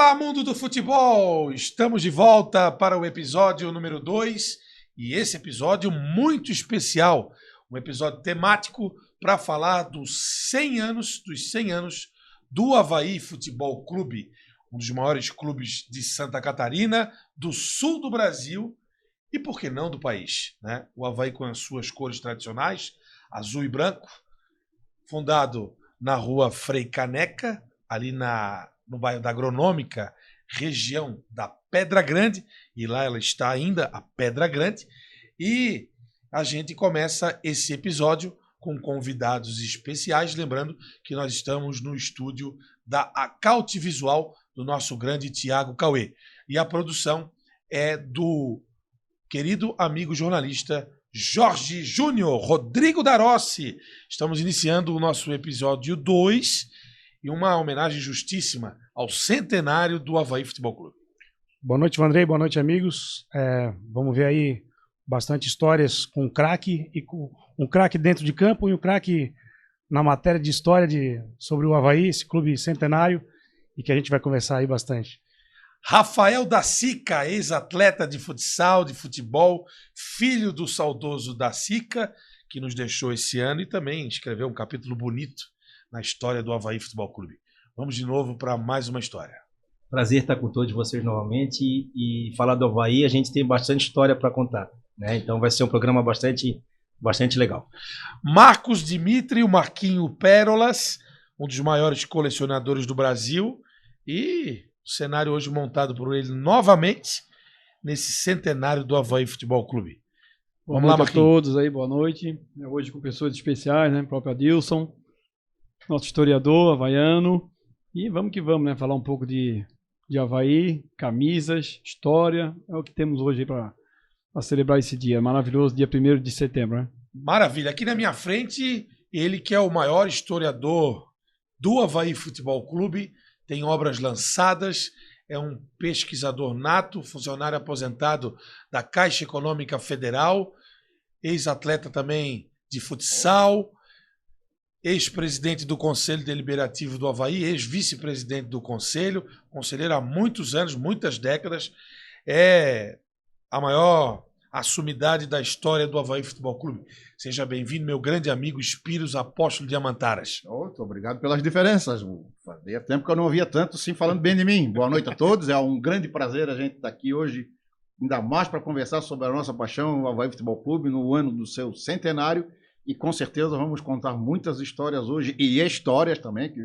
Olá, mundo do futebol! Estamos de volta para o episódio número 2 e esse episódio muito especial, um episódio temático para falar dos 100 anos do Avaí Futebol Clube, um dos maiores clubes de Santa Catarina, do sul do Brasil e, por que não, do país, né? O Avaí com as suas cores tradicionais, azul e branco, fundado na rua Frei Caneca, ali no bairro da Agronômica, região da Pedra Grande, e lá ela está ainda, a Pedra Grande, e a gente começa esse episódio com convidados especiais, lembrando que nós estamos no estúdio da Acaute Visual, do nosso grande Tiago Cauê, e a produção é do querido amigo jornalista Jorge Júnior, Rodrigo Darossi. Estamos iniciando o nosso episódio 2 e uma homenagem justíssima ao centenário do Avaí Futebol Clube. Boa noite, Vandrei. Boa noite, amigos. Vamos ver aí bastante histórias com o craque e com um craque dentro de campo e um craque na matéria de história sobre o Avaí, esse clube centenário, e que a gente vai conversar aí bastante. Rafael da Sica, ex-atleta de futsal, de futebol, filho do saudoso da Sica, que nos deixou esse ano e também escreveu um capítulo bonito na história do Avaí Futebol Clube. Vamos de novo para mais uma história. Prazer estar com todos vocês novamente e falar do Avaí, a gente tem bastante história para contar, né? Então vai ser um programa bastante legal. Marcos Dimitri, o Marquinho Pérolas, um dos maiores colecionadores do Brasil, e o cenário hoje montado por ele novamente nesse centenário do Avaí Futebol Clube. Vamos lá, Marquinhos. Boa noite a todos aí, boa noite. Hoje com pessoas especiais, né? O próprio Adilson, nosso historiador havaiano. E vamos que vamos, né? Falar um pouco de Avaí, camisas, história. É o que temos hoje para celebrar esse dia maravilhoso, dia 1º de setembro, né? Maravilha. Aqui na minha frente, ele que é o maior historiador do Avaí Futebol Clube, tem obras lançadas, é um pesquisador nato, funcionário aposentado da Caixa Econômica Federal, ex-atleta também de futsal, ex-presidente do Conselho Deliberativo do Avaí, ex-vice-presidente do Conselho, conselheiro há muitos anos, muitas décadas, é a maior assumidade da história do Avaí Futebol Clube. Seja bem-vindo, meu grande amigo Espiros Apóstolo Diamantaras. Muito obrigado pelas diferenças. Fazia tempo que eu não ouvia tanto assim falando bem de mim. Boa noite a todos, é um grande prazer a gente estar aqui hoje, ainda mais para conversar sobre a nossa paixão, o Avaí Futebol Clube, no ano do seu centenário, e com certeza vamos contar muitas histórias hoje, e histórias também, que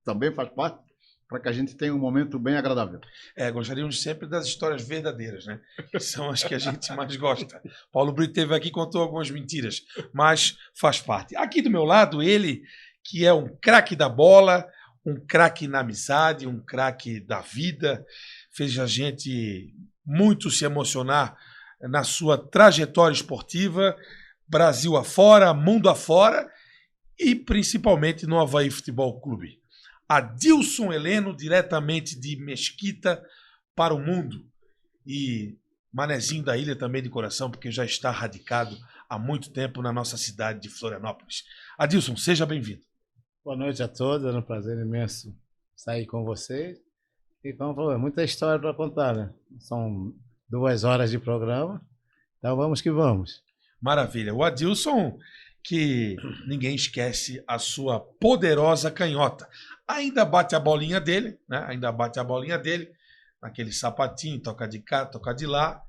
também faz parte, para que a gente tenha um momento bem agradável. Gostaríamos sempre das histórias verdadeiras, né? Que são as que a gente mais gosta. Paulo Brito esteve aqui e contou algumas mentiras, mas faz parte. Aqui do meu lado, ele que é um craque da bola, um craque na amizade, um craque da vida, fez a gente muito se emocionar na sua trajetória esportiva, Brasil afora, mundo afora, e principalmente no Avaí Futebol Clube. Adilson Heleno, diretamente de Mesquita para o mundo. E manezinho da ilha também de coração, porque já está radicado há muito tempo na nossa cidade de Florianópolis. Adilson, seja bem-vindo. Boa noite a todos, é um prazer imenso sair com vocês. E como falou, muita história para contar, né? São 2 horas de programa, então vamos que vamos. Maravilha. O Adilson, que ninguém esquece a sua poderosa canhota. Ainda bate a bolinha dele, né? Naquele sapatinho, toca de cá, toca de lá,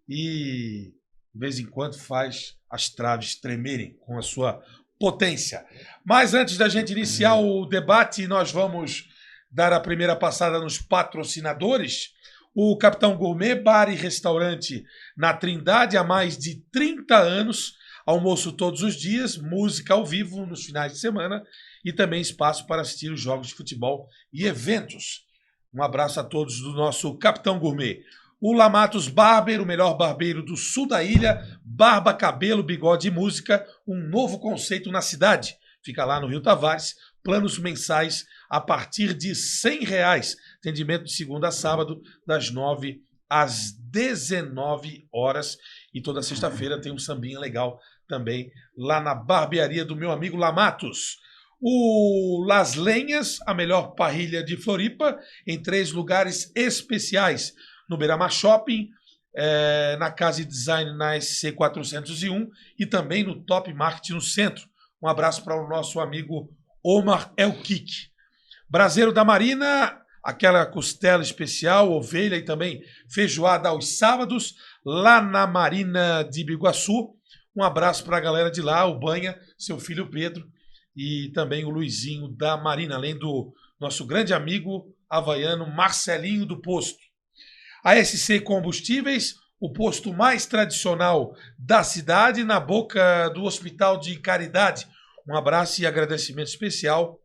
e de vez em quando faz as traves tremerem com a sua potência. Mas antes da gente iniciar o debate, nós vamos dar a primeira passada nos patrocinadores. O Capitão Gourmet, bar e restaurante na Trindade há mais de 30 anos, almoço todos os dias, música ao vivo nos finais de semana e também espaço para assistir os jogos de futebol e eventos. Um abraço a todos do nosso Capitão Gourmet. O Lamatos Barber, o melhor barbeiro do sul da ilha, barba, cabelo, bigode e música, um novo conceito na cidade. Fica lá no Rio Tavares, planos mensais a partir de R$100. Atendimento de segunda a sábado, das 9 às 19 horas. E toda sexta-feira tem um sambinha legal também lá na barbearia do meu amigo Lamatos. O Las Lenhas, a melhor parrilha de Floripa, em 3 lugares especiais. No Beira-Mar Shopping, na Casa de Design na SC 401 e também no Top Market no centro. Um abraço para o nosso amigo Omar Elkik. Braseiro da Marina, aquela costela especial, ovelha e também feijoada aos sábados, lá na Marina de Biguaçu. Um abraço para a galera de lá, o Banha, seu filho Pedro e também o Luizinho da Marina, além do nosso grande amigo havaiano Marcelinho do Posto. A SC Combustíveis, o posto mais tradicional da cidade, na boca do Hospital de Caridade. Um abraço e agradecimento especial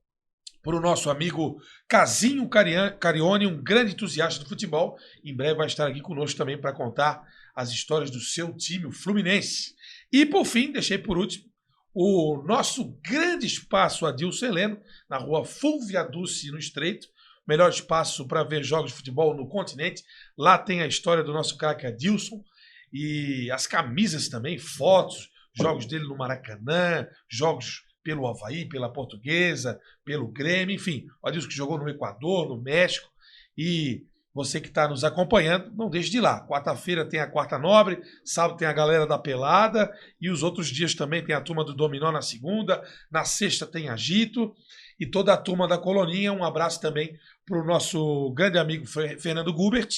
para o nosso amigo Casinho Carione, um grande entusiasta do futebol. Em breve vai estar aqui conosco também para contar as histórias do seu time, o Fluminense. E por fim, deixei por último, o nosso grande espaço Adilson Heleno, na rua Fulvia Dulce, no Estreito. Melhor espaço para ver jogos de futebol no continente. Lá tem a história do nosso craque Adilson e as camisas também, fotos, jogos dele no Maracanã, jogos pelo Avaí, pela Portuguesa, pelo Grêmio, enfim. O Adilson que jogou no Equador, no México. E você que está nos acompanhando, não deixe de ir lá. Quarta-feira tem a Quarta Nobre, sábado tem a galera da Pelada e os outros dias também tem a turma do Dominó na segunda, na sexta tem Agito e toda a turma da Coloninha. Um abraço também para o nosso grande amigo Fernando Gubert,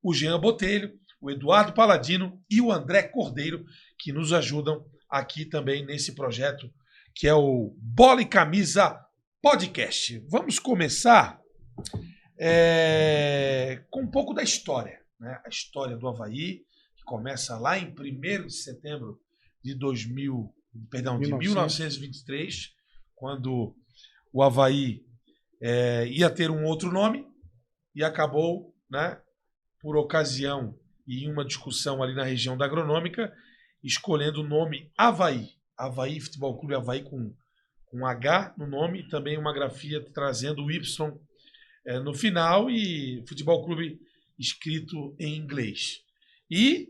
o Jean Botelho, o Eduardo Paladino e o André Cordeiro, que nos ajudam aqui também nesse projeto que é o Bola e Camisa Podcast. Vamos começar com um pouco da história, né? A história do Avaí, que começa lá em 1º de setembro de 1923, quando o Avaí ia ter um outro nome e acabou, né, por ocasião e em uma discussão ali na região da Agronômica, escolhendo o nome Avaí. Avaí Futebol Clube, Avaí com H no nome e também uma grafia trazendo o Y no final e Futebol Clube escrito em inglês. E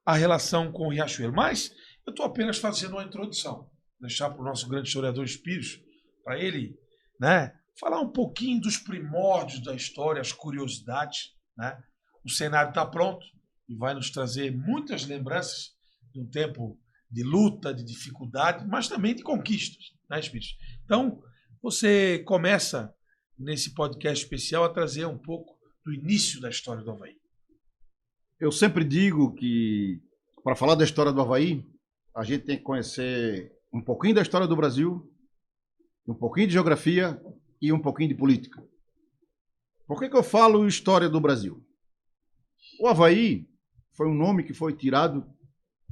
a relação com o Riachuelo. Mas eu estou apenas fazendo uma introdução. Deixar para o nosso grande historiador Espíritos, para ele, né, falar um pouquinho dos primórdios da história, as curiosidades. Né? O cenário está pronto e vai nos trazer muitas lembranças de um tempo de luta, de dificuldade, mas também de conquistas, né, Espíritos? Então, você começa nesse podcast especial a trazer um pouco do início da história do Avaí. Eu sempre digo que, para falar da história do Avaí, a gente tem que conhecer um pouquinho da história do Brasil, um pouquinho de geografia e um pouquinho de política. Por que eu falo história do Brasil? O Avaí foi um nome que foi tirado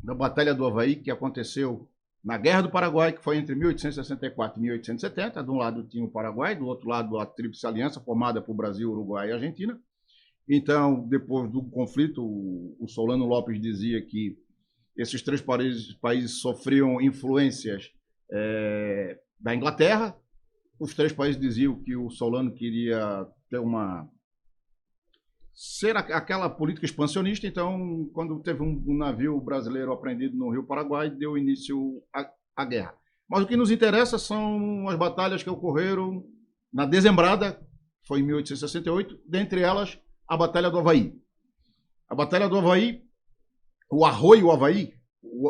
da Batalha do Avaí, que aconteceu na Guerra do Paraguai, que foi entre 1864 e 1870. De um lado tinha o Paraguai, do outro lado a Tríplice Aliança, formada por Brasil, Uruguai e Argentina. Então, depois do conflito, o Solano Lopes dizia que esses 3 países sofriam influências da Inglaterra. Os 3 países diziam que o Solano queria ter ser aquela política expansionista. Então, quando teve um navio brasileiro apreendido no Rio Paraguai, deu início à guerra. Mas o que nos interessa são as batalhas que ocorreram na Dezembrada, foi em 1868, dentre elas a Batalha do Avaí. A Batalha do Avaí, o Arroio Avaí,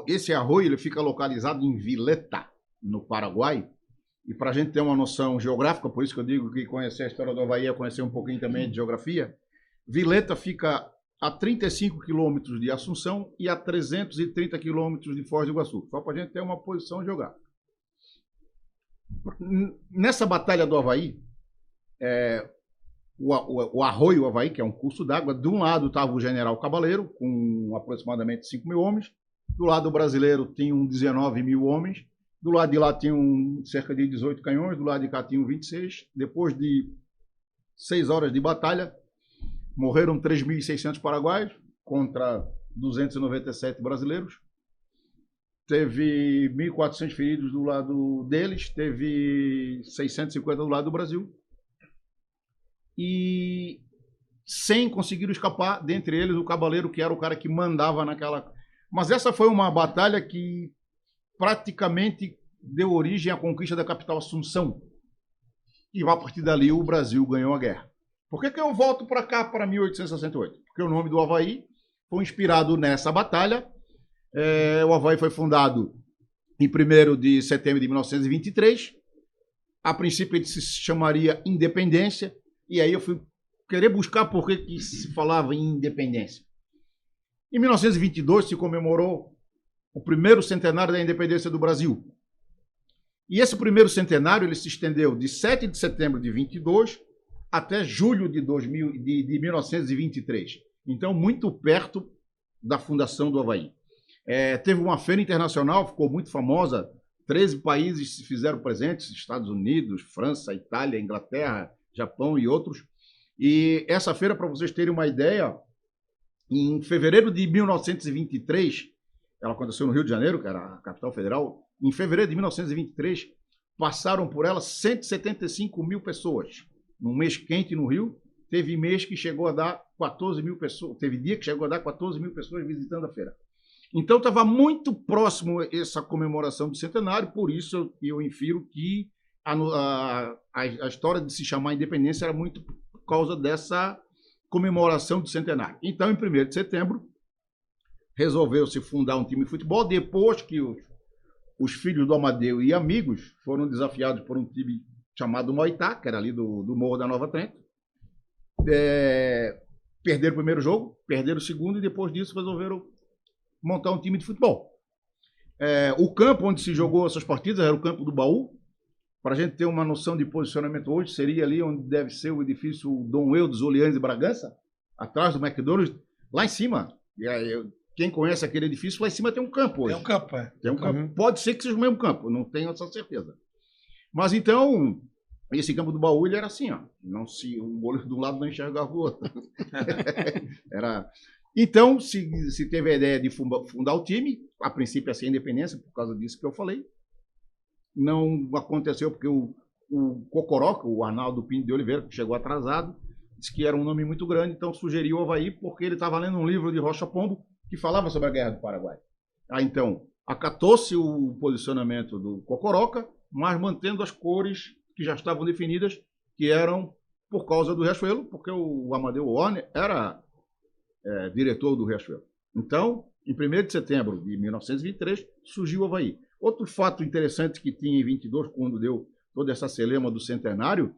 esse arroio ele fica localizado em Vileta, no Paraguai. E para a gente ter uma noção geográfica, por isso que eu digo que conhecer a história do Avaí é conhecer um pouquinho também de geografia, Vileta fica a 35 quilômetros de Assunção e a 330 quilômetros de Foz do Iguaçu. Só para a gente ter uma posição geográfica. Nessa Batalha do Avaí, o Arroio Avaí, que é um curso d'água, de um lado estava o general Cabaleiro, com aproximadamente 5 mil homens. Do lado brasileiro tinham 19 mil homens. Do lado de lá tinham cerca de 18 canhões. Do lado de cá tinham 26. Depois de 6 horas de batalha, morreram 3.600 paraguaios contra 297 brasileiros. Teve 1.400 feridos do lado deles, teve 650 do lado do Brasil. E 100 conseguiram escapar, dentre eles o Cabaleiro, que era o cara que mandava naquela... Mas essa foi uma batalha que praticamente deu origem à conquista da capital Assunção. E a partir dali o Brasil ganhou a guerra. Por que eu volto para cá, para 1868? Porque o nome do Avaí foi inspirado nessa batalha. O Avaí foi fundado em 1º de setembro de 1923. A princípio ele se chamaria Independência. E aí eu fui querer buscar por que se falava em independência. Em 1922 se comemorou o primeiro centenário da independência do Brasil. E esse primeiro centenário ele se estendeu de 7 de setembro de 22 até julho de 1923. Então, muito perto da fundação do Avaí. Teve uma feira internacional, ficou muito famosa. 13 países se fizeram presentes, Estados Unidos, França, Itália, Inglaterra, Japão e outros. E essa feira, para vocês terem uma ideia, em fevereiro de 1923, ela aconteceu no Rio de Janeiro, que era a capital federal. Em fevereiro de 1923, passaram por ela 175 mil pessoas. Num mês quente no Rio, teve mês que chegou a dar 14 mil pessoas, teve dia que chegou a dar 14 mil pessoas visitando a feira. Então estava muito próximo essa comemoração do centenário, por isso eu infiro que a história de se chamar Independência era muito por causa dessa comemoração do centenário. Então, em 1º de setembro, resolveu-se fundar um time de futebol, depois que os filhos do Amadeu e amigos foram desafiados por um time chamado Moitá, que era ali do Morro da Nova Trento. Perderam o primeiro jogo, perderam o segundo e depois disso resolveram montar um time de futebol. O campo onde se jogou essas partidas era o campo do Baú. Para a gente ter uma noção de posicionamento hoje, seria ali onde deve ser o edifício Dom Eudes Orleans de Bragança, atrás do McDonald's, lá em cima. Quem conhece aquele edifício, lá em cima tem um campo hoje. Tem um campo, Tem um campo. Pode ser que seja o mesmo campo, não tenho essa certeza. Mas então, esse campo do Baú, ele era assim, ó. O olho de um lado não enxergava o outro. Então, se teve a ideia de fundar o time, a princípio ia ser Independência, por causa disso que eu falei. Não aconteceu porque o Cocoroca, o Arnaldo Pinto de Oliveira, que chegou atrasado, disse que era um nome muito grande, então sugeriu o Avaí porque ele estava lendo um livro de Rocha Pombo que falava sobre a Guerra do Paraguai. Então, acatou-se o posicionamento do Cocoroca, mas mantendo as cores que já estavam definidas, que eram por causa do Riachuelo, porque o Amadeu Warner era diretor do Riachuelo. Então, em 1º de setembro de 1923, surgiu o Avaí. Outro fato interessante que tinha em 22, quando deu toda essa celema do centenário,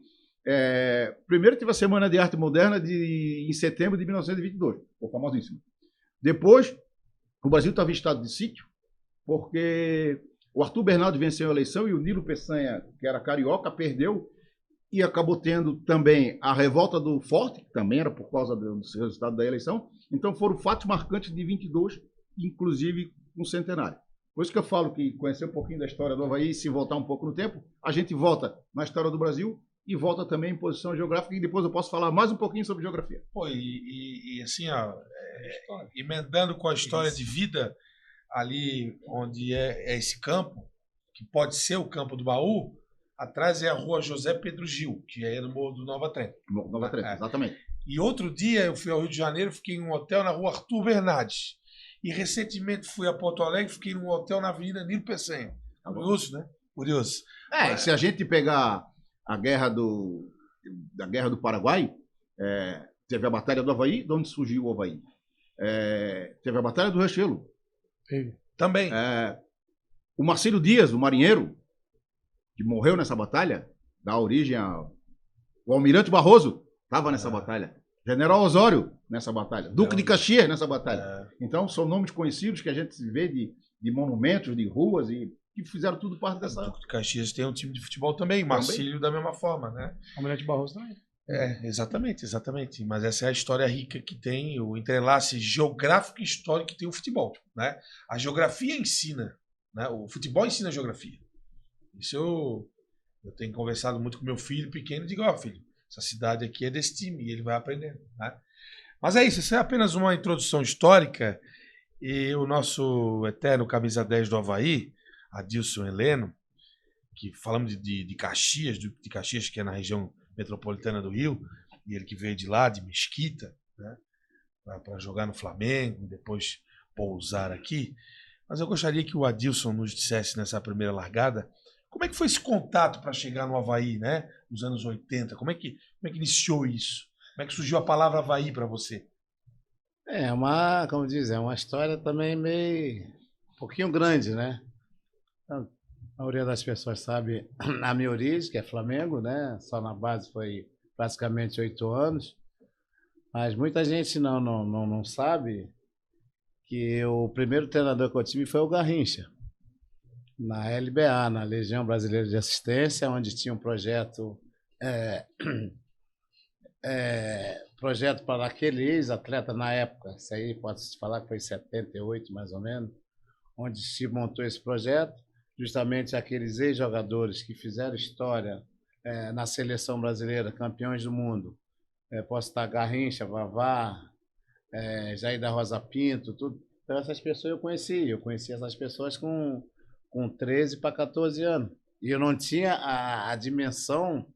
primeiro teve a Semana de Arte Moderna em setembro de 1922, foi famosíssimo. Depois, o Brasil estava em estado de sítio, porque o Arthur Bernardo venceu a eleição e o Nilo Peçanha, que era carioca, perdeu e acabou tendo também a revolta do Forte, que também era por causa do resultado da eleição. Então foram fatos marcantes de 22, inclusive um centenário. Por isso que eu falo que conhecer um pouquinho da história do Avaí, se voltar um pouco no tempo, a gente volta na história do Brasil e volta também em posição geográfica, e depois eu posso falar mais um pouquinho sobre geografia. Pô, e assim, ó, emendando com a história de vida, ali onde é esse campo, que pode ser o campo do Baú, atrás é a rua José Pedro Gil, que é no Morro do Nova Trento. Nova Trento, exatamente. E outro dia eu fui ao Rio de Janeiro, fiquei em um hotel na rua Arthur Bernardes. E recentemente fui a Porto Alegre, fiquei num hotel na Avenida Nilo Peçanha. Curioso, né? Curioso. Se a gente pegar a guerra do Paraguai, teve a Batalha do Avaí, de onde surgiu o Avaí. Teve a Batalha do Riachuelo. Também. O Marcelo Dias, o marinheiro, que morreu nessa batalha, dá origem o Almirante Barroso, estava nessa batalha. General Osório nessa batalha. Duque de Caxias nessa batalha. Então, são nomes conhecidos que a gente vê de monumentos, de ruas, e que fizeram tudo parte dessa... Duque de Caxias tem um time de futebol também, Marcílio da mesma forma, né? Almirante Barroso também. Exatamente. Mas essa é a história rica que tem, o entrelace geográfico e histórico que tem o futebol, né? A geografia ensina, né? O futebol ensina a geografia. Isso eu tenho conversado muito com meu filho pequeno e digo, filho, essa cidade aqui é desse time, e ele vai aprendendo, né? Mas é isso é apenas uma introdução histórica, e o nosso eterno camisa 10 do Avaí, Adilson Heleno, que falamos de Caxias, de Caxias, que é na região metropolitana do Rio, e ele que veio de lá, de Mesquita, né, para jogar no Flamengo, depois pousar aqui. mas eu gostaria que o Adilson nos dissesse nessa primeira largada como é que foi esse contato para chegar no Avaí, né? Nos anos 80, como é que iniciou isso? Como é que surgiu a palavra Avaí para você? Como diz, é uma história também meio, um pouquinho grande, né? Então, a maioria das pessoas sabe a minha origem, que é Flamengo, né? Só na base foi praticamente 8 anos. Mas muita gente não sabe que o primeiro treinador que eu tive foi o Garrincha, na LBA, na Legião Brasileira de Assistência, onde tinha um projeto, é, projeto para aquele ex-atleta na época, isso aí pode-se falar que foi em 78 mais ou menos, onde se montou esse projeto, justamente aqueles ex-jogadores que fizeram história na seleção brasileira, campeões do mundo. Posso estar Garrincha, Vavá, Jair da Rosa Pinto, tudo. Então essas pessoas eu conheci essas pessoas com 13 para 14 anos. E eu não tinha a dimensão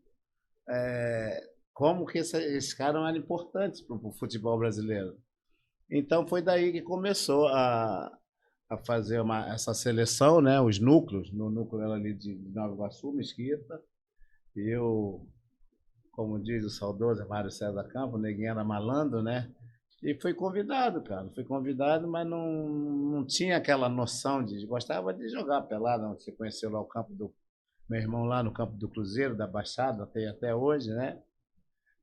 como que esses caras eram importantes para o futebol brasileiro. Então foi daí que começou a fazer essa seleção, né? Os núcleos, no núcleo era ali de Nova Iguaçu, Mesquita, e eu, como diz o saudoso Mário César Campos, neguinho era malandro, né? E fui convidado, cara. Fui convidado, mas não tinha aquela noção de... Gostava de jogar pelada. Você conheceu lá o campo do... Meu irmão lá no campo do Cruzeiro, da Baixada, até hoje, né?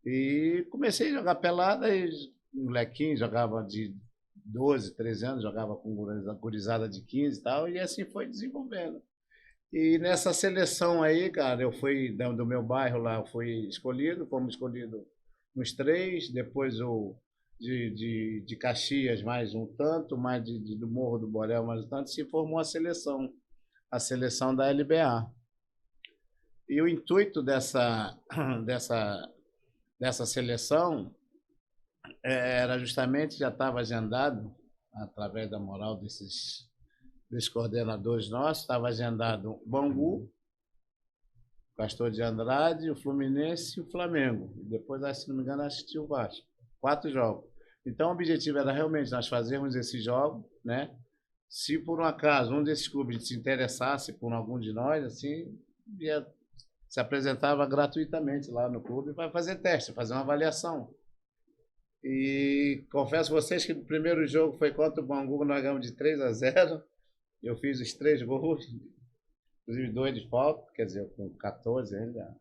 E comecei a jogar pelada e molequinho, jogava de 12, 13 anos, jogava com gurizada de 15 e tal, e assim foi desenvolvendo. E nessa seleção aí, cara, eu fui do meu bairro lá, eu fui escolhido, fomos escolhidos nos 3, depois de Caxias mais um tanto, mais do Morro do Borel mais um tanto, se formou a seleção da LBA. E o intuito dessa seleção era justamente, já estava agendado, através da moral desses coordenadores nossos, estava agendado o Bangu, o Castor de Andrade, o Fluminense e o Flamengo. E depois, se não me engano, assistiu o Vasco. 4 jogos. Então, o objetivo era realmente nós fazermos esses jogos, né? Se por um acaso um desses clubes se interessasse por algum de nós, assim, se apresentava gratuitamente lá no clube para fazer teste, fazer uma avaliação. E confesso a vocês que o primeiro jogo foi contra o Bangu, nós ganhamos de 3-0. Eu fiz os 3 gols, inclusive 2 de falta, quer dizer, com 14 ainda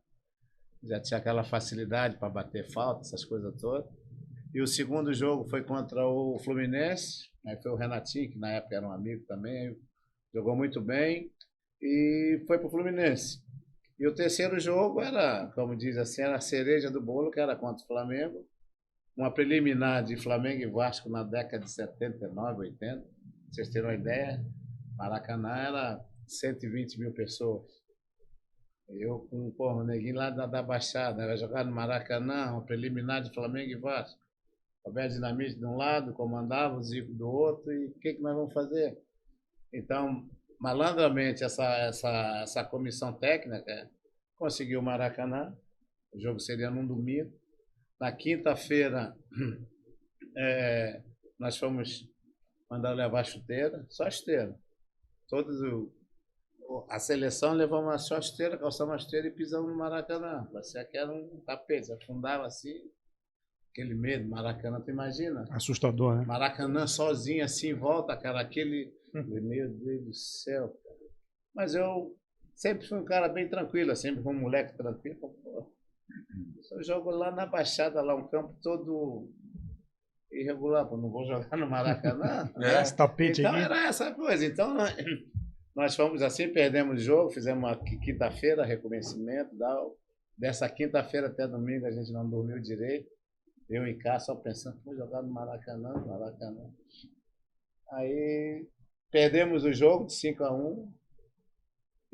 já tinha aquela facilidade para bater falta, essas coisas todas. E o segundo jogo foi contra o Fluminense, aí foi o Renatinho, que na época era um amigo também, jogou muito bem, e foi para o Fluminense. E o terceiro jogo era, como diz assim, era a cereja do bolo, que era contra o Flamengo, uma preliminar de Flamengo e Vasco na década de 79, 80. Pra vocês terem uma ideia, Maracanã era 120 mil pessoas. Eu com o neguinho lá da Baixada, era jogar no Maracanã, uma preliminar de Flamengo e Vasco. Roberto Dinamite de um lado, comandava o Zico do outro, e o que nós vamos fazer? Então, malandramente, essa comissão técnica conseguiu o Maracanã, o jogo seria num domingo. Na quinta-feira, nós fomos mandar levar chuteira, só chuteira. A seleção levamos só chuteira, calçamos a chuteira e pisamos no Maracanã. Parecia que era um tapete, afundava assim, aquele medo. Maracanã, tu imagina? Assustador, né? Maracanã sozinho assim em volta, cara, aquele... Meu Deus do céu, cara. Mas eu sempre fui um cara bem tranquilo, sempre fui um moleque tranquilo. Pô, eu jogo lá na Baixada, lá um campo todo irregular, pô, não vou jogar no Maracanã. Esse tapete então aqui. era essa coisa. Então nós fomos assim, perdemos o jogo, fizemos uma quinta-feira, reconhecimento. Dessa quinta-feira até domingo a gente não dormiu direito. Eu em casa só pensando, vou jogar no Maracanã. Aí perdemos o jogo de 5-1.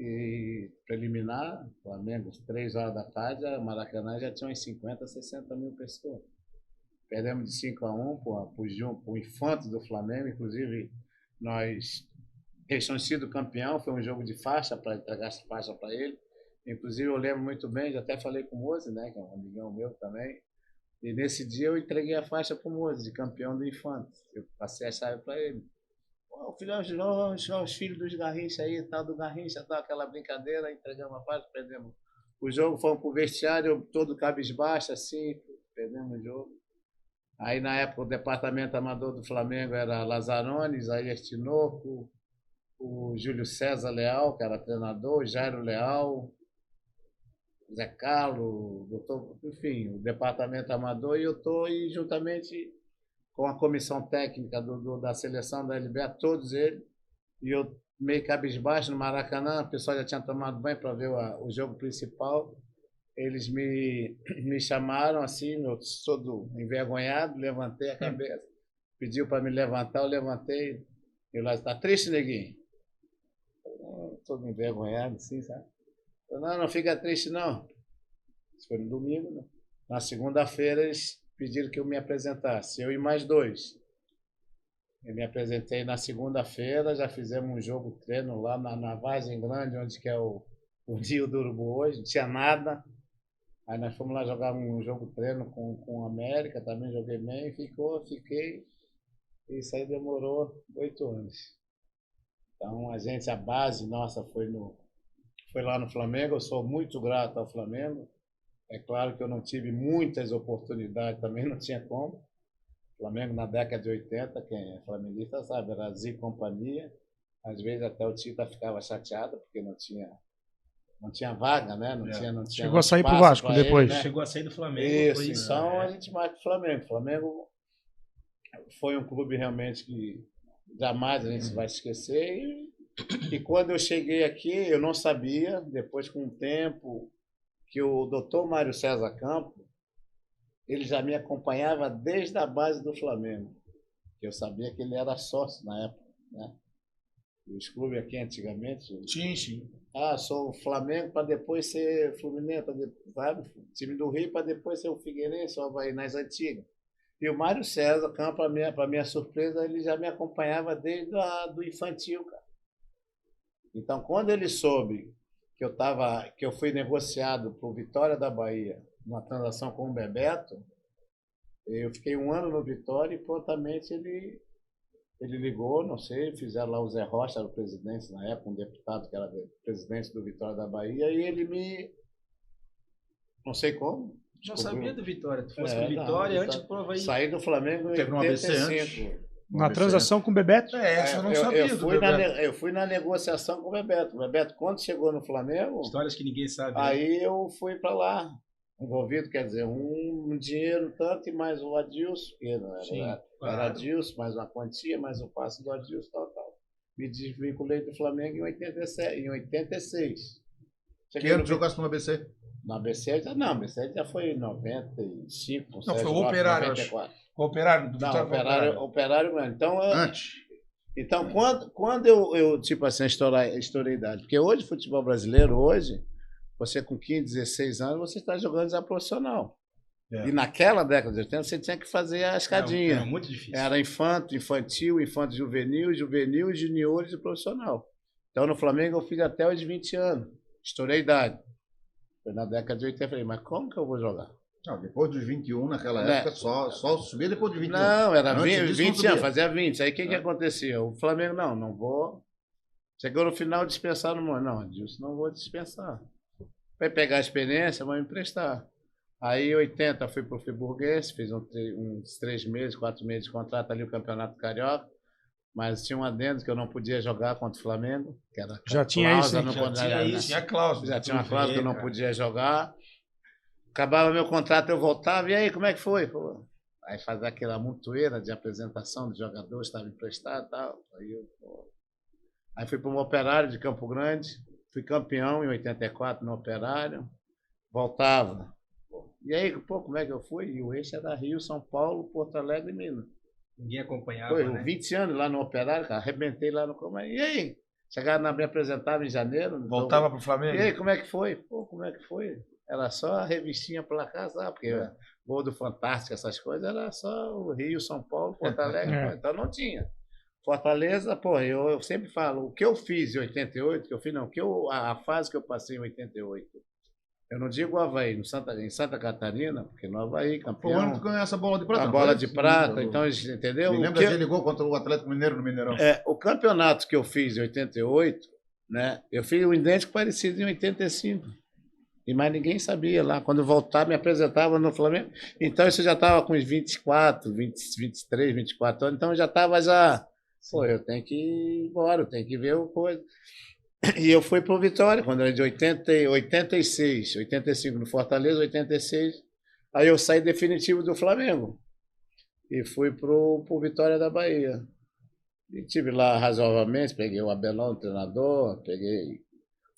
E preliminar, Flamengo, 3 horas da tarde, a Maracanã já tinha uns 50, 60 mil pessoas. Perdemos de 5-1 para o Infante do Flamengo, inclusive eles tinham sido campeão, foi um jogo de faixa, para entregar essa faixa para ele. Inclusive eu lembro muito bem, já até falei com o Moze, né, que é um amigão meu também, e nesse dia eu entreguei a faixa para o Moze, de campeão do Infante. Eu passei a chave para ele. Ó, os filhos dos Garrincha aí, tal do Garrincha, tal, aquela brincadeira, entregamos a parte, perdemos. O jogo fomos pro vestiário, todo cabisbaixo, assim, perdemos o jogo. Aí na época o departamento amador do Flamengo era Lazarones, aí Tinoco, o Júlio César Leal, que era treinador, Jairo Leal, Zé Carlos, doutor, enfim, o departamento amador, e eu estou aí juntamente com a comissão técnica da seleção da LBA, todos eles, e eu meio cabisbaixo no Maracanã, o pessoal já tinha tomado banho para ver o jogo principal, eles me chamaram assim, eu todo envergonhado, levantei a cabeça, pediu para me levantar, eu levantei, eu lá, está triste, neguinho? Todo envergonhado, assim, sabe? Eu, não fica triste, não. Isso foi no domingo, né? Na segunda-feira, eles pediram que eu me apresentasse, eu e mais 2. Eu me apresentei na segunda-feira, já fizemos um jogo treino lá na Vargem Grande, onde que é o Rio do Urubu hoje, não tinha nada. Aí nós fomos lá jogar um jogo treino com o América, também joguei bem, fiquei. Isso aí demorou 8 anos. Então, a base nossa foi lá no Flamengo. Eu sou muito grato ao Flamengo. É claro que eu não tive muitas oportunidades, também não tinha como. O Flamengo, na década de 80, quem é flamenguista sabe, era Zico e companhia. Às vezes até o Tita ficava chateado, porque não tinha vaga, né? Não tinha Chegou a sair pro Vasco depois. Ele, né? Chegou a sair do Flamengo. Isso, então a gente marca o Flamengo. O Flamengo foi um clube realmente que jamais a gente vai esquecer. E quando eu cheguei aqui, eu não sabia, depois com o tempo, que o doutor Mário César Campos, ele já me acompanhava desde a base do Flamengo. Eu sabia que ele era sócio na época, né? Os clubes aqui antigamente... Sim. sou o Flamengo para depois ser Fluminense, sabe? Time do Rio para depois ser o Figueirense, o Avaí, nas antigas. E o Mário César Campos, para minha surpresa, ele já me acompanhava desde do infantil, cara. Então, quando ele soube que eu fui negociado para o Vitória da Bahia, numa transação com o Bebeto, eu fiquei 1 ano no Vitória e prontamente ele ligou, não sei, fizeram lá o Zé Rocha, era o presidente na época, um deputado que era presidente do Vitória da Bahia, e ele não sei como. Não sabia do Vitória. Tu fosse pro Vitória antes prova aí. Saí do Flamengo em 85. Na transação com o Bebeto? Essa eu não sabia. Eu fui na negociação com o Bebeto. O Bebeto, quando chegou no Flamengo... Histórias que ninguém sabe. Aí eu fui para lá. Envolvido, quer dizer, um dinheiro tanto e mais o Adilson, que era Adilson, mais uma quantia, mais o passe do Adilson, tal. Me desvinculei do Flamengo em 86. Que ano jogasse no ABC? No ABC já foi em 95. Não, foi o Operário, 94. O Operário do Vitória. Operário mesmo. Então, Antes. Então, quando eu tipo assim, estourei idade, porque hoje, futebol brasileiro, você com 15, 16 anos, você está jogando já profissional. É. E naquela década de 80, você tinha que fazer a escadinha. Era muito difícil. Era infantil, juvenil, juniores e profissional. Então, no Flamengo, eu fiz até os 20 anos. Estourei idade. Foi na década de 80, eu falei, mas como que eu vou jogar? Não, depois dos 21, naquela época, só subia depois dos 21. Não, era 20 anos, fazia 20. Aí o que acontecia? O Flamengo, não vou. Chegou no final, dispensaram. Não, Adilson, não vou dispensar. Vai pegar a experiência, vai me emprestar. Aí, em 80, fui para o Friburguense, fiz uns 3 meses, 4 meses de contrato ali, o Campeonato Carioca. Mas tinha um adendo que eu não podia jogar contra o Flamengo. Que era já tinha isso, tinha cláusula. Já tinha uma cláusula que eu não podia jogar. Acabava meu contrato, eu voltava. E aí, como é que foi? Pô, aí fazia aquela montoeira de apresentação de jogadores, estava emprestado e tal. Aí fui para o Operário de Campo Grande. Fui campeão em 84 no Operário. Voltava. E aí, pô, como é que eu fui? E o eixo era Rio, São Paulo, Porto Alegre e Minas. Ninguém acompanhava, foi, né? 20 anos lá no Operário, cara, arrebentei lá no... E aí? Chegava me apresentava em janeiro. Voltava pro Flamengo? E aí, como é que foi? Pô, como é que foi? Era só a revistinha pra cá, sabe? Porque gol do Fantástico, essas coisas, era só o Rio, São Paulo, Porto Alegre. Então não tinha. Fortaleza, pô, eu sempre falo, o que eu fiz em 88, a fase que eu passei em 88, Eu não digo Avaí, em Santa Catarina, porque no Avaí, Foi o ano que campeão, tu ganhou essa bola de prata. a não bola foi? de Sim, prata, então, entendeu? Me O lembra que- daquele gol contra o Atlético Mineiro no Mineirão. o campeonato que eu fiz em 88, né? Eu fiz um idêntico parecido em 85. E mais ninguém sabia lá. Quando eu voltava, me apresentava no Flamengo. Então, isso já estava com uns 24, 20, 23, 24 anos. Então, eu já estava já... Pô, eu tenho que ir embora, eu tenho que ver o coisa. E eu fui para o Vitória, quando era de 86, 85 no Fortaleza, 86. Aí eu saí definitivo do Flamengo. E fui para o Vitória da Bahia. E tive lá razoavelmente, peguei o Abelão, o treinador, peguei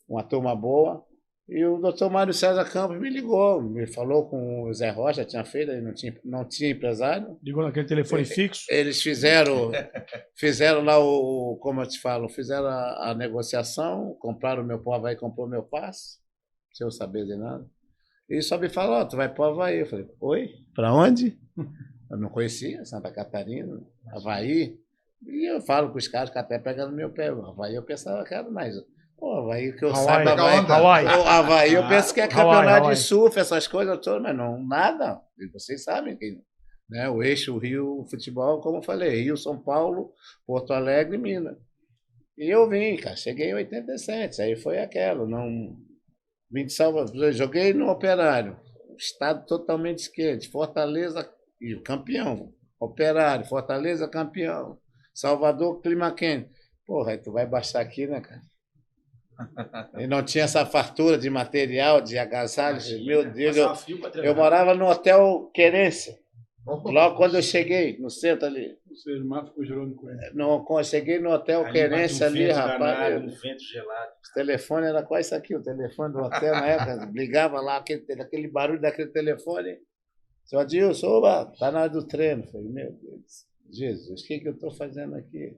uma turma boa. E o doutor Mário César Campos me ligou, me falou com o Zé Rocha, tinha feito, aí não tinha empresário. Ligou naquele telefone fixo. Eles fizeram lá como eu te falo, fizeram a negociação, compraram o meu pó Avaí, comprou meu passe, sem eu saber de nada. E só me falou, ó, tu vai pro Avaí. Eu falei, oi? Para onde? Eu não conhecia, Santa Catarina, Avaí. E eu falo com os caras que até pegam no meu pé. Avaí eu pensava que era mais. Pô, Avaí que eu Hawaii, saiba, Hawaii. O Avaí eu penso que é Hawaii, campeonato Hawaii. de surf, essas coisas todas, mas não, nada. E vocês sabem que, né, o eixo Rio Futebol, como eu falei, Rio, São Paulo, Porto Alegre e Minas. E eu vim, cara, cheguei em 87, aí foi aquela, não... Vim de Salvador, joguei no Operário, estado totalmente quente, Fortaleza, e campeão, Operário, Fortaleza, campeão, Salvador, clima quente. Porra, aí tu vai baixar aqui, né, cara? E não tinha essa fartura de material, de agasalhos. Meu Deus, eu morava no Hotel Querência. Logo quando eu cheguei, no centro ali. Ou seja, o mar ficou girando com ele. Quando eu cheguei no Hotel Ali Querência bate um ali, vento rapaz. danado, um vento gelado. O telefone era quase isso aqui, o telefone do hotel na época. Ligava lá, aquele barulho daquele telefone. Seu Adilson, oba, tá na hora do treino. Falei, meu Deus, Jesus, o que eu estou fazendo aqui?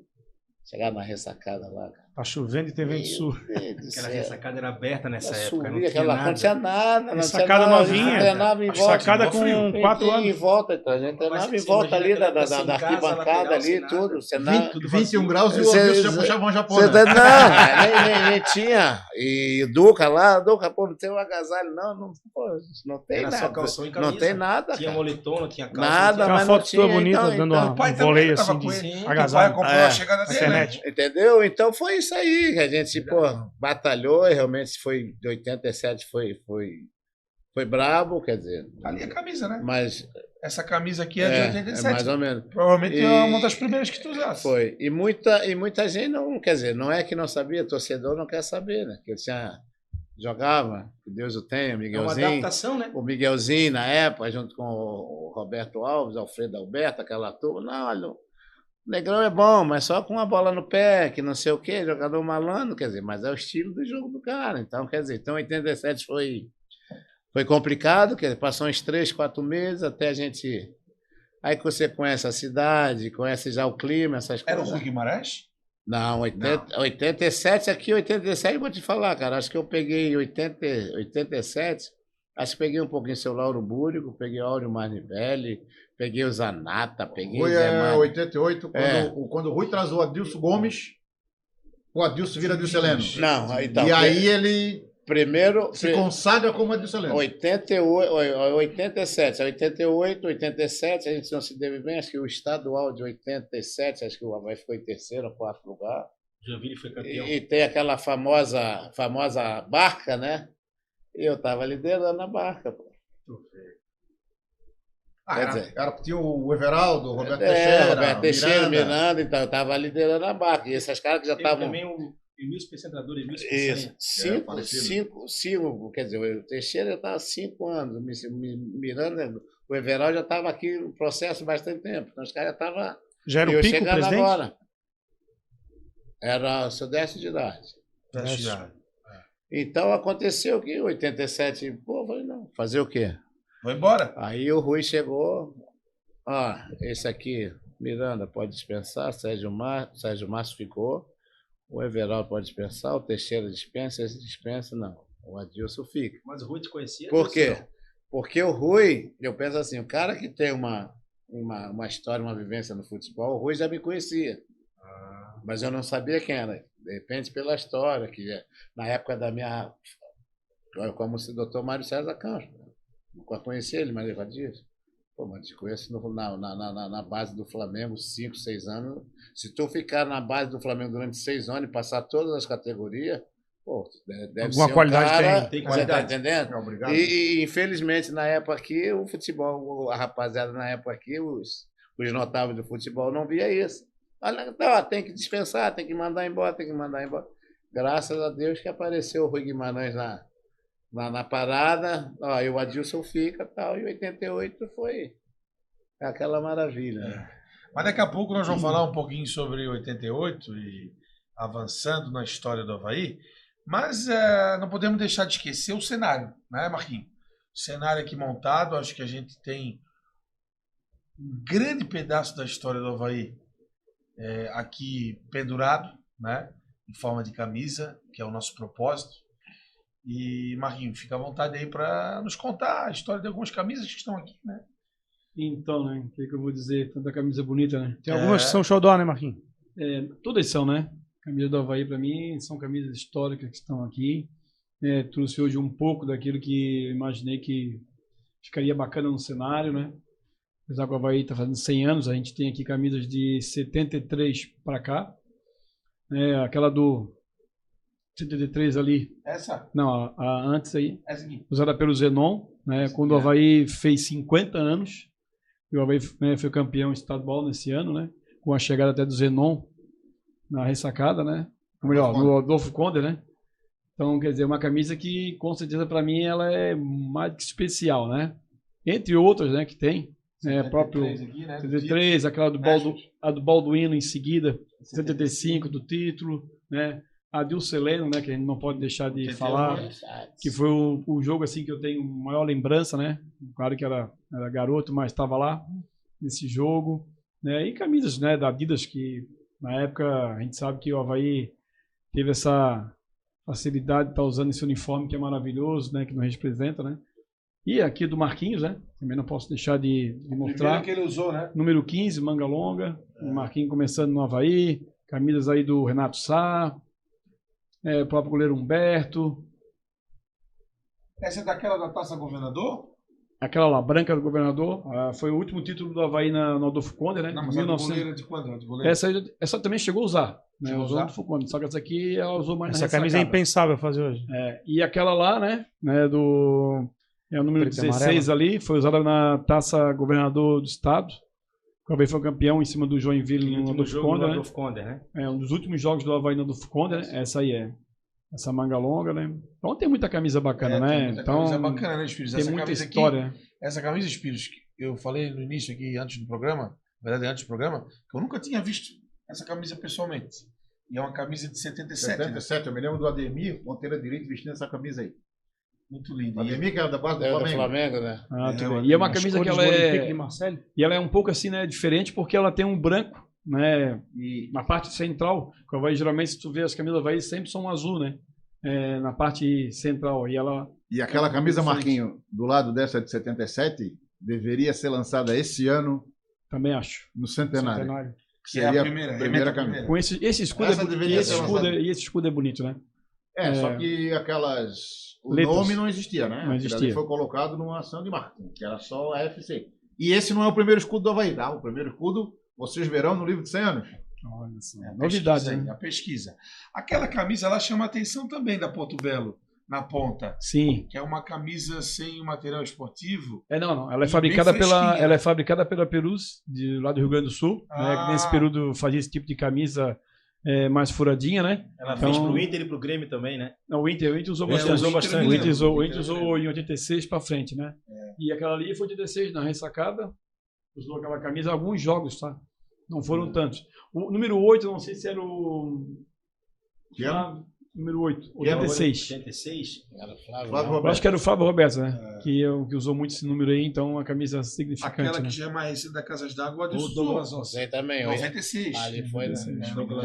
Chegar na ressacada lá, cara. Tá chovendo e tem vento sul. Meu Deus do Aquela ceu. ressacada era aberta nessa época, Subia não tinha aquela, nada. não tinha nada. Não Ressacada tinha nada, novinha. A gente treinava em volta. Ressacada com Em 4 anos. Em volta, então, a gente treinava em você volta ali imagina da aquela época sem casa, arquibancada lateral, ali, sem nada. tudo. Cenário. 21 graus e o Cê- Wilson já cê- puxava um Você japonês. tá, não, nem tinha. E Duca lá, Duca, pô, não tem um agasalho, pô, não tem Era nada. só calção e camisa. Não tem nada, Tinha cara. moletom, não tinha calça. Nada, Tem uma mas não foto tua tinha, bonita então, dando então, uma, O pai um também voleio tava assim com de ele. O pai agasalho. acompanhou a chegada dele, né? Internet. Entendeu? Então foi isso aí que a gente, pô, batalhou e realmente foi de 87 foi brabo, quer dizer. Ali é a camisa, né? Mas Essa camisa aqui é de 87. mais ou menos. Provavelmente E- é uma das primeiras que tu usaste. Foi. E muita gente não, quer dizer, não é que não sabia, torcedor não quer saber, né? Que ele jogava, que Deus o tenha, É uma Miguelzinho. adaptação, né? O Miguelzinho, na época, junto com o Roberto Alves, Alfredo Alberto, aquela turma. Não, olha, o Negrão é bom, mas só com a bola no pé, que não sei o quê, jogador malandro, quer dizer, mas é o estilo do jogo do cara. Então, quer dizer, então 87 foi complicado, quer dizer, passou uns 3, 4 meses até a gente... Aí que você conhece a cidade, conhece já o clima, essas Era o coisas. Rui Guimarães? Não, 87 aqui, 87, vou te falar, cara. Acho que eu peguei 87, acho que peguei um pouquinho o seu Lauro Búrigo, peguei o Áureo Marnivelli, peguei o Zanata, peguei Rui o Zé é Mário. 88, É. quando o Rui traz o Adilson Gomes, o Adilson vira Adilson Heleno. Não, então, E aí ele primeiro, se consagra como Adilson Heleno. 87, 88, 87, a gente não se deve bem, acho que o estadual de 87, acho que o Avaí ficou em terceiro ou quarto lugar. Joinville foi campeão. E tem aquela famosa barca, né? E eu estava liderando a barca, pô. Ah, Quer dizer, tinha o Everaldo, o Roberto Teixeira, Roberto Teixeira, Miranda. Miranda, então eu estava liderando a barca. E esses caras que já Teve estavam. também o Emílio Concentrador, Emílio Isso, Peçanha. cinco, quer dizer, o Teixeira já estava há 5 anos, o Miranda, o Everaldo já estava aqui no processo há bastante tempo. Então os caras já estavam. Já era o eu Pico, o chegando presidente? agora. Era o seu 10 de idade. Então aconteceu que em 87, pô, eu falei, não, fazer o quê? Vou embora. Aí o Rui chegou, esse aqui, Miranda pode dispensar, Sérgio Márcio ficou, o Everaldo pode dispensar, o Teixeira dispensa, esse dispensa, não, o Adilson fica. Mas o Rui te conhecia? Por quê? Adilson, Porque o Rui, eu penso assim, o cara que tem uma história, uma vivência no futebol, o Rui já me conhecia, mas eu não sabia quem era. De repente, pela história, que na época da minha como o doutor Mário César Campos. Nunca conheci ele, mas ele disse. Pô, mas te conheço na base do Flamengo 5, 6 anos. Se tu ficar na base do Flamengo durante 6 anos e passar todas as categorias, pô, deve Alguma ser um qualidade cara, tem você qualidade. tá entendendo? Obrigado. E infelizmente na época aqui, o futebol, a rapaziada na época aqui, os notáveis do futebol não via isso. Olha, então, tem que dispensar, tem que mandar embora, tem que mandar embora. Graças a Deus que apareceu o Rui Guimarães na parada, ó, e o Adilson fica tal, e 88 foi aquela maravilha. Né? Mas daqui a pouco nós vamos falar um pouquinho sobre 88 e avançando na história do Avaí, mas não podemos deixar de esquecer o cenário, né, Marquinhos? O cenário aqui montado, acho que a gente tem um grande pedaço da história do Avaí aqui pendurado, né, em forma de camisa, que é o nosso propósito. E, Marquinhos, fica à vontade aí para nos contar a história de algumas camisas que estão aqui, né? Então, né? O que eu vou dizer? Tanta camisa bonita, né? Tem algumas que são xodó, né, Marquinhos? Todas são, né? Camisa do Avaí, para mim, são camisas históricas que estão aqui. Trouxe hoje um pouco daquilo que eu imaginei que ficaria bacana no cenário, né? Apesar que o Avaí está fazendo 100 anos, a gente tem aqui camisas de 73 para cá. Aquela do 73 ali. Essa? Não, a antes aí. Essa aqui. Usada pelo Zenon, né? Quando o Avaí fez 50 anos. E o Avaí foi campeão estadual nesse ano, né? Com a chegada até do Zenon na ressacada, né? Ou melhor, no Adolfo Conde, né? Então, quer dizer, uma camisa que, com certeza, para mim, ela é mais que especial, né? Entre outras, né, que tem. Próprio aqui, né? 73, aquela a do Balduino em seguida, 75 do título, né? A Dilceleno, né, que a gente não pode deixar de falar, que foi o jogo assim que eu tenho maior lembrança, né? Claro que era garoto, mas estava lá nesse jogo, né? E camisas, né, da Adidas, que na época a gente sabe que o Avaí teve essa facilidade de estar usando esse uniforme que é maravilhoso, né, que nos representa, né? E aqui do Marquinhos, né? Também não posso deixar de mostrar. Primeiro que ele usou, né? Número 15, manga longa, o Marquinhos começando no Avaí, camisas aí do Renato Sá, o próprio goleiro Humberto. Essa é daquela da Taça Governador? Aquela lá, branca do governador, foi o último título do Avaí no Adolfo Conde, né? Não, mas 1900... a goleira de quando? De goleiro? Essa também chegou a usar, né? Chegou Usou a no Adolfo Conde, só que essa aqui ela usou mais Essa camisa é impensável fazer hoje. E aquela lá, né? É o número 16 ali, foi usada na Taça Governador do Estado. O Avaí foi campeão em cima do Joinville no Adolfo Conde, né? Um dos últimos jogos do Avaí no Adolfo Conde, né? Essa aí essa manga longa, né? Então tem muita camisa bacana, né? Tem muita camisa bacana, né, Espíritos? Tem muita história. Essa camisa, Espíritos, que eu falei no início aqui, antes do programa, na verdade antes do programa, que eu nunca tinha visto essa camisa pessoalmente. E é uma camisa de 77. 77, né? Eu me lembro do Ademir, ponteira direito, vestindo essa camisa aí. Muito lindo. O Ademir, que era da base do Flamengo, né? E é uma camisa que ela é um pouco assim, né, diferente, porque ela tem um branco, né, e na parte central, que o Avaí, geralmente, se tu vê as camisas do Avaí, sempre são azul, né, na parte central. E aquela camisa, Marquinho, do lado dessa de 77, deveria ser lançada esse ano. Também acho. No Centenário. Que seria a primeira camisa. Com esse escudo, esse escudo é bonito, né? Só que aquelas... O letras. nome não existia, né? Não existia. Ele foi colocado numa ação de marketing, que era só a FC. E esse não é o primeiro escudo do Avaí, tá? O primeiro escudo, vocês verão no livro de 100 anos. Olha só. Novidade, né? A pesquisa. Aquela camisa, ela chama a atenção também da Porto Belo, na ponta. Sim. Que é uma camisa sem material esportivo. Não. Ela é fabricada pela Perus, lá do Rio Grande do Sul. Né, que nesse período fazia esse tipo de camisa mais furadinha, né? Ela fez pro Inter e pro Grêmio também, né? Não, o Inter usou bastante. O Inter usou em 86 para frente, né? E aquela ali foi 86 na ressacada. Usou aquela camisa alguns jogos, tá? Não foram tantos. O número 8, não sei se era o... Número 8, 86. 86? Era Flávio Roberto. Eu acho que era o Flávio Roberto, né? Que usou muito esse número aí, então uma camisa significante. Aquela né? que já é mais recente da Casas d'Água, o Douglas Ossi também. 96. Ali foi, né?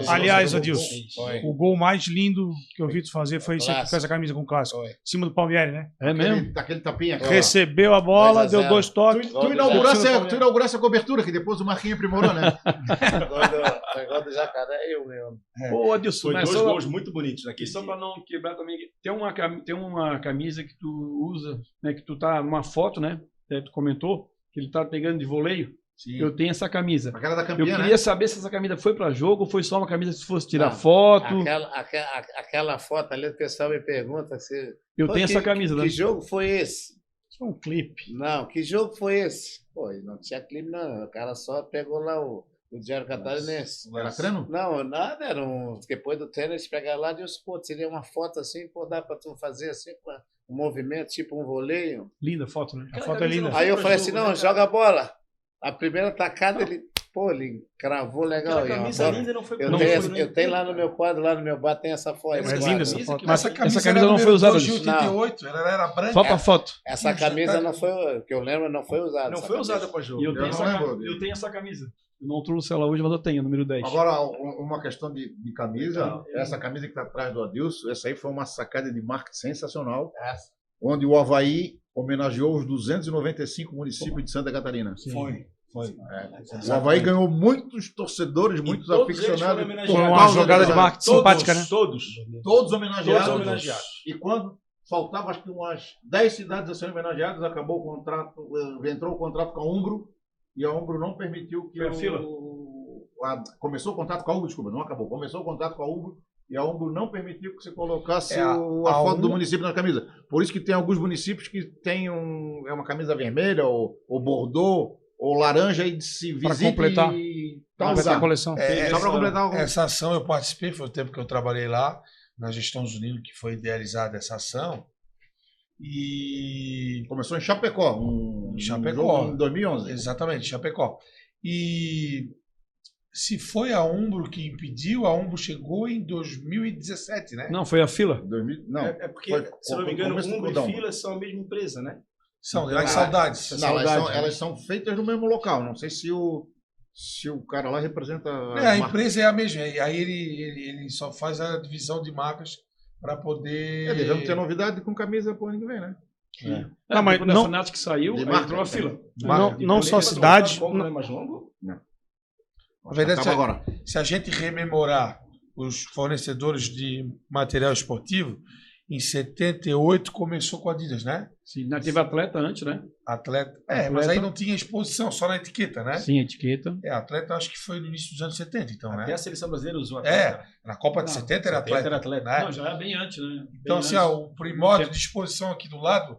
Aliás, Adilson, o gol mais lindo que eu vi tu fazer foi esse aqui com essa camisa com o clássico. Em cima do Palmieri, né? É mesmo? Daquele tapinha aqui. Recebeu a bola, deu 2 toques. Tu inaugurasse a cobertura, que depois o Marquinhos aprimorou, né? Foi igual do Jacaré e eu mesmo. Ô, Adilson, Foi mas dois só, gols muito bonitos e naquele só dia. para não quebrar também, tem uma camisa que tu usa, né, que tu tá numa foto, né, tu comentou, que ele tá pegando de voleio. Sim. Eu tenho essa camisa. Aquela da Eu campeã, queria né? saber se essa camisa foi para jogo ou foi só uma camisa que se fosse tirar Não, foto. Aquela foto ali, o pessoal me pergunta se. Eu Pô, tenho essa camisa, né? Que jogo foi esse? Isso é um clipe. Não, que jogo foi esse? Pô, não tinha clipe, não. O cara só pegou lá o Diário Catarinense. Era treino? Não, nada, era um. Depois do treino, eles pegaram lá e disse, pô, seria uma foto assim, pô, dá pra tu fazer assim, um movimento, tipo um voleio. Linda foto, né? A foto é linda. Aí eu falei assim, não, joga a bola. A primeira tacada, ele cravou legal. Aquela E camisa agora- linda não foi Eu, não tenho, foi, eu tenho lá no meu quadro, lá no meu bar, tem essa foto. É esse linda quadro. essa foto. Mas essa camisa camisa não era foi usada, de 88, ela era branca. Só pra foto. Essa camisa não foi, que eu lembro, não foi usada. Não essa foi camisa. usada para jogo. E eu tenho, não lembro. eu tenho essa camisa. Eu não trouxe ela hoje, mas eu tenho, número 10. Agora, uma questão de camisa, essa camisa que está atrás do Adilson, essa aí foi uma sacada de marketing sensacional, onde o Avaí homenageou os 295 municípios de Santa Catarina. Foi. O Avaí ganhou muitos torcedores, muitos todos eles foram aficionados. homenageados. Foi por uma causa jogada de dessa- marketing simpática, né? Todos homenageados. Todos homenageados. E quando faltava acho que umas 10 cidades a serem homenageadas, acabou o contrato, entrou o contrato com a Umbro, e a Umbro não permitiu que Foi a fila. começou o contrato com a Umbro, desculpa, não acabou. Começou o contrato com a Umbro, e a Umbro não permitiu que você colocasse É, a a foto do Umbro- município na camisa. Por isso que tem alguns municípios que tem uma camisa vermelha, ou bordô, ou laranja, e se Pra visite completar. e Pra tal completar a lugar. coleção. Só para completar o... Essa ação eu participei, foi o tempo que eu trabalhei lá, na gestão Zunino, que foi idealizada essa ação. E. Começou em Chapecó, Em Chapecó. jogo em 2011. Exatamente, Chapecó. E se foi a Umbro que impediu, a Umbro chegou em 2017, né? Não, foi a fila. 2000, não, É porque, foi se não me engano, começo do Umbro Crudão. e Fila são a mesma empresa, né? São, lá em Saudades. Não, Saudade, elas são feitas no mesmo local. Não sei se o cara lá representa A empresa é a mesma. E aí ele só faz a divisão de marcas para poder. Devemos ter novidade com camisa pro ano que vem, né? Não, mas Quando a não- Fnatic saiu, De aí marca, entrou a fila. Não só a cidade. Como não é mais longo? Na verdade, Acaba agora. se a gente rememorar os fornecedores de material esportivo, em 78 começou com a Adidas, né? Sim, ainda teve atleta antes, né? Atleta. Atleta. Mas aí não tinha exposição, só na etiqueta, né? Sim, etiqueta. Atleta acho que foi no início dos anos 70, então, Até né? a seleção brasileira usou Na Copa de 70 era 70 atleta. era atleta. Né? Não, já era bem antes, né? Então, Bem assim, antes. o primórdio de exposição aqui do lado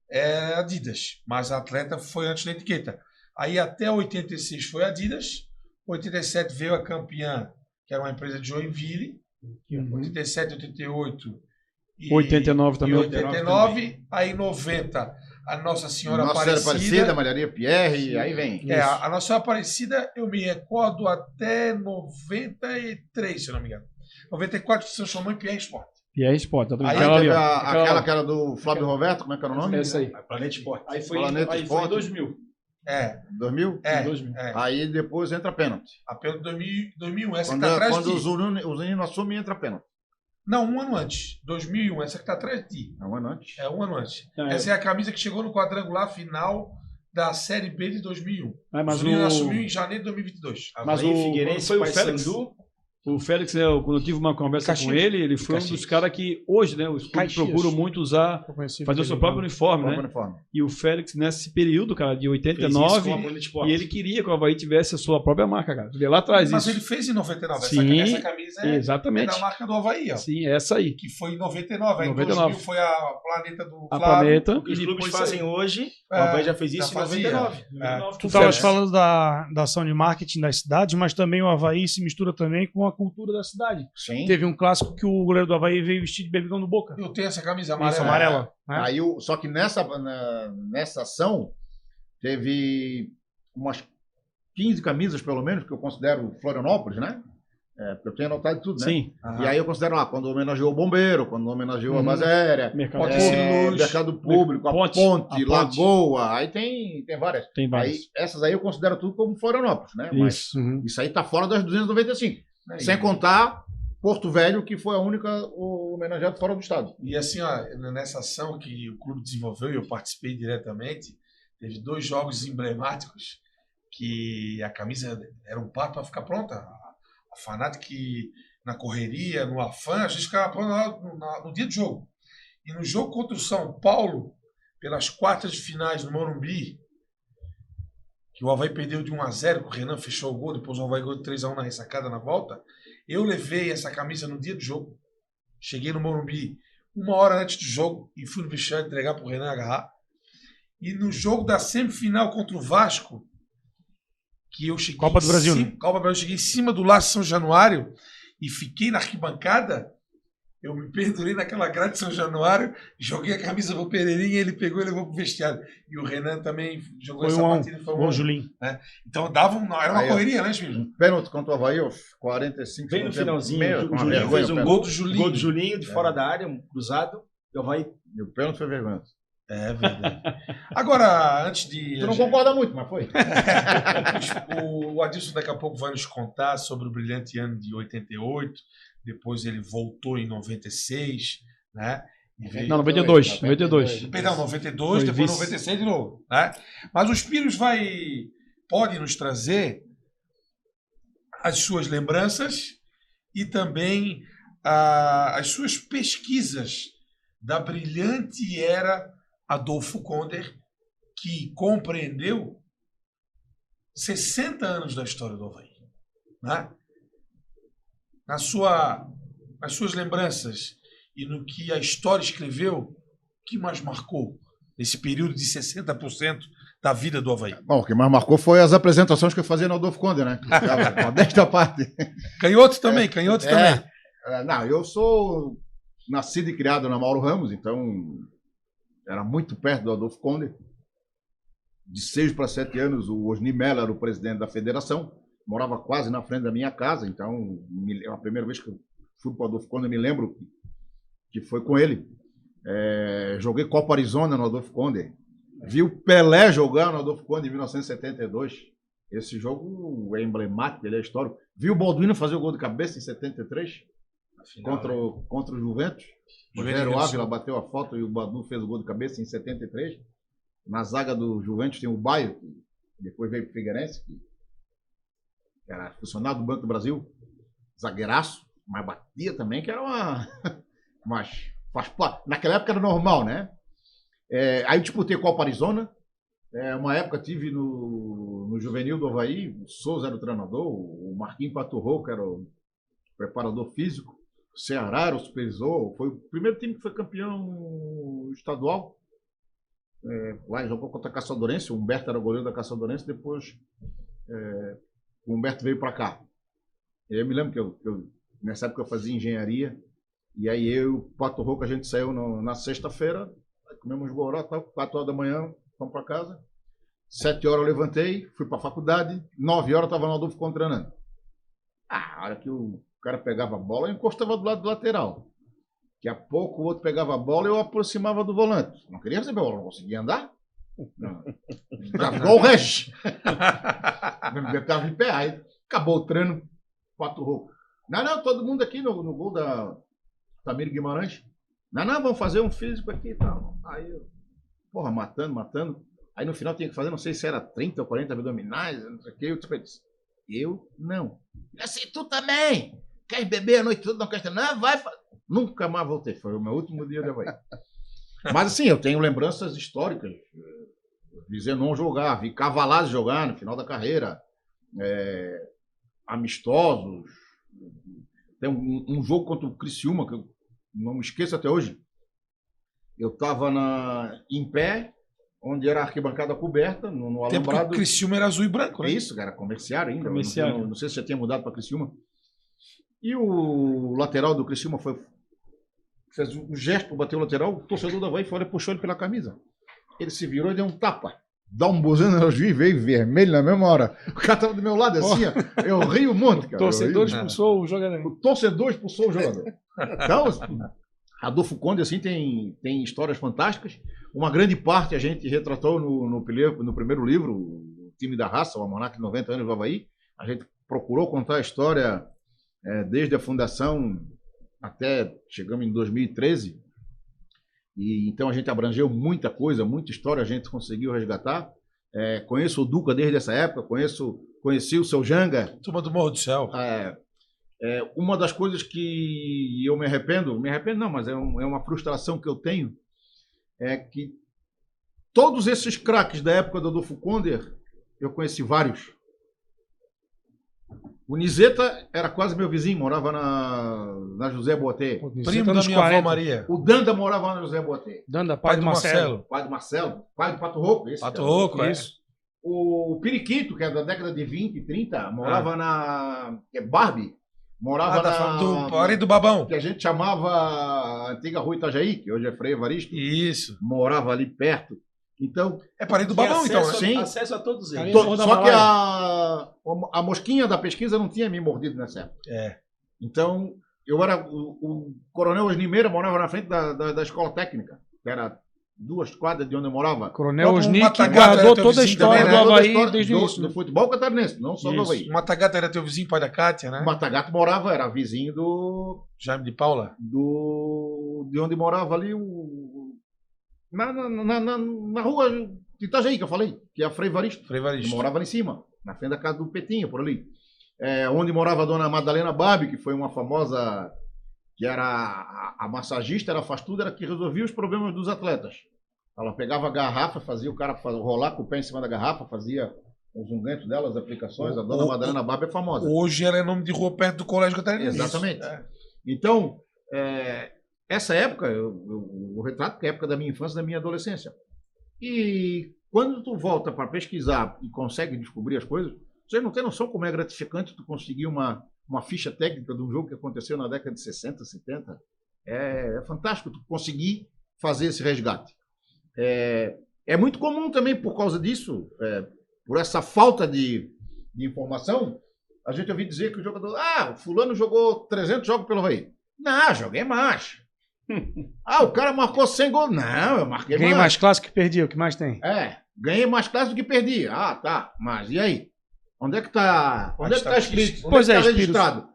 é Adidas, mas a atleta foi antes da etiqueta. Aí até 86 foi Adidas, 87 veio a campeã, que era uma empresa de Joinville, 87, 88 e 89 também. e 89, aí 90 a Nossa Senhora Nossa Senhora Aparecida. Aparecida, Maria Pierre, aí vem. A Nossa Senhora Aparecida, eu me recordo até 93, se eu não me engano. 94 se transformou em Pierre Sport. E é esporte. Aí Aquela ali, teve ó. aquela que era do Flávio Roberto, como é que era o nome? Essa aí. Planeta Esporte. Aí foi, Planeta aí foi Esporte. em 2000. 2000? 2000. Aí depois entra pênalti. Apenas 2001, essa Quando, que está atrás quando de o ti. Zunino assume, entra pênalti. Não, um ano antes. 2001, essa que está atrás de ti. É um ano antes. É um ano antes. É. Essa é a camisa que chegou no quadrangular final da Série B de 2001. Mas o Zunino o- assumiu em janeiro de 2022. Mas Avaí, o Figueirense, foi o Félix. Paysandu. O Félix, né, quando eu tive uma conversa Caxias. com ele, ele foi um dos caras que hoje, né, os clubes Caxias. procuram muito usar, Eu conheci fazer o seu ele, próprio né? uniforme, Próprio né? uniforme. E o Félix, nesse período, cara, de Fez isso 89, com a Planeta Esporte. e ele queria que o Avaí tivesse a sua própria marca, cara. Tu vê lá atrás Mas isso. ele fez em 99. Sim, essa camisa é Exatamente. da marca do Havaí, ó. Sim, essa aí. Que foi em 99. Aí em 99. 2000 foi a Planeta do A Flávio. Planeta. O que os e clubes depois fazem hoje, o É, Avaí já fez isso já em fazia. 99. Tu O estavas Félix. falando da ação de marketing das cidades, mas também o Avaí se mistura também com a cultura da cidade. Sim. Teve um clássico que o goleiro do Avaí veio vestido de bebigão do Boca. Eu tenho essa camisa Isso, amarela. amarela. né? Aí, só que nessa ação teve umas 15 camisas, pelo menos, que eu considero Florianópolis, né? Porque eu tenho anotado tudo, né? Sim. E aí eu considero lá, quando homenageou o bombeiro, quando homenageou a base aérea, Mercado Pode Público. ser. mercado público, a Ponte, ponte, a ponte. Lagoa, aí tem várias. Tem Aí, vários. essas aí eu considero tudo como Florianópolis, né? Mas Isso. isso aí tá fora das 295. Né? Sem contar Porto Velho, que foi a única homenageada fora do estado. E assim, ó, nessa ação que o clube desenvolveu e eu participei diretamente, teve 2 jogos emblemáticos que a camisa era um pato para ficar pronta. A Fanatic, na correria, no afã, a gente ficava no dia de jogo. E no jogo contra o São Paulo, pelas quartas de finais no Morumbi, que o Avaí perdeu de 1-0, que o Renan fechou o gol, depois o Avaí ganhou de 3-1 na ressacada na volta, eu levei essa camisa no dia do jogo. Cheguei no Morumbi 1 hora antes do jogo e fui no vestiário entregar para o Renan agarrar. E no jogo da semifinal contra o Vasco, que eu cheguei Copa do Brasil, né? Copa do Brasil, cheguei em cima do Laço São Januário e fiquei na arquibancada. Eu me pendurei naquela grade de São Januário, joguei a camisa pro Pereirinha, ele pegou e levou pro vestiário. E o Renan também jogou Foi essa um partida. Foi o Julinho. né? Então era uma correria, né, Julinho? Pênalti contra o Avaí, 45 Bem no finalzinho, meio, o Julinho vergonha, fez um pênalti. Gol do Julinho. Gol do Julinho de fora da área, um cruzado. E o Avaí. E o pênalti foi vergonha. É verdade. Agora, antes de... Tu não concorda muito, mas foi. O Adilson daqui a pouco vai nos contar sobre o brilhante ano de 88, depois ele voltou em 96, né? E veio... Não, 92. 92. Perdão, 92, Foi depois vice. 96 de novo, né? Mas o Spiros pode nos trazer as suas lembranças e também as suas pesquisas da brilhante era Adolfo Konder, que compreendeu 60 anos da história do Avaí, né? Nas suas lembranças e no que a história escreveu, o que mais marcou esse período de 60% da vida do Avaí? Bom, o que mais marcou foi as apresentações que eu fazia no Adolfo Conde, né? Modesta parte. Canhoto também, canhoto também. Não, eu sou nascido e criado na Mauro Ramos, então era muito perto do Adolfo Conde. De 6 para 7 anos, o Osni Mello era o presidente da federação, morava quase na frente da minha casa, então a primeira vez que eu fui para o Adolfo Conde, eu me lembro que foi com ele. Joguei Copa Arizona no Adolfo Conde, vi o Pelé jogar no Adolfo Conde em 1972. Esse jogo é emblemático, ele é histórico. Vi o Balduino fazer o gol de cabeça em 73, contra o Juventus. O Rogério Ávila bateu a foto e o Badu fez o gol de cabeça em 73. Na zaga do Juventus tem o Baio, que depois veio para o Figueirense, que era funcionário do Banco do Brasil, zagueiraço, mas batia também, que era uma... Naquela época era normal, né? Aí eu disputei Copa Arizona. Uma época tive no Juvenil do Avaí, o Souza era o treinador, o Marquinhos Paturro, que era o preparador físico, o Ceará era o supervisor, foi o primeiro time que foi campeão estadual. Lá jogou contra a Caçadorense, o Humberto era o goleiro da Caçadorense, depois o Humberto veio para cá. Eu me lembro que eu nessa época eu fazia engenharia, e aí eu e o Pato Roco, a gente saiu na sexta-feira, comemos goró, 4 horas da manhã, fomos para casa, 7 horas eu levantei, fui para a faculdade, 9 horas eu estava no Adolfo treinando. A hora que o cara pegava a bola, eu encostava do lado do lateral. Daqui a pouco o outro pegava a bola e eu aproximava do volante. Não queria receber a bola, não conseguia andar. Estava igual o Regis. Eu estava em pé, aí acabou o treino, Pato Roco. Não, todo mundo aqui no gol da Tamir Guimarães. Não, vamos fazer um físico aqui e tal. Aí, porra, matando. Aí no final tinha que fazer, não sei se era 30 ou 40 abdominais, não sei o que. Eu não. Assim, tu também. Quer beber a noite toda, não quer treinar? Vai. Nunca mais voltei. Foi o meu último dia de Avaí. Mas assim, eu tenho lembranças históricas. Dizer não jogar, vi Cavalas jogar no final da carreira. Amistosos. Tem um jogo contra o Criciúma, que eu não me esqueço até hoje. Eu estava em pé, onde era a arquibancada coberta, no alambrado. O Criciúma era azul e branco, né? Isso, era comerciário ainda. Comerciário. Não sei se já tinha mudado para Criciúma. E o lateral do Criciúma fez um gesto para bater o lateral, o torcedor da Avaí foi e puxou ele pela camisa. Ele se virou e deu um tapa. Dá um buzino no juiz, veio vermelho na mesma hora. O cara estava do meu lado assim, ó. Eu rio muito, cara. O torcedor expulsou o jogador. O torcedor expulsou o jogador. Então, Adolfo Conde, assim, tem histórias fantásticas. Uma grande parte a gente retratou no primeiro livro, o Time da Raça, o Almanac de 90 anos do Avaí. A gente procurou contar a história desde a fundação até chegamos em 2013. E então a gente abrangeu muita coisa, muita história a gente conseguiu resgatar. Conheço o Duca desde essa época, conheci o seu Janga. Turma do Morro do Céu. Uma das coisas que eu me arrependo não, mas é uma frustração que eu tenho, é que todos esses craques da época do Adolfo Konder, eu conheci vários. O Nizeta era quase meu vizinho, morava na José Boatê. Primo da minha avó Maria. O Danda morava na José Boatê. Danda, pai do Marcelo. Pai do Marcelo, pai do Pato Rouco. Pato Rouco, isso. O Periquito, que é da década de 20 e 30, morava na Barbie. Morava do Ari do Babão. que a gente chamava a antiga Rua Itajaí, que hoje é Frei Evaristo. Isso. Morava ali perto. Então, É parente do Babão, então, né? Sim. Acesso a todos eles. só que a mosquinha da pesquisa não tinha me mordido nessa época. Então, eu era o Coronel Osnimeira morava na frente da escola técnica, que era 2 quadras de onde eu morava. Coronel O Osni, que Matagata guardou era teu toda a vizinho história também, do né? Toda a Avaí história desde o início. do futebol catarinense, não só do Isso. Avaí. O Matagata era teu vizinho, pai da Cátia, né? O Matagato morava, era vizinho Jaime de Paula. de onde morava ali na rua de Itajaí, que eu falei, que é a Frei Evaristo. Frei Evaristo. Morava ali em cima, na frente da casa do Petinho, por ali. Onde morava a dona Madalena Babi, que foi uma famosa, que era a massagista, ela faz tudo, era que resolvia os problemas dos atletas. Ela pegava a garrafa, fazia o cara rolar com o pé em cima da garrafa, fazia os ungüentos dela, as aplicações. A dona Madalena Babi é famosa. Hoje ela é nome de rua perto do Colégio Catarinense. Exatamente. É. Então, essa época, eu retrato que é a época da minha infância, da minha adolescência. E quando tu volta para pesquisar e consegue descobrir as coisas, você não tem noção como é gratificante tu conseguir uma ficha técnica de um jogo que aconteceu na década de 60, 70. É fantástico tu conseguir fazer esse resgate. É muito comum também por causa disso, por essa falta de informação, a gente ouviu dizer que o jogador, o fulano jogou 300 jogos pelo Avaí. Não, joguei mais. O cara marcou 100 gols. Não, eu marquei Ganhei mais clássico que perdi, o que mais tem? Ganhei mais clássico do que perdi. Tá, mas e aí? Onde é que tá escrito? Pois Onde é que tá Espírito. registrado?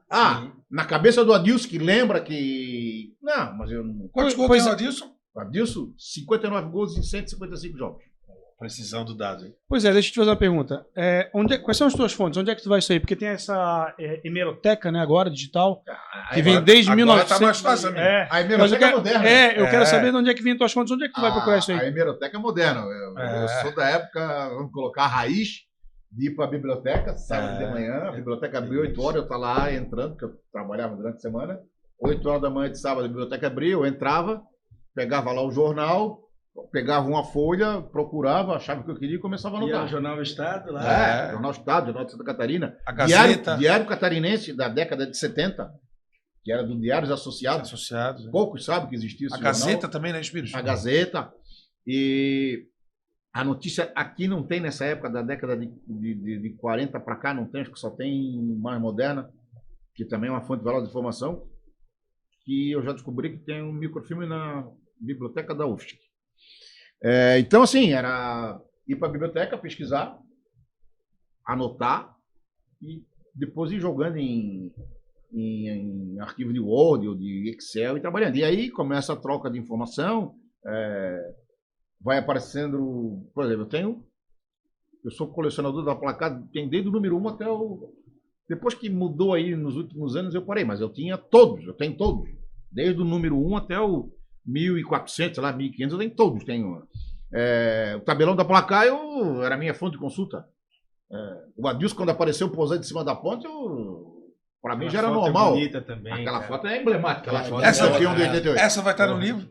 Na cabeça do Adilson, que lembra que... Não, mas eu não... Quantos gols tem o Adilson? O Adilson, 59 gols em 155 jogos. Precisão do dado, hein? Pois deixa eu te fazer uma pergunta. Quais são as tuas fontes? Onde é que tu vai isso aí? Porque tem essa hemeroteca, né, agora, digital, que vem desde agora 1900. tá mais fácil, amigo. A hemeroteca é moderna. Eu quero saber de onde é que vem tuas fontes. Onde é que tu vai procurar isso aí? A hemeroteca é moderna. Eu sou da época, vamos colocar a raiz, de ir para a biblioteca, sábado de manhã. A biblioteca abriu 8 horas, eu estava lá entrando, porque eu trabalhava durante a semana. 8 horas da manhã de sábado, a biblioteca abriu, eu entrava, pegava lá o jornal, pegava uma folha, procurava, achava o que eu queria e começava a anotar. E o Jornal Estado lá. Jornal Estado, Jornal de Santa Catarina. A Gazeta. Diário Catarinense da década de 70, que era do Diários Associados. Associados. Poucos sabem que existia esse A Gazeta jornal. também, né, Espírito? A Gazeta. E a notícia aqui não tem nessa época, da década de 40 para cá, não tem, acho que só tem mais moderna, que também é uma fonte valiosa de informação, que eu já descobri que tem um microfilme na biblioteca da UFSC. Então, assim, era ir para a biblioteca, pesquisar, anotar e depois ir jogando em arquivo de Word ou de Excel e trabalhando. E aí começa a troca de informação, vai aparecendo, por exemplo, eu sou colecionador da placar, tem desde o número 1 até o... Depois que mudou aí nos últimos anos eu parei, mas eu tenho todos. Desde o número 1 até o 1400, sei lá, 1500, eu tenho todos. O tabelão da placar era a minha fonte de consulta. O Adilson, quando apareceu posando de cima da ponte, para mim já era normal. Bonita também, aquela cara. foto é emblemática. Essa campeão de 88. Essa vai estar no livro?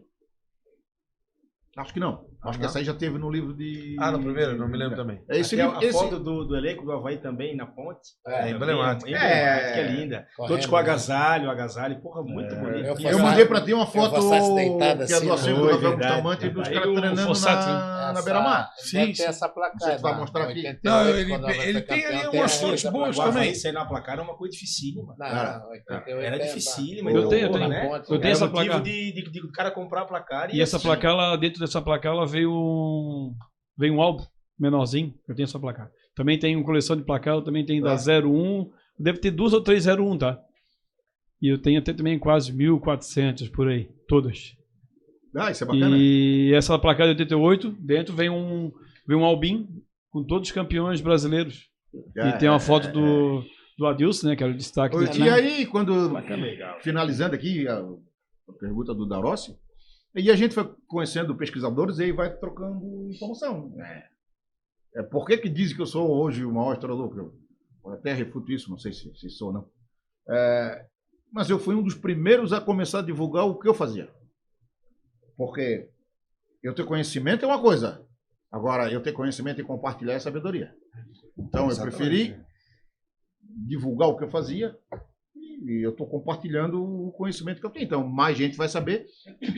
Acho que não. Acho que essa aí já teve no livro de... No primeiro, não me lembro também. Esse Até livro, a foto do elenco do Avaí também na ponte. É emblemática. Que é linda. Correndo, Todos com agasalho, porra, muito bonito. eu mandei pra ti uma foto deitada que é do assim, acervo né? do Rafael Verdade. Gustavo e dos Aí caras o treinando Fossati, na beira-mar. Sim, Tem essa placa. Você vai mostrar aqui? Não, ele tem ali umas fontes boas O também. Avaí sair na placar era uma coisa dificílima. Era dificílima. Eu tenho essa motivo placa. de o cara comprar a placar. E essa placa, dentro dessa placa, ela veio um álbum menorzinho. Eu tenho essa placa. Também tem uma coleção de placar, eu também tenho da 01. Deve ter 2 ou 3 01, tá? E eu tenho até também quase 1.400 por aí, todas. Isso é bacana. E essa placa de 88, dentro vem um albim com todos os campeões brasileiros. E tem uma foto do Adilson, né? Que era o destaque dele. E aí, quando, Legal. finalizando aqui a pergunta do Darossi, e a gente foi conhecendo pesquisadores e aí vai trocando informação. Por que dizem que eu sou hoje o maior historiador? Eu até refuto isso, não sei se sou ou não. Mas eu fui um dos primeiros a começar a divulgar o que eu fazia. Porque eu ter conhecimento é uma coisa. Agora, eu ter conhecimento e compartilhar é sabedoria. Então, eu preferi divulgar o que eu fazia e eu estou compartilhando o conhecimento que eu tenho. Então, mais gente vai saber.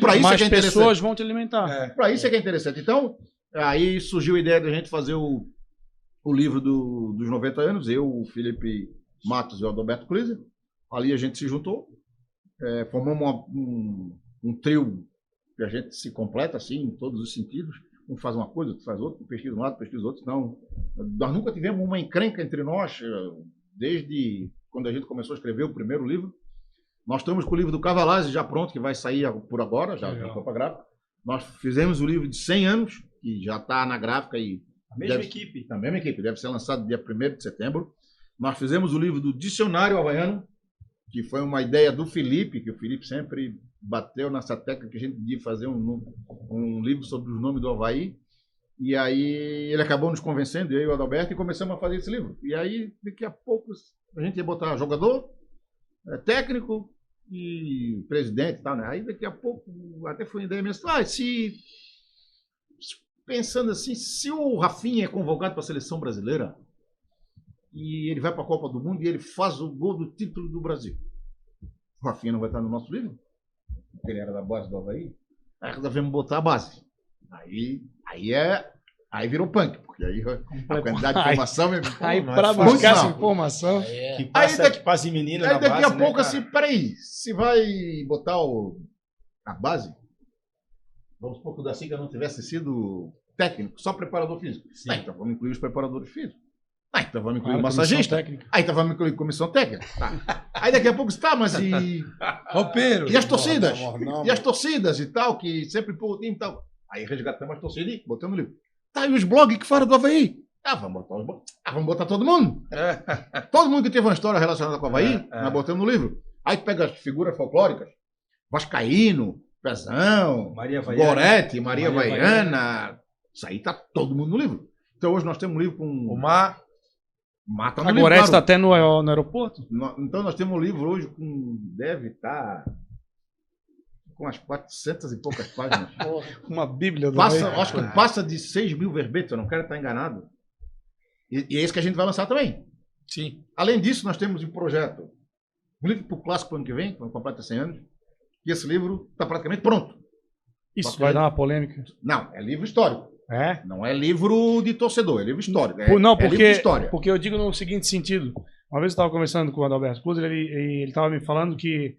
Para isso Mais é que é interessante. pessoas vão te alimentar. Para isso é que é interessante. Então, aí surgiu a ideia da gente fazer o livro dos 90 anos, eu, o Felipe Matos e o Adalberto Kliser. Ali a gente se juntou, formamos um trio que a gente se completa assim, em todos os sentidos. Um faz uma coisa, outro faz outra, um pesquisa um lado, pesquisa outro. Não, nós nunca tivemos uma encrenca entre nós, desde quando a gente começou a escrever o primeiro livro. Nós estamos com o livro do Cavalazzi já pronto, que vai sair por agora, já foi para a gráfica. Nós fizemos o livro de 100 anos, que já está na gráfica e... A mesma equipe. A mesma equipe, deve ser lançado dia 1º de setembro. Nós fizemos o livro do Dicionário Havaiano, que foi uma ideia do Felipe, que o Felipe sempre bateu nessa tecla que a gente podia fazer um livro sobre os nomes do Havaí. E aí ele acabou nos convencendo, eu e o Adalberto, e começamos a fazer esse livro. E aí, daqui a pouco, a gente ia botar jogador, técnico e presidente e tal, né? Aí daqui a pouco, até foi uma ideia mesmo, pensando assim, se o Rafinha é convocado para a seleção brasileira e ele vai para a Copa do Mundo e ele faz o gol do título do Brasil, o Rafinha não vai estar no nosso livro? Porque ele era da base do Havaí. Aí resolvemos botar a base. Aí virou punk, porque aí a quantidade de informação... Aí para buscar essa informação... Que passa em menino na base, Aí daqui a pouco, né, assim, peraí, se vai botar a base, vamos supor que o da Siga não tivesse sido técnico, só preparador físico. Então vamos incluir os preparadores físicos. Então vamos incluir o massagista. Então vamos incluir comissão técnica. Tá. Aí daqui a pouco está, mas Roupeiro. e as torcidas? E as torcidas e tal, que sempre pô o time e tal. Aí resgatamos as torcidas e botamos no livro. Tá, e os blogs que fora do Havaí? Vamos botar os blogs. Vamos botar todo mundo. Todo mundo que teve uma história relacionada com o Havaí, nós botamos no livro. Aí tu pega as figuras folclóricas, Vascaíno, Pezão, Gorete, Maria Havaiana. Isso aí tá todo mundo no livro. Então hoje nós temos um livro com... O Mar... Tá no Agora livro, está até no aeroporto? Então nós temos um livro hoje com... Deve estar... com as 400 e poucas páginas. Uma bíblia do Acho que passa de 6 mil verbetes, eu não quero estar enganado. E é esse que a gente vai lançar também. Sim. Além disso, nós temos um projeto, um livro para o clássico para o ano que vem, quando completa 100 anos, e esse livro está praticamente pronto. Isso vai dar uma polêmica. Não, é livro histórico. Não é livro de torcedor, é livro histórico. Não, é livro de história. Porque eu digo no seguinte sentido. Uma vez eu estava conversando com o Adalberto Kliser, ele estava me falando que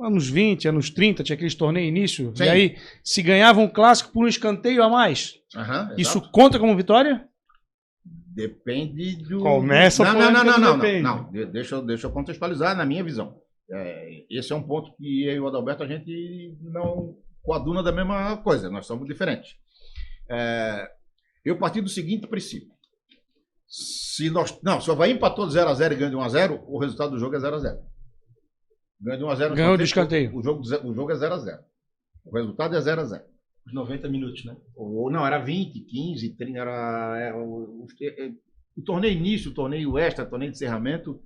anos 20, anos 30, tinha aqueles torneios início, Sim. e aí se ganhava um clássico por um escanteio a mais. Isso conta como vitória? Depende do... Começa a polêmica. Não. Deixa eu contextualizar na minha visão. Esse é um ponto que eu e o Adalberto, a gente não coaduna da mesma coisa, nós somos diferentes. Eu parti do seguinte princípio. Se o Havaí empatou de 0-0 e ganha de 1-0, o resultado do jogo é 0-0. Ganha de 1-0 ganhou do escanteio. O jogo é 0-0. O resultado é 0-0. Os 90 minutos, né? Ou não, era 20, 15, 30, o torneio início, o torneio extra, o torneio de encerramento,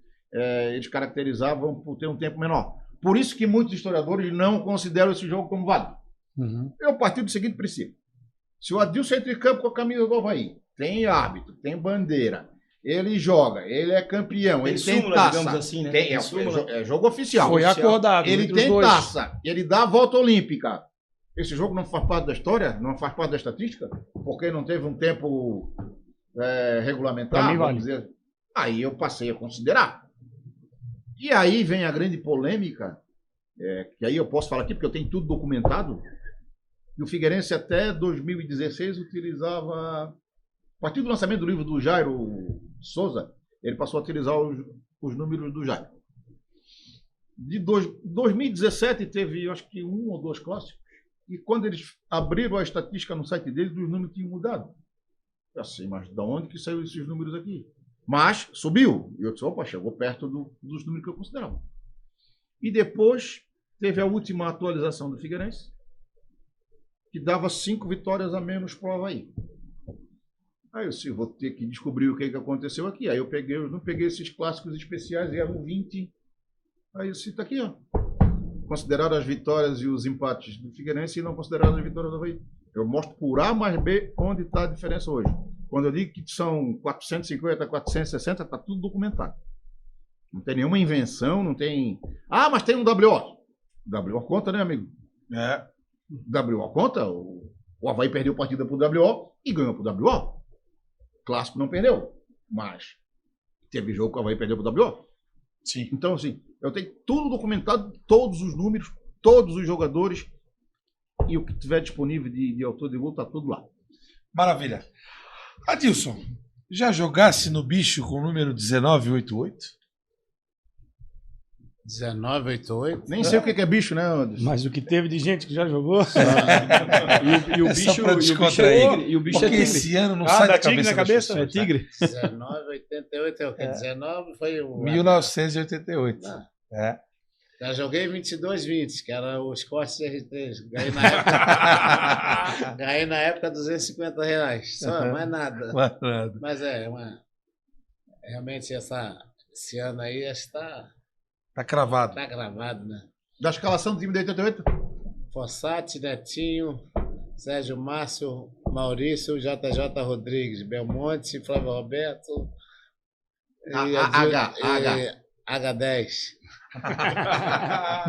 eles caracterizavam por ter um tempo menor. Por isso que muitos historiadores não consideram esse jogo como válido. Eu parti do seguinte princípio. Se o Adilson entra em campo com a camisa do Havaí, tem árbitro, tem bandeira, ele joga, ele é campeão, ele tem súmula, taça. digamos assim, né? É jogo oficial. Foi acordado. Ele tem taça, ele dá a volta olímpica. Esse jogo não faz parte da história, não faz parte da estatística, porque não teve um tempo regulamentar. Pra mim, vale. Dizer. Aí eu passei a considerar. E aí vem a grande polêmica, que aí eu posso falar aqui, porque eu tenho tudo documentado. E o Figueirense até 2016 utilizava, a partir do lançamento do livro do Jairo Souza, ele passou a utilizar os números do Jairo. De 2017 teve, acho que 1 ou 2 clássicos, e quando eles abriram a estatística no site deles, os números tinham mudado. Assim, mas de onde que saiu esses números aqui? Mas subiu. E eu disse, opa, chegou perto dos números que eu considerava. E depois teve a última atualização do Figueirense, que dava 5 vitórias a menos para o Avaí. Aí eu disse, vou ter que descobrir o que aconteceu aqui. Aí eu não peguei esses clássicos especiais, e eram 20. Aí eu disse, tá aqui, ó. Consideraram as vitórias e os empates do Figueirense e não consideraram as vitórias do Avaí. Eu mostro por A mais B onde está a diferença hoje. Quando eu digo que são 450, 460, está tudo documentado. Não tem nenhuma invenção, não tem... Ah, mas tem um WO. WO conta, né, amigo? É. WO conta. O Avaí perdeu partida pro WO e ganhou pro WO. Clássico não perdeu, mas teve jogo que o Avaí perdeu pro WO. Sim. Então, assim, eu tenho tudo documentado, todos os números, todos os jogadores, e o que tiver disponível de autor de gol, tá tudo lá. Maravilha. Adilson, já jogasse no bicho com o número 1988? 1988. Nem sei o que é bicho, né, Anderson? Mas o que teve de gente que já jogou. E o É só bicho, pra e o bicho descontrair. é tigre. E o bicho é Porque tigre. esse ano não Ah, sai dá da tigre cabeça na das cabeça? pessoas, É tigre. 1988 é o quê? 19 foi o... 1988. Não. É. Já joguei 22-20, que era o Scott CR3. Ganhei na época R$250. Só, mais nada. Maravilha. Mas realmente esse ano aí está Tá cravado. gravado, né? Da escalação do time de 88? Fossati, Netinho, Sérgio Márcio, Maurício, JJ Rodrigues, Belmonte, Flávio Roberto H10.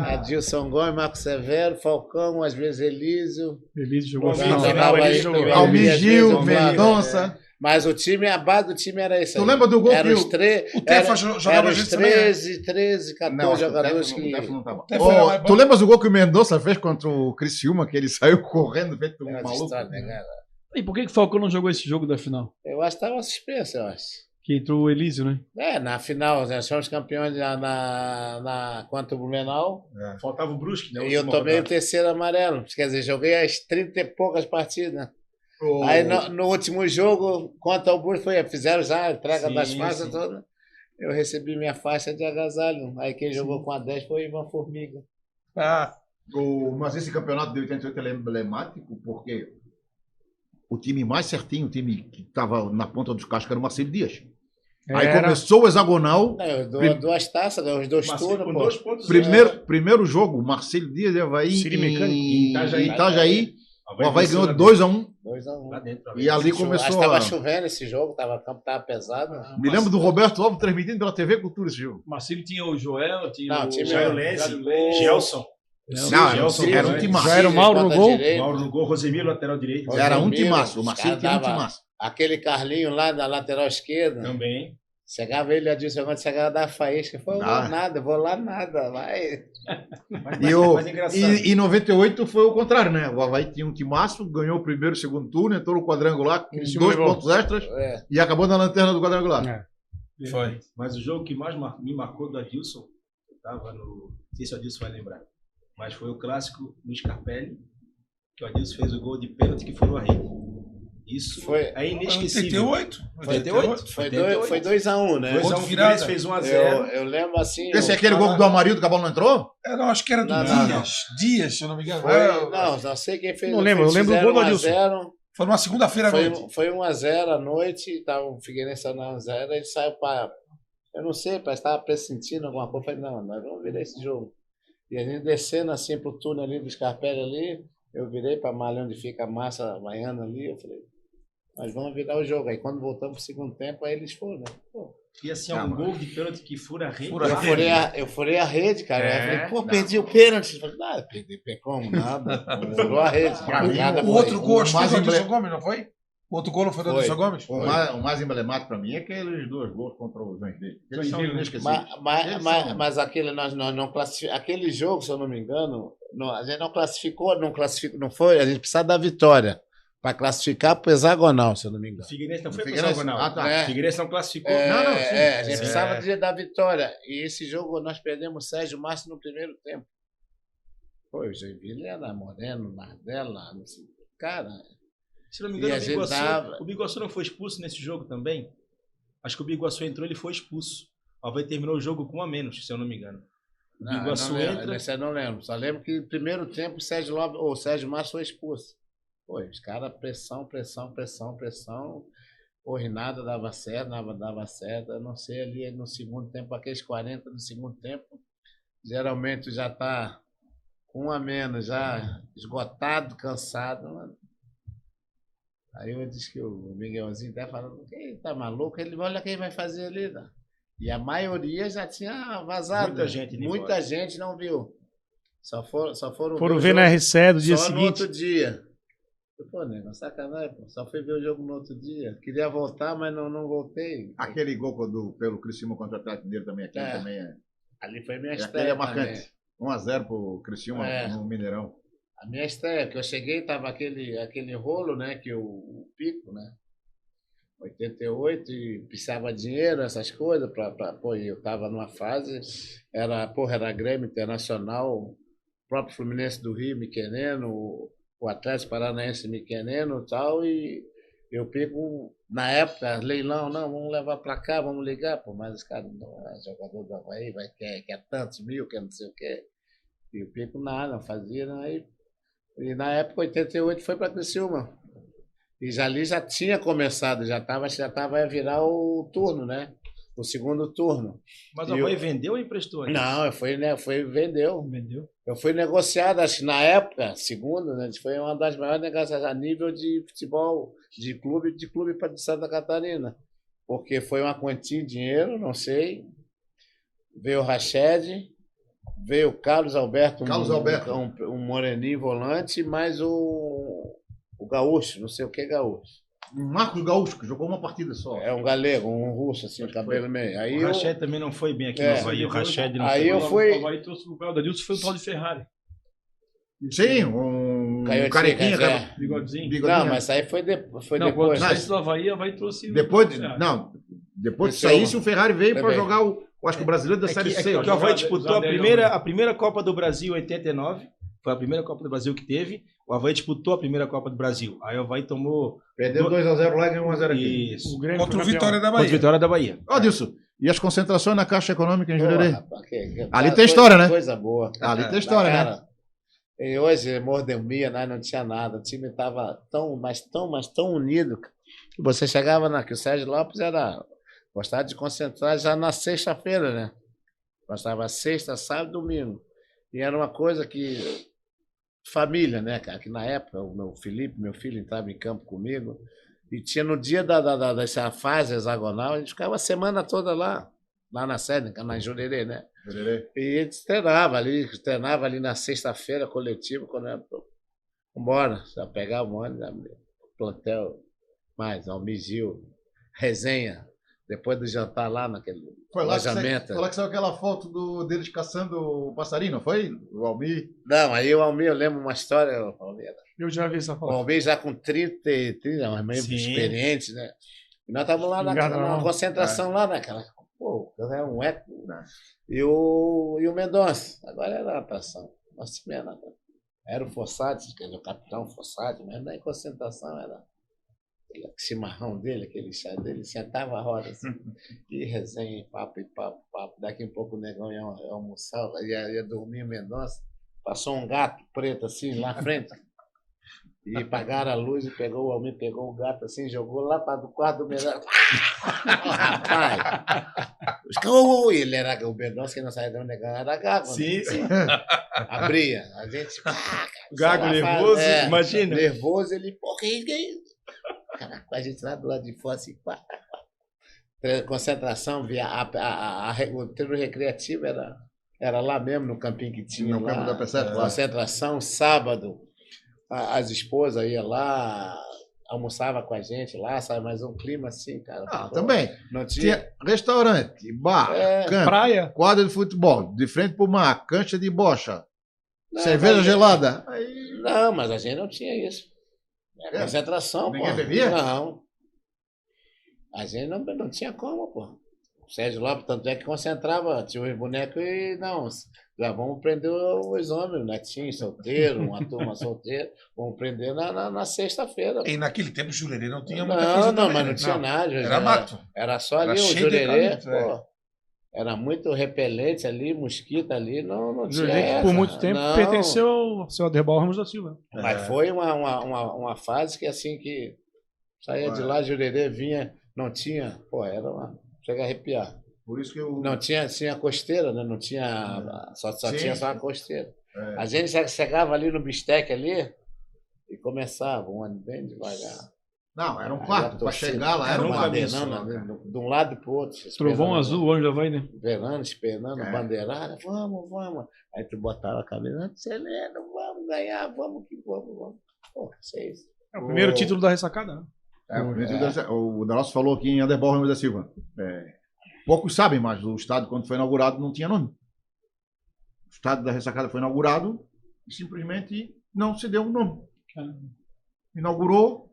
Adilson Gomes, Marcos Severo, Falcão, às vezes Elísio. Elise jogou a Bom, final. jogava Elise aí, jogou. eu- Almir Gil, Flávio, Mendonça. Mas o time, a base do time era esse Tu aí. lembra do gol Era que os o... três, O Tefa jogava os gente também, né? 13, 14 Não, acho que o jogadores Tefo que... não tava. Tefo era mais bom. Tu lembras o gol que o Mendonça fez contra o Criciúma, que ele saiu correndo, feito um Era maluco? história, né, cara? E por que o Falcão não jogou esse jogo da final? Eu acho que estava suspenso, eu acho. Que entrou o Elísio, né? Na final, nós fomos campeões contra o Blumenau. Faltava o Brusque, né? E eu tomei o terceiro amarelo. Quer dizer, joguei as 30 e poucas partidas. O- Aí no último jogo, contra o Brusque, fizeram já a entrega Sim, das faixas sim. todas. Eu recebi minha faixa de agasalho. Aí quem jogou com a 10 foi o Ivan Formiga. Ah, Mas esse campeonato de 88 é emblemático porque o time mais certinho, o time que estava na ponta dos cascos era o Marcelo Dias. Aí Era. começou o hexagonal. Não, eu dou duas taças, ganhei os dois Marcelo turnos. com Pô. 2 pontos. Primeiro jogo, Marcelo Dias e Havaí Cine Mecânico. em Itajaí. O Havaí ganhou lá 2-1 2-1. lá dentro. e ali Acho que começou estava a... chovendo esse jogo, o campo estava pesado. Me lembro do Roberto Alves transmitindo pela TV Cultura esse jogo. Marcelo tinha o Joel, tinha Não, o time Jairo era- Lense, Jairo Gelson. Era um timaço. Já era o Mauro no Ponta gol? direita. Mauro no gol, Rosemiro, lateral direito. Era um Rosemiro, timaço. O os Marcelo caras tinha um dava- timaço. Aquele Carlinho lá da lateral esquerda. Também. Chegava ele e a Dilson, quando chegava da faísca, eu falei, vou lá nada, vai. Mas engraçado. E 98 foi o contrário, né? O Havaí tinha um timaço, ganhou o primeiro e o segundo turno, entrou no quadrangular com Criciúma 2 levou. pontos extras É. e acabou na lanterna do quadrangular. É. foi. Mas o jogo que mais me marcou do Adilson, eu tava no. Não sei se o Adilson vai lembrar, mas foi o clássico no Scarpelli, que o Adilson fez o gol de pênalti que furou a rede. Isso Foi- é inesquecível. 88? 88? Foi 2-1, né? 2 a 1, Outro o virada. Figueirense fez 1-0. Eu lembro assim. Esse é eu- aquele gol do Amarildo que a bola não entrou? Eu não, acho que era do Não, não, Dias. Dias, se eu não me engano. Não sei quem fez. Não lembro, eu lembro do gol do Adilson. 1-0. Foi numa segunda-feira à noite. Foi 1-0 à noite, tava o Figueirense na 1-0, ele saiu para. Eu não sei, parece que estava pressentindo alguma coisa. Eu falei, não, nós vamos virar esse jogo. E a gente descendo assim pro túnel ali do Scarpelli ali, eu virei para malha onde fica a massa baiana ali, eu falei, nós vamos virar o jogo. Aí quando voltamos pro segundo tempo, aí eles foram, né? Pô, E assim, é um gol de pênalti que fura a rede. Fura a eu furei a rede, cara. É, Eu falei, pô, não. perdi o pênalti. Eu falei, nada, perdi como? Nada. Furou a rede. Pra mim, Nada O foi. outro gol, acho que foi do mais Adilson Gomes, não foi? O outro gol não foi do Foi. Adilson Gomes? O mais emblemático pra mim é aqueles 2 gols contra o Joinville. Eles são Joinville, né? inesquecíveis. Mas aquele nós não classificamos. Aquele jogo, se eu não me engano, a gente não classificou, não foi. A gente precisava da vitória para classificar para o hexagonal, se eu não me O engano. Figueirense não foi pro Figueirense? hexagonal. Ah, tá. É. O Figueirense não classificou. É, Não, sim. a gente É. precisava da vitória. E esse jogo nós perdemos o Sérgio Márcio no primeiro tempo. Pô, o Joinville era Moreno, Nardella, não sei. Cara, Se não me E engano, a gente dava- o Bigossu não foi expulso nesse jogo também? Acho que o Biguaçu entrou, ele foi expulso. O Avaí terminou o jogo com 1 a menos, se eu não me engano. O Não, Biguaçu não lembro, entra... esse eu não lembro. Só lembro que no primeiro tempo o Sérgio Márcio foi expulso. Pô, os caras, pressão. Porra, e nada dava certo, nada dava certo. Eu não sei, ali no segundo tempo, aqueles 40 do segundo tempo, geralmente já tá com 1 a menos, já esgotado, cansado. Mano. Aí eu disse que o Miguelzinho tá falando, quem tá maluco? Ele olha quem vai fazer ali, né? E a maioria já tinha vazado. Muita gente indo Muita embora. gente não viu. Só foram Foram o ver jogo na RCE do dia só no seguinte. outro dia. Pô, nego, sacanagem, pô. Só fui ver o jogo no outro dia. Queria voltar, mas não voltei. Aquele gol pelo Criciúma contra o Atlético Mineiro também, aquele É. também é. Ali foi minha Aquele estreia é marcante. também. 1-0 pro Criciúma É. no Mineirão. A minha estreia, que eu cheguei, tava aquele rolo, né, que o Pico, né, 88, e precisava de dinheiro, essas coisas, pô, eu tava numa fase, era Grêmio Internacional, o próprio Fluminense do Rio me querendo, o Atlético Paranaense me querendo e tal, e eu Pico, na época, leilão, não, vamos levar pra cá, vamos ligar, pô, mas os caras, não, é jogador do Avaí, quer tantos mil, quer não sei o quê, e o Pico nada, não fazia, né, e na época, 88, foi para Criciúma. E ali já tinha começado, já tava a virar o turno, né? O segundo turno. Mas o Avaí vendeu ou emprestou? Não, vendeu. Vendeu. Eu fui negociado, acho que na época, segundo, né? Foi uma das maiores negociações a nível de futebol, de clube para de Santa Catarina. Porque foi uma quantia de dinheiro, não sei. Veio o Rached, veio o Carlos Alberto, um moreninho volante, mais o Gaúcho, não sei o que Gaúcho. Marcos Gaúcho, que jogou uma partida só. É um galego, um russo, assim, cabelo meio. Aí O Rached também não foi bem aqui no Avaí, o Rached não aí foi eu bem. fui- O Avaí trouxe o Gabriel Adilson, foi o tal de Ferrari. Sim, um Caiotinho, carequinha. é. Bigodinho. bigodinho. Não, mas aí foi depois. Não, quando saísse do Avaí, o Avaí trouxe o Depois, Ferrari. depois que Então, saísse, o Ferrari veio para também. jogar eu acho que o brasileiro da Série C. Que o ó. Avaí disputou Zadelli, a primeira Copa do Brasil em 89, foi a primeira Copa do Brasil que teve. O Avaí disputou a primeira Copa do Brasil. Aí o Avaí tomou Perdeu 2-0 lá e ganhou 1-0 aqui. isso. O Grêmio Contra o foi Vitória da Contra a Bahia. vitória da Bahia. Ó, Dilson, e as concentrações na Caixa Econômica em Jurerê? Ali tem coisa- história, né? Coisa boa. Ali tem história, né? Cara, e hoje, Mordomia, nós não tinha nada. O time estava mas tão unido. Que você chegava que o Sérgio Lopes gostava de concentrar já na sexta-feira, né? Gostava sexta, sábado, domingo. E era uma coisa que família, né, cara? Que na época o meu filho, entrava em campo comigo e tinha no dia dessa fase hexagonal, a gente ficava a semana toda lá na sede, na Jurerê, né? Jurerê. E a gente treinava ali na sexta-feira, coletivo, quando era embora, já pegava um ônibus, plantel, mais, Almigil, resenha, depois do jantar lá naquele Foi lá alojamento. que saiu aquela foto deles caçando o passarinho, não foi? O Almir. Não, aí o Almir, eu lembro uma história, Almir, Eu já vi essa o foto. Almir já com 30 mas meio Sim. experiente, né? E nós estávamos lá Engana, na não. concentração lá, naquela. Pô, é um eco. Né? E o Mendonça, agora era a atração. Nossa, era o Fossati, quer dizer, o capitão Fossati, mas na concentração era aquele chimarrão dele, aquele chá dele, sentava a roda assim, e resenha, papo. Daqui a pouco o negão ia almoçar, ia dormir o Mendonça. Passou um gato preto assim lá na frente. E apagaram a luz e o Almir pegou o gato assim, jogou lá para o quarto do Mendonça. Rapaz! Ele era o Mendonça, que não saía do negão, era gago. Sim, Né? sim. Abria. A gente. Gago nervoso, É, imagina. Nervoso, ele. Pô, que é isso? Caraca, a gente lá do lado de fora assim. Concentração, o treino recreativo era lá mesmo, no campinho que tinha. No lá, campo da P7, lá. concentração, sábado. As esposas iam lá, almoçava com a gente lá, sabe? Mas um clima assim, cara. Ah, pô, também. Não tinha. Tinha restaurante, bar, É. campo, Praia. quadra de futebol, de frente pro mar, cancha de bocha, Não, cerveja mas- gelada. Não, mas a gente não tinha isso. É É? concentração, pô. Ninguém bebia? Não. A gente não tinha como, pô. O Sérgio Lopes, tanto é que concentrava, tinha os bonecos e não. Já vamos prender os homens, netinho solteiro, uma turma solteira. Vamos prender na sexta-feira. E naquele tempo o Jurerê não tinha muita coisa Não, também, mas né? não tinha nada. Era mato. Era só Era ali o cheio de Jurerê, eucalipto, pô. Era muito repelente ali, mosquito ali, não tinha Jurerê, que essa. por muito tempo Não. pertenceu ao seu Aderbal Ramos da Silva. Mas foi uma fase que assim que saía de lá, Jurerê vinha, não tinha, pô, era uma. Chega a arrepiar. Por isso que eu. Não tinha costeira, né? Não tinha. Só Sim. tinha só uma costeira. É. A gente chegava ali no bistec ali e começava um ano bem devagar. Não, era um Aí a quarto. Para torcida chegar lá era um ficava caminho. bandeirando, de um lado para o outro. Trovão esperando, azul, o anjo da vai, né? esperando, bandeirada, vamos. Aí tu botava a cabeça, Celeno, vamos ganhar, vamos. Pô, vocês. É o primeiro título da ressacada, né? O Dalossi falou aqui em Aderbal Ramos da Silva. Poucos sabem, mas o estádio, quando foi inaugurado, não tinha nome. O estádio da ressacada foi inaugurado e simplesmente não se deu um nome. Inaugurou,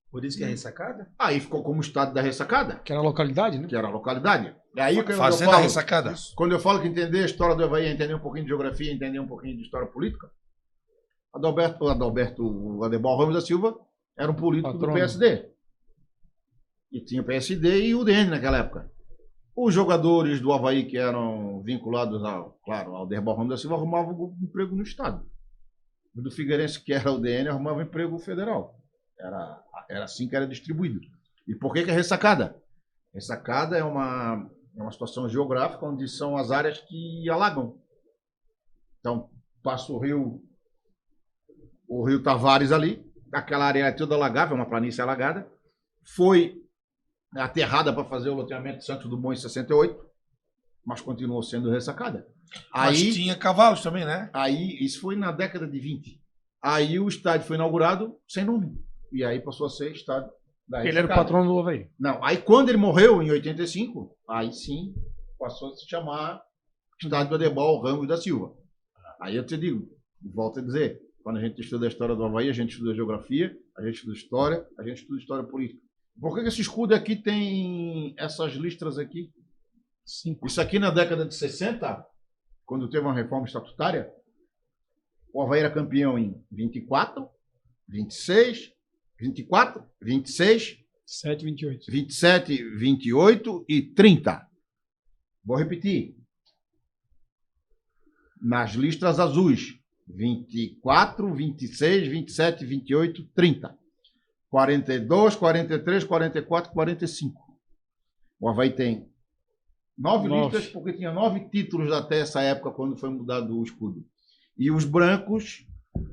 Por isso que é ressacada? aí ficou como estádio da ressacada, Que era a localidade, né? que era a localidade. E aí, Fazenda Ressacada. quando eu falo que entender a história do Avaí, entender um pouquinho de geografia, entender um pouquinho de história política, o Aderbal Ramos da Silva era um político Patrono. do PSD. E tinha o PSD e o UDN naquela época. Os jogadores do Avaí que eram vinculados ao Aderbal Ramos da Silva arrumavam emprego no Estado. O do Figueirense, que era o UDN, arrumava emprego federal. Era assim que era distribuído. E por que é ressacada? Ressacada é uma situação geográfica onde são as áreas que alagam. Então, passa o rio Tavares ali, aquela área é toda alagada, é uma planície alagada. Foi aterrada para fazer o loteamento de Santos Dumont em 68, mas continuou sendo ressacada. Mas tinha cavalos também, né? Aí, isso foi na década de 20. Aí o estádio foi inaugurado sem nome. E aí passou a ser estádio da Ele era o ressacada. patrono do Avaí. Não, aí quando ele morreu, em 85, aí sim passou a se chamar Estádio do Aderbal Ramos da Silva. Aí eu te digo, volto a dizer, quando a gente estuda a história do Avaí, a gente estuda geografia, a gente estuda história, a gente estuda história política. Por que esse escudo aqui tem essas listras aqui? Sim. Isso aqui na década de 60, quando teve uma reforma estatutária, o Avaí era campeão em 24, 26, 24, 26, 7, 28. 27, 28 e 30. Vou repetir. Nas listras azuis, 24, 26, 27, 28, 30. 42, 43, 44, 45. O Avaí tem 9 listas, porque tinha 9 títulos até essa época, quando foi mudado o escudo. E os brancos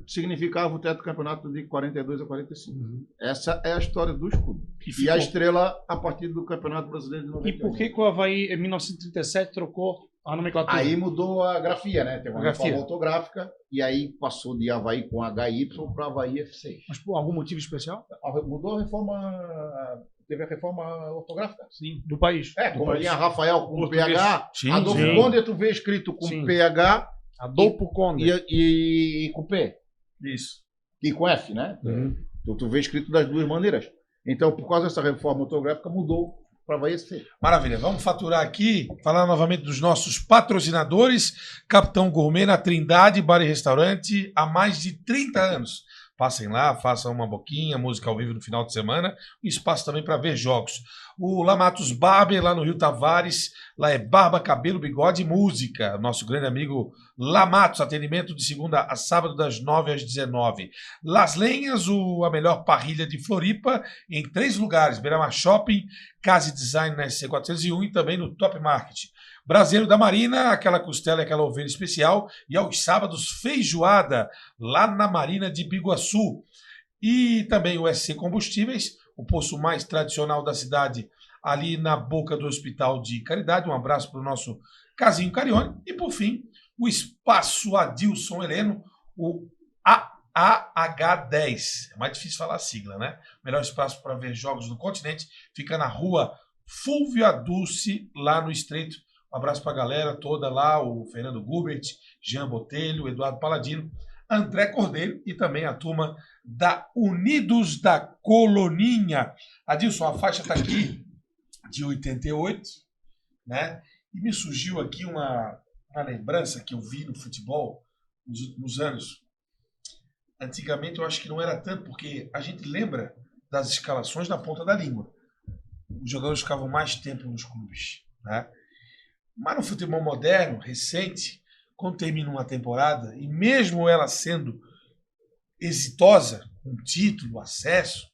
significavam o teto do campeonato de 42 a 45. Essa é a história do escudo. E a estrela a partir do Campeonato Brasileiro de 98. E por que o Avaí, em 1937, trocou a nomenclatura? Aí mudou a grafia, né? Teve uma Grafia. reforma ortográfica e aí passou de Avaí com HY para Avaí F6. Mas por algum motivo especial? Mudou a reforma, teve a reforma ortográfica. Sim. Do país. Como tinha Rafael com Português. PH, Sim, Adolfo sim. Conde tu vê escrito com Sim. PH Adolfo Conde. e com P. Isso. E com F, né? Uhum. Tu vê escrito das duas maneiras. Então, por causa dessa reforma ortográfica, mudou para Avaí F6. Maravilha. Vamos faturar aqui, falar novamente dos nossos patrocinadores. Capitão Gourmet na Trindade, Bar e Restaurante, há mais de 30 anos. Passem lá, façam uma boquinha, música ao vivo no final de semana. Um espaço também para ver jogos. O Lamatos Barber, lá no Rio Tavares. Lá é barba, cabelo, bigode e música. Nosso grande amigo Lamatos, atendimento de segunda a sábado, das 9 às 19. Las Lenhas, a melhor parrilha de Floripa, em 3 lugares. Beira-Mar Shopping, Casa e Design na SC401 e também no Top Market. Braseiro da Marina, aquela costela e aquela ovelha especial. E aos sábados, feijoada, lá na Marina de Biguaçu. E também o SC Combustíveis, o poço mais tradicional da cidade, ali na boca do Hospital de Caridade. Um abraço para o nosso Casinho Carione. E, por fim, o Espaço Adilson Heleno, o AH10. É mais difícil falar a sigla, né? Melhor espaço para ver jogos no continente. Fica na rua Fulvio Adulce, lá no Estreito. Um abraço para a galera toda lá, o Fernando Gubert, Jean Botelho, Eduardo Paladino, André Cordeiro e também a turma da Unidos da Coloninha. Adilson, a faixa está aqui de 88, né? E me surgiu aqui uma uma lembrança que eu vi no futebol nos últimos anos. Antigamente eu acho que não era tanto, porque a gente lembra das escalações na ponta da língua. Os jogadores ficavam mais tempo nos clubes, né? Mas no futebol moderno, recente, quando termina uma temporada, e mesmo ela sendo exitosa, com título, acesso,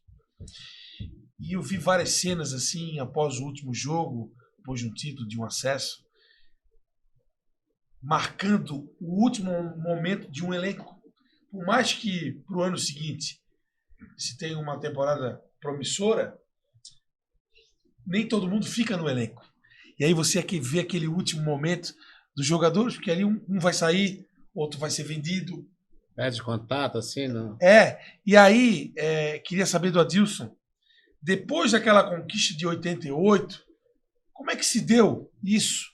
e eu vi várias cenas assim, após o último jogo, depois de um título, de um acesso, marcando o último momento de um elenco. Por mais que para o ano seguinte se tenha uma temporada promissora, nem todo mundo fica no elenco. E aí você vê aquele último momento dos jogadores, porque ali um vai sair, outro vai ser vendido. Pede contato, assim, não? E aí, queria saber do Adilson, depois daquela conquista de 88, como é que se deu isso?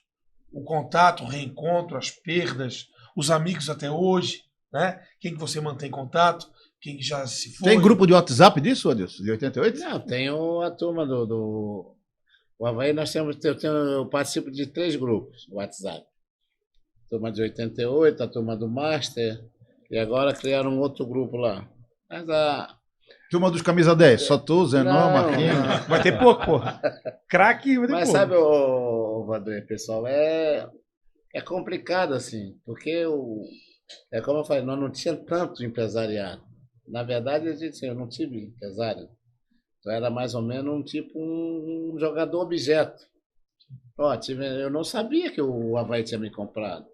O contato, o reencontro, as perdas, os amigos até hoje, né? Quem que você mantém contato, quem que já se foi. Tem grupo de WhatsApp disso, Adilson, de 88? Não, tem a turma do o Avaí, eu participo de 3 grupos no WhatsApp. Turma de 88, a turma do Master, e agora criaram um outro grupo lá. Mas Turma dos camisa 10, só tu, Zenon, Não, Marquinhos. não. Vai ter pouco, pô. Craque vai ter Mas pouco. sabe, o Vander, pessoal, é complicado assim, porque é como eu falei, nós não tinha tanto empresariado. Na verdade, eu não tive empresário. Então era mais ou menos um jogador objeto. Ó, eu não sabia que o Avaí tinha me comprado.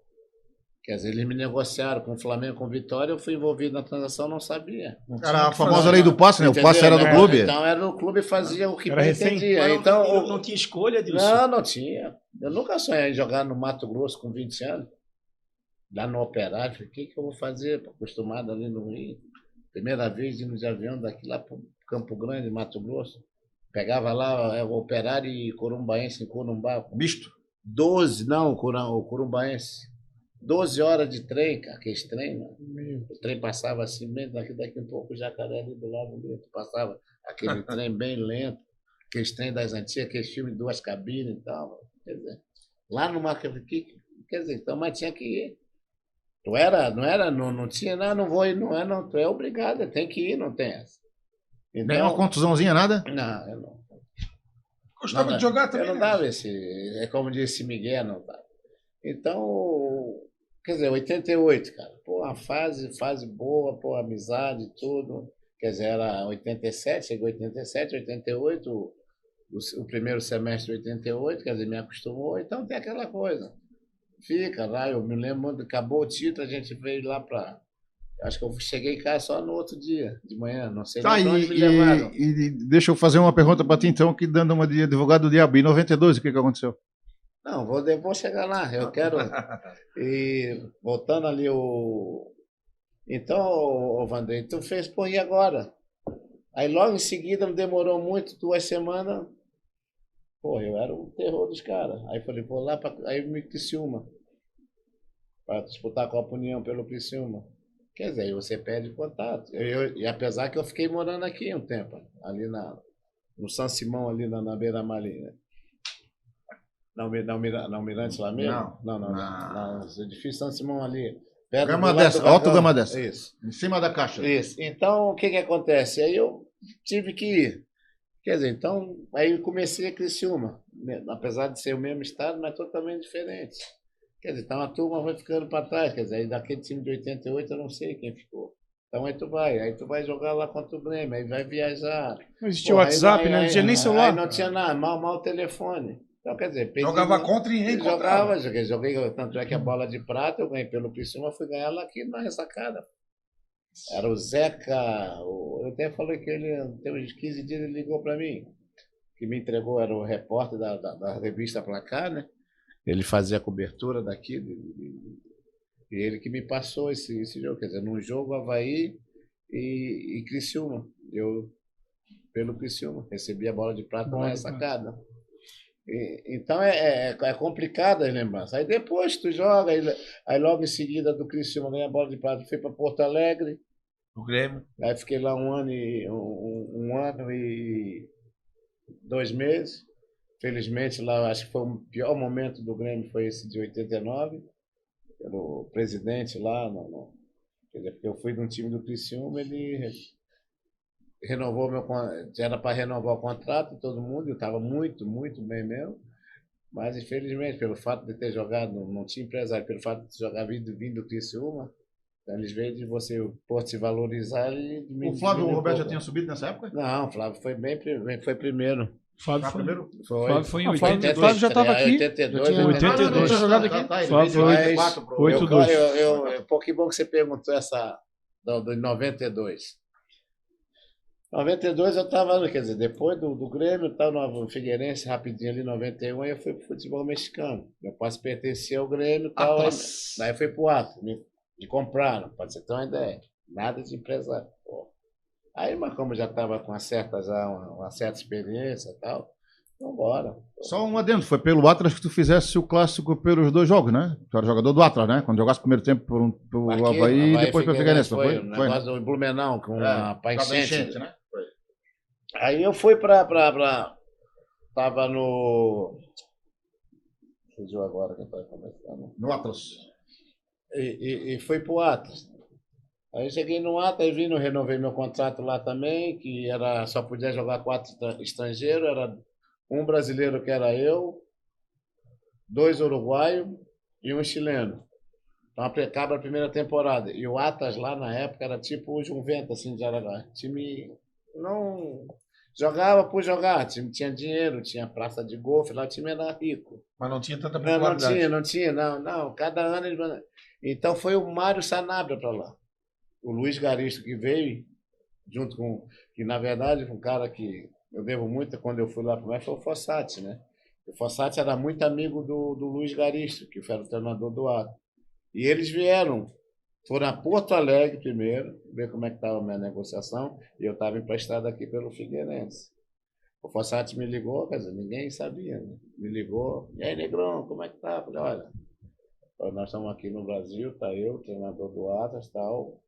Quer dizer, eles me negociaram com o Flamengo, com o Vitória, eu fui envolvido na transação, não sabia. Era a famosa lei do passe, né? O passe era do né? clube. Então era o clube fazia o que Era recém. pretendia. Então, Não tinha escolha disso. não tinha. Eu nunca sonhei em jogar no Mato Grosso com 20 anos. Lá no Operário, falei, o que eu vou fazer? Acostumado ali no Rio. Primeira vez indo de avião daqui lá para Campo Grande, Mato Grosso. Pegava lá o Operário e Corumbaense em Corumbá. Misto. 12, não, o Corumbaense. 12 horas de trem, cara, aquele trem, né? O trem passava assim, bem daqui um pouco o Jacaré ali do lado dele. Passava aquele trem bem lento, aqueles trem das antigas, aqueles filmes de 2 cabines e tal. Quer dizer, lá no Marca, quer dizer, então, mas tinha que ir. Não tinha, não vou ir, não, tu é obrigado, tem que ir, não tem essa. Nem uma contusãozinha, nada? Não, eu não. Gostava de jogar também, Eu não né? dava é como disse Miguel, não dava. Então, quer dizer, 88, cara, pô, uma fase boa, pô, amizade, tudo. Quer dizer, era 87, chegou 87, 88, o primeiro semestre de 88, quer dizer, me acostumou, então tem aquela coisa. Fica lá, eu me lembro, acabou o título, a gente veio lá para. Acho que eu cheguei em casa só no outro dia, de manhã, não sei Tá, nem pra onde me levaram. e deixa eu fazer uma pergunta para ti, então, que dando uma de advogado do diabo. Em 92, o que aconteceu? Não, vou chegar lá, eu quero. E voltando ali Então, o Vandrei, tu fez, pô, e agora? Aí logo em seguida, não demorou muito, 2 semanas, pô, eu era o terror dos caras. Aí falei, vou lá, aí me Criciúma, para disputar a Copa União pelo Criciúma. Quer dizer, aí você perde contato. E apesar que eu fiquei morando aqui um tempo, ali no São Simão, ali na beira-mar ali, né? Na Almirante lá mesmo? Não. Os edifícios São Simão ali. Perto Gama do lado dessa, do alto Vagão. gama dessa. Isso. Em cima da caixa. Isso. Então, o que acontece? Aí eu tive que ir. Quer dizer, então, aí eu comecei a Criciúma. Apesar de ser o mesmo estado, mas totalmente diferente. Quer dizer, então a turma vai ficando para trás. Quer dizer, aí daquele time de 88 eu não sei quem ficou. Então aí tu vai jogar lá contra o Grêmio, aí vai viajar. Não existia WhatsApp, né? Não tinha nem celular. Aí não tinha nada, mal o telefone. Então, quer dizer, Jogava contra e reencontrava. Joguei, tanto é que a bola de prata eu ganhei pelo Criciúma, fui ganhar lá aqui na ressacada. Era o Zeca, eu até falei que ele, tem uns 15 dias, ele ligou para mim, que me entregou, era o repórter da revista Placar, né? Ele fazia a cobertura daqui, e ele que me passou esse jogo, quer dizer, num jogo Avaí e Criciúma. Eu, pelo Criciúma, recebi a bola de prata na ressacada. Então é complicado as lembranças. Aí depois tu joga, aí logo em seguida do Criciúma ganha a bola de prata, fui para Porto Alegre. O Grêmio. Aí fiquei lá um ano e 2 meses. Felizmente lá, acho que foi o pior momento do Grêmio, foi esse de 89. pelo presidente lá, quer dizer, porque eu fui de um time do Criciúma, ele renovou era para renovar o contrato, todo mundo, eu estava muito, muito bem mesmo, mas infelizmente, pelo fato de ter jogado, não tinha empresário, pelo fato de jogar vindo do Criciúma, então eles veem de você por se valorizar e O Flávio e o Roberto já tinham subido nessa época? Não, o Flávio foi foi primeiro. Fábio foi, primeiro? Fábio foi em Não, Flávio 82. Flávio já estava aqui. 82, Já tinha 82. Não, tinha jogado aqui. ele Flávio veio de foi 84 pro... 8-2. Pô, que bom que você perguntou essa do 92. 92 eu estava, quer dizer, depois do Grêmio, tal, no Figueirense, rapidinho ali, 91, aí eu fui pro futebol mexicano. Meu pai pertencia ao Grêmio e tal, daí foi pro Atlas, me compraram, pode você ter uma ideia. Nada de empresário. Pô. Aí, mas como já estava com uma certa experiência e tal, vamos embora. Só um adendo, foi pelo Atlas que tu fizesse o clássico pelos 2 jogos, né? Tu era jogador do Atlas, né? Quando jogasse o primeiro tempo pelo Avaí e depois pelo Figueirense, não foi? O negócio do Blumenau, com a enchente, né? Foi. Aí eu fui tava no... Fugiu agora quem tá começando. No Atlas. E fui pro Atlas. Aí cheguei no Atlas, aí renovei meu contrato lá também, que só podia jogar 4 estrangeiros, era um brasileiro que era eu, 2 uruguaios e um chileno. Então acaba a primeira temporada. E o Atlas lá na época era tipo o Juventus, assim, de Aragá. Time não jogava por jogar, time tinha dinheiro, tinha praça de golfe, lá o time era rico. Mas não tinha tanta popularidade. Não tinha, cada ano eles... Então foi o Mário Sanabria para lá. O Luiz Garisto que veio, junto com, que na verdade um cara que eu devo muito quando eu fui lá para foi o Fossati, né? O Fossati era muito amigo do Luiz Garisto, que foi o treinador do Atlas. E eles foram a Porto Alegre primeiro, ver como é que estava a minha negociação, e eu estava emprestado aqui pelo Figueirense. O Fossati me ligou, quer dizer, ninguém sabia, né? Me ligou, e aí, Negrão, como é que tá? Eu falei, olha, nós estamos aqui no Brasil, tá eu, treinador do Atlas, tal.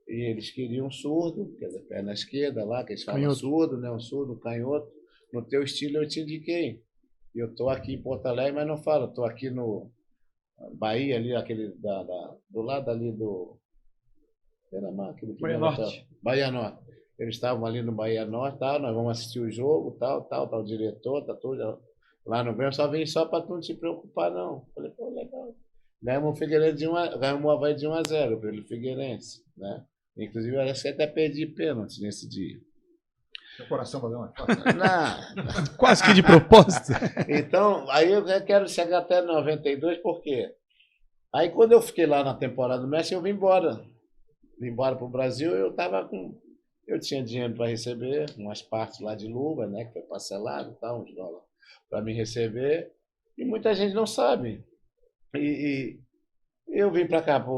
E eles queriam surdo, quer dizer, perna esquerda lá, que eles falam Canhoto. surdo, né? Um surdo, um canhoto. No teu estilo eu te indiquei. E eu estou aqui em Porto Alegre, mas não falo, estou aqui no Bahia, ali, aquele do lado ali do. Aquele que Bahia Norte. Bahia Norte. Eles estavam ali no Bahia Norte, tal, nós vamos assistir o jogo, tal, o diretor, tá tudo. Lá no Grêmio só vem só para tu não te preocupar, não. Falei, pô, legal. Ganhamos o Figueirense ganhamos o Avaí de 1-0 pelo Figueirense, né? Inclusive, eu acho que até perdi pênalti nesse dia. Seu coração valeu uma Não. Quase que de propósito. Então, aí eu quero chegar até 92, por quê? Aí, quando eu fiquei lá na temporada do México, eu vim embora. Vim embora para o Brasil, eu tinha dinheiro para receber, umas partes lá de luva, né, que foi parcelado e tal, uns dólares, para me receber. E muita gente não sabe. E eu vim para cá, para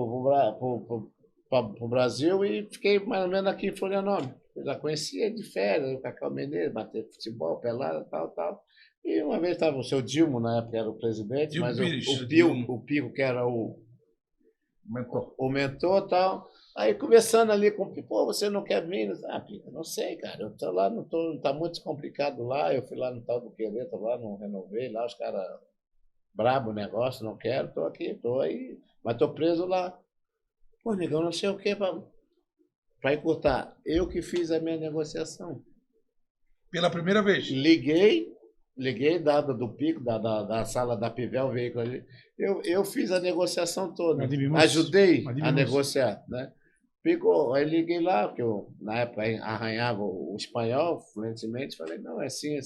o Brasil, e fiquei mais ou menos aqui em Florianópolis. Eu já conhecia de férias, o Cacau Menezes, bater futebol, pelada, tal. E uma vez estava o seu Dilmo, na época era o presidente, Dilmo mas Pires, o Pico, que era o mentor. O mentor e tal. Aí conversando ali com o Pico, pô, você não quer vir? Pico, não sei, cara, eu tô lá, tá muito complicado lá, eu fui lá no tal do Quereto, lá, não renovei, lá os caras, brabo o negócio, não quero, tô aqui, tô aí, mas tô preso lá. Pô, negão, não sei o que, para encurtar, eu que fiz a minha negociação. Pela primeira vez. Liguei dado do Pico, da sala da Pivel, veículo ali, eu fiz a negociação toda, ajudei a negociar, né? Pico, aí liguei lá, porque eu, na época, arranhava o espanhol fluentemente, falei, não, é assim,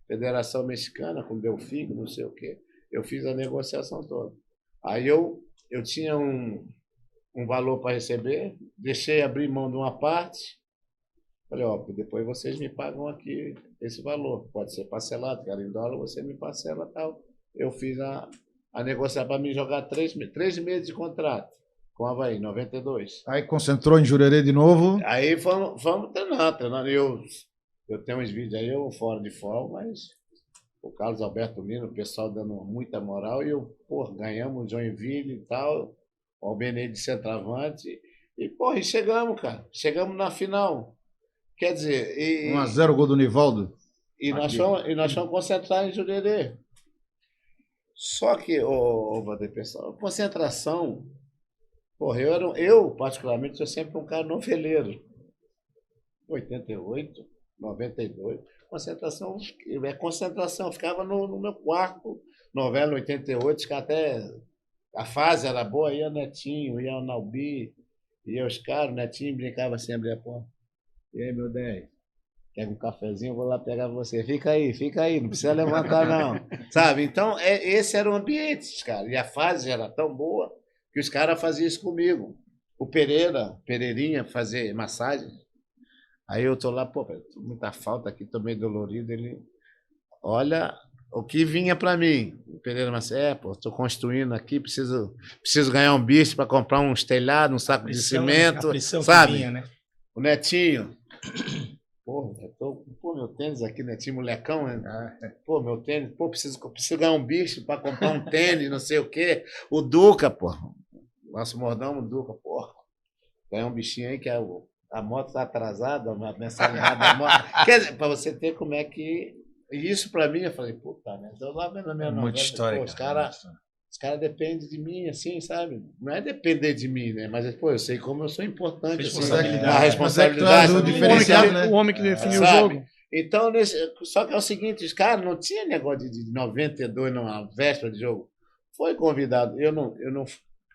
Federação Mexicana, com Delfigo, não sei o quê. Eu fiz a negociação toda. Aí eu tinha um valor para receber, deixei abrir mão de uma parte, falei, depois vocês me pagam aqui esse valor, pode ser parcelado, quero em dólar, você me parcela tal. Eu fiz a negociar para me jogar 3 meses de contrato com o Avaí, 92. Aí concentrou em Jurerê de novo. Aí vamos treinando. Eu tenho uns vídeos aí, eu fora de forma, mas o Carlos Alberto Lino, o pessoal dando muita moral, e ganhamos o Joinville e tal, o Albenê de centroavante, e chegamos, cara. Chegamos na final. Quer dizer... 1-0 o gol do Nivaldo. E nós fomos concentrar em Jurerê. Só que, Valdir, pessoal, concentração, porra, eu particularmente sou sempre um cara noveleiro. 88, 92, concentração, concentração, ficava no meu quarto, novela 88, ficava até, a fase era boa, ia o Netinho, ia o Nalbi, ia os caras, o Netinho brincava assim, abria a porta. E aí, meu 10? Pega um cafezinho, eu vou lá pegar você. Fica aí, não precisa levantar, não. Sabe? Então, esse era o ambiente, cara. E a fase era tão boa que os caras faziam isso comigo. O Pereirinha, fazer massagem. Aí eu tô lá, pô, tô muita falta aqui, tô meio dolorido. Ele, olha o que vinha para mim. O Pereira, mas pô, tô construindo aqui, preciso ganhar um bicho para comprar uns telhados, um saco de cimento, sabe? Vinha, né? O Netinho. Pô, meu tênis aqui, Netinho, molecão, né? Pô, meu tênis, pô, preciso ganhar um bicho para comprar um tênis, não sei o quê. O Duca, pô, nosso mordão, o Duca, pô, ganhar um bichinho aí que a moto tá atrasada, a mensalidade da moto. Quer dizer, para você ter como é que... E isso para mim, eu falei, puta, né? Então lá na minha novela, história, os caras dependem de mim, assim, sabe? Não é depender de mim, né? Mas, pô, eu sei como eu sou importante. Responsabilidade. A responsabilidade. O homem que definiu o jogo. Então, só que é o seguinte, os caras não tinham negócio de 92 na véspera de jogo. Foi convidado. Eu não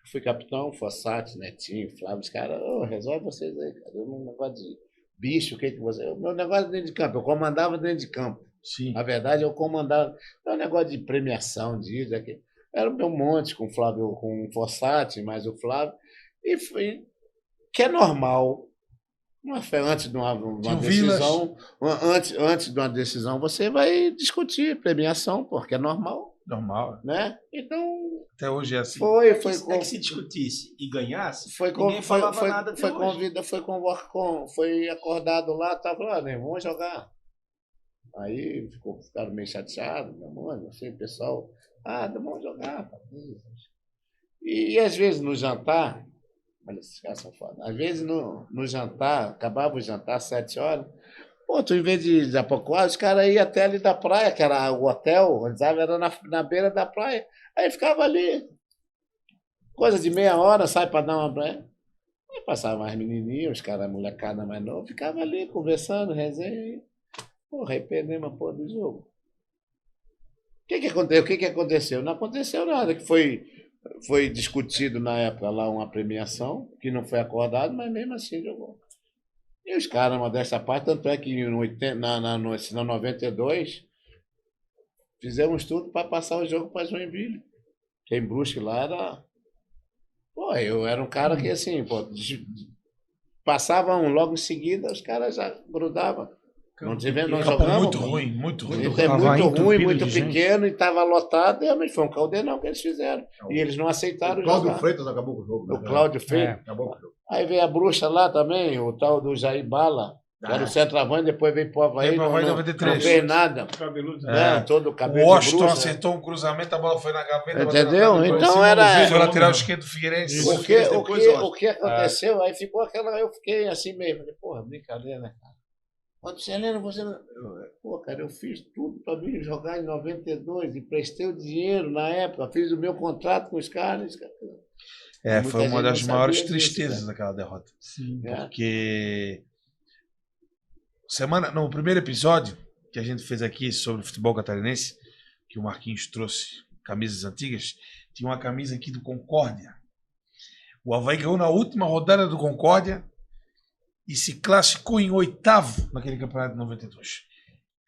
fui capitão, Fossati, Netinho, Flávio, os caras, resolve vocês aí, cara. Eu não negócio de bicho, o que você... O meu negócio é dentro de campo, eu comandava dentro de campo. Sim. Na verdade, eu comandava. Não é um negócio de premiação, disso, aqui. Era o meu monte com o Flávio, com o Fossati, mais o Flávio. E foi que é normal. Antes de uma decisão, antes de uma decisão, você vai discutir premiação, porque é normal. Normal. Né? Então. Até hoje é assim. É que se discutisse e ganhasse, ninguém falava nada até hoje. Foi acordado lá, estava lá, né? Vamos jogar. Aí ficaram meio chateados, meu mano, assim, o pessoal, vamos jogar. E às vezes no jantar, olha, esses caras são foda. Às vezes no jantar, acabava o jantar às 7 horas, pô, tu em vez de Japocuá, os caras iam até ali da praia, que era o hotel, onde era na beira da praia. Aí ficava ali, coisa de meia hora, sai para dar uma praia. Aí passava mais menininhos, os caras, molecada mais nova, ficava ali conversando, resenha. Porra, aí perdemos a porra do jogo. O que aconteceu? Não aconteceu nada, que foi discutido na época lá uma premiação, que não foi acordado, mas mesmo assim jogou. E os caras, modéstia à parte, tanto é que no 92, fizemos tudo para passar o jogo para Joinville. Quem Brusque lá era... Pô, eu era um cara que assim, pô, passavam logo em seguida, os caras já grudavam. Não jogamos. Muito ruim. Muito ruim, muito pequeno, e estava lotado, e foi um caldeirão que eles fizeram. E eles não aceitaram. O Cláudio Freitas acabou com o jogo. O Cláudio Freitas. Acabou com o jogo. Aí veio a bruxa lá também, o tal do Jair Bala, que era o centroavante, depois veio pro Havaí. Não fez nada. Todo o cabelo. O Washington acertou um cruzamento, a bola foi na gaveta. Entendeu? Então era. O lateral esquerdo do Figueirense. O que aconteceu? Aí ficou aquela. Eu fiquei assim mesmo. Porra, brincadeira, né, cara? Quando você lembra, você não... Pô, cara, eu fiz tudo para vir jogar em 92, emprestei o dinheiro na época, fiz o meu contrato com os caras. Cara. Foi uma das maiores tristezas daquela derrota. Sim. Porque no primeiro episódio que a gente fez aqui sobre o futebol catarinense, que o Marquinhos trouxe camisas antigas, tinha uma camisa aqui do Concórdia. O Avaí ganhou na última rodada do Concórdia e se classificou em 8º naquele campeonato de 92.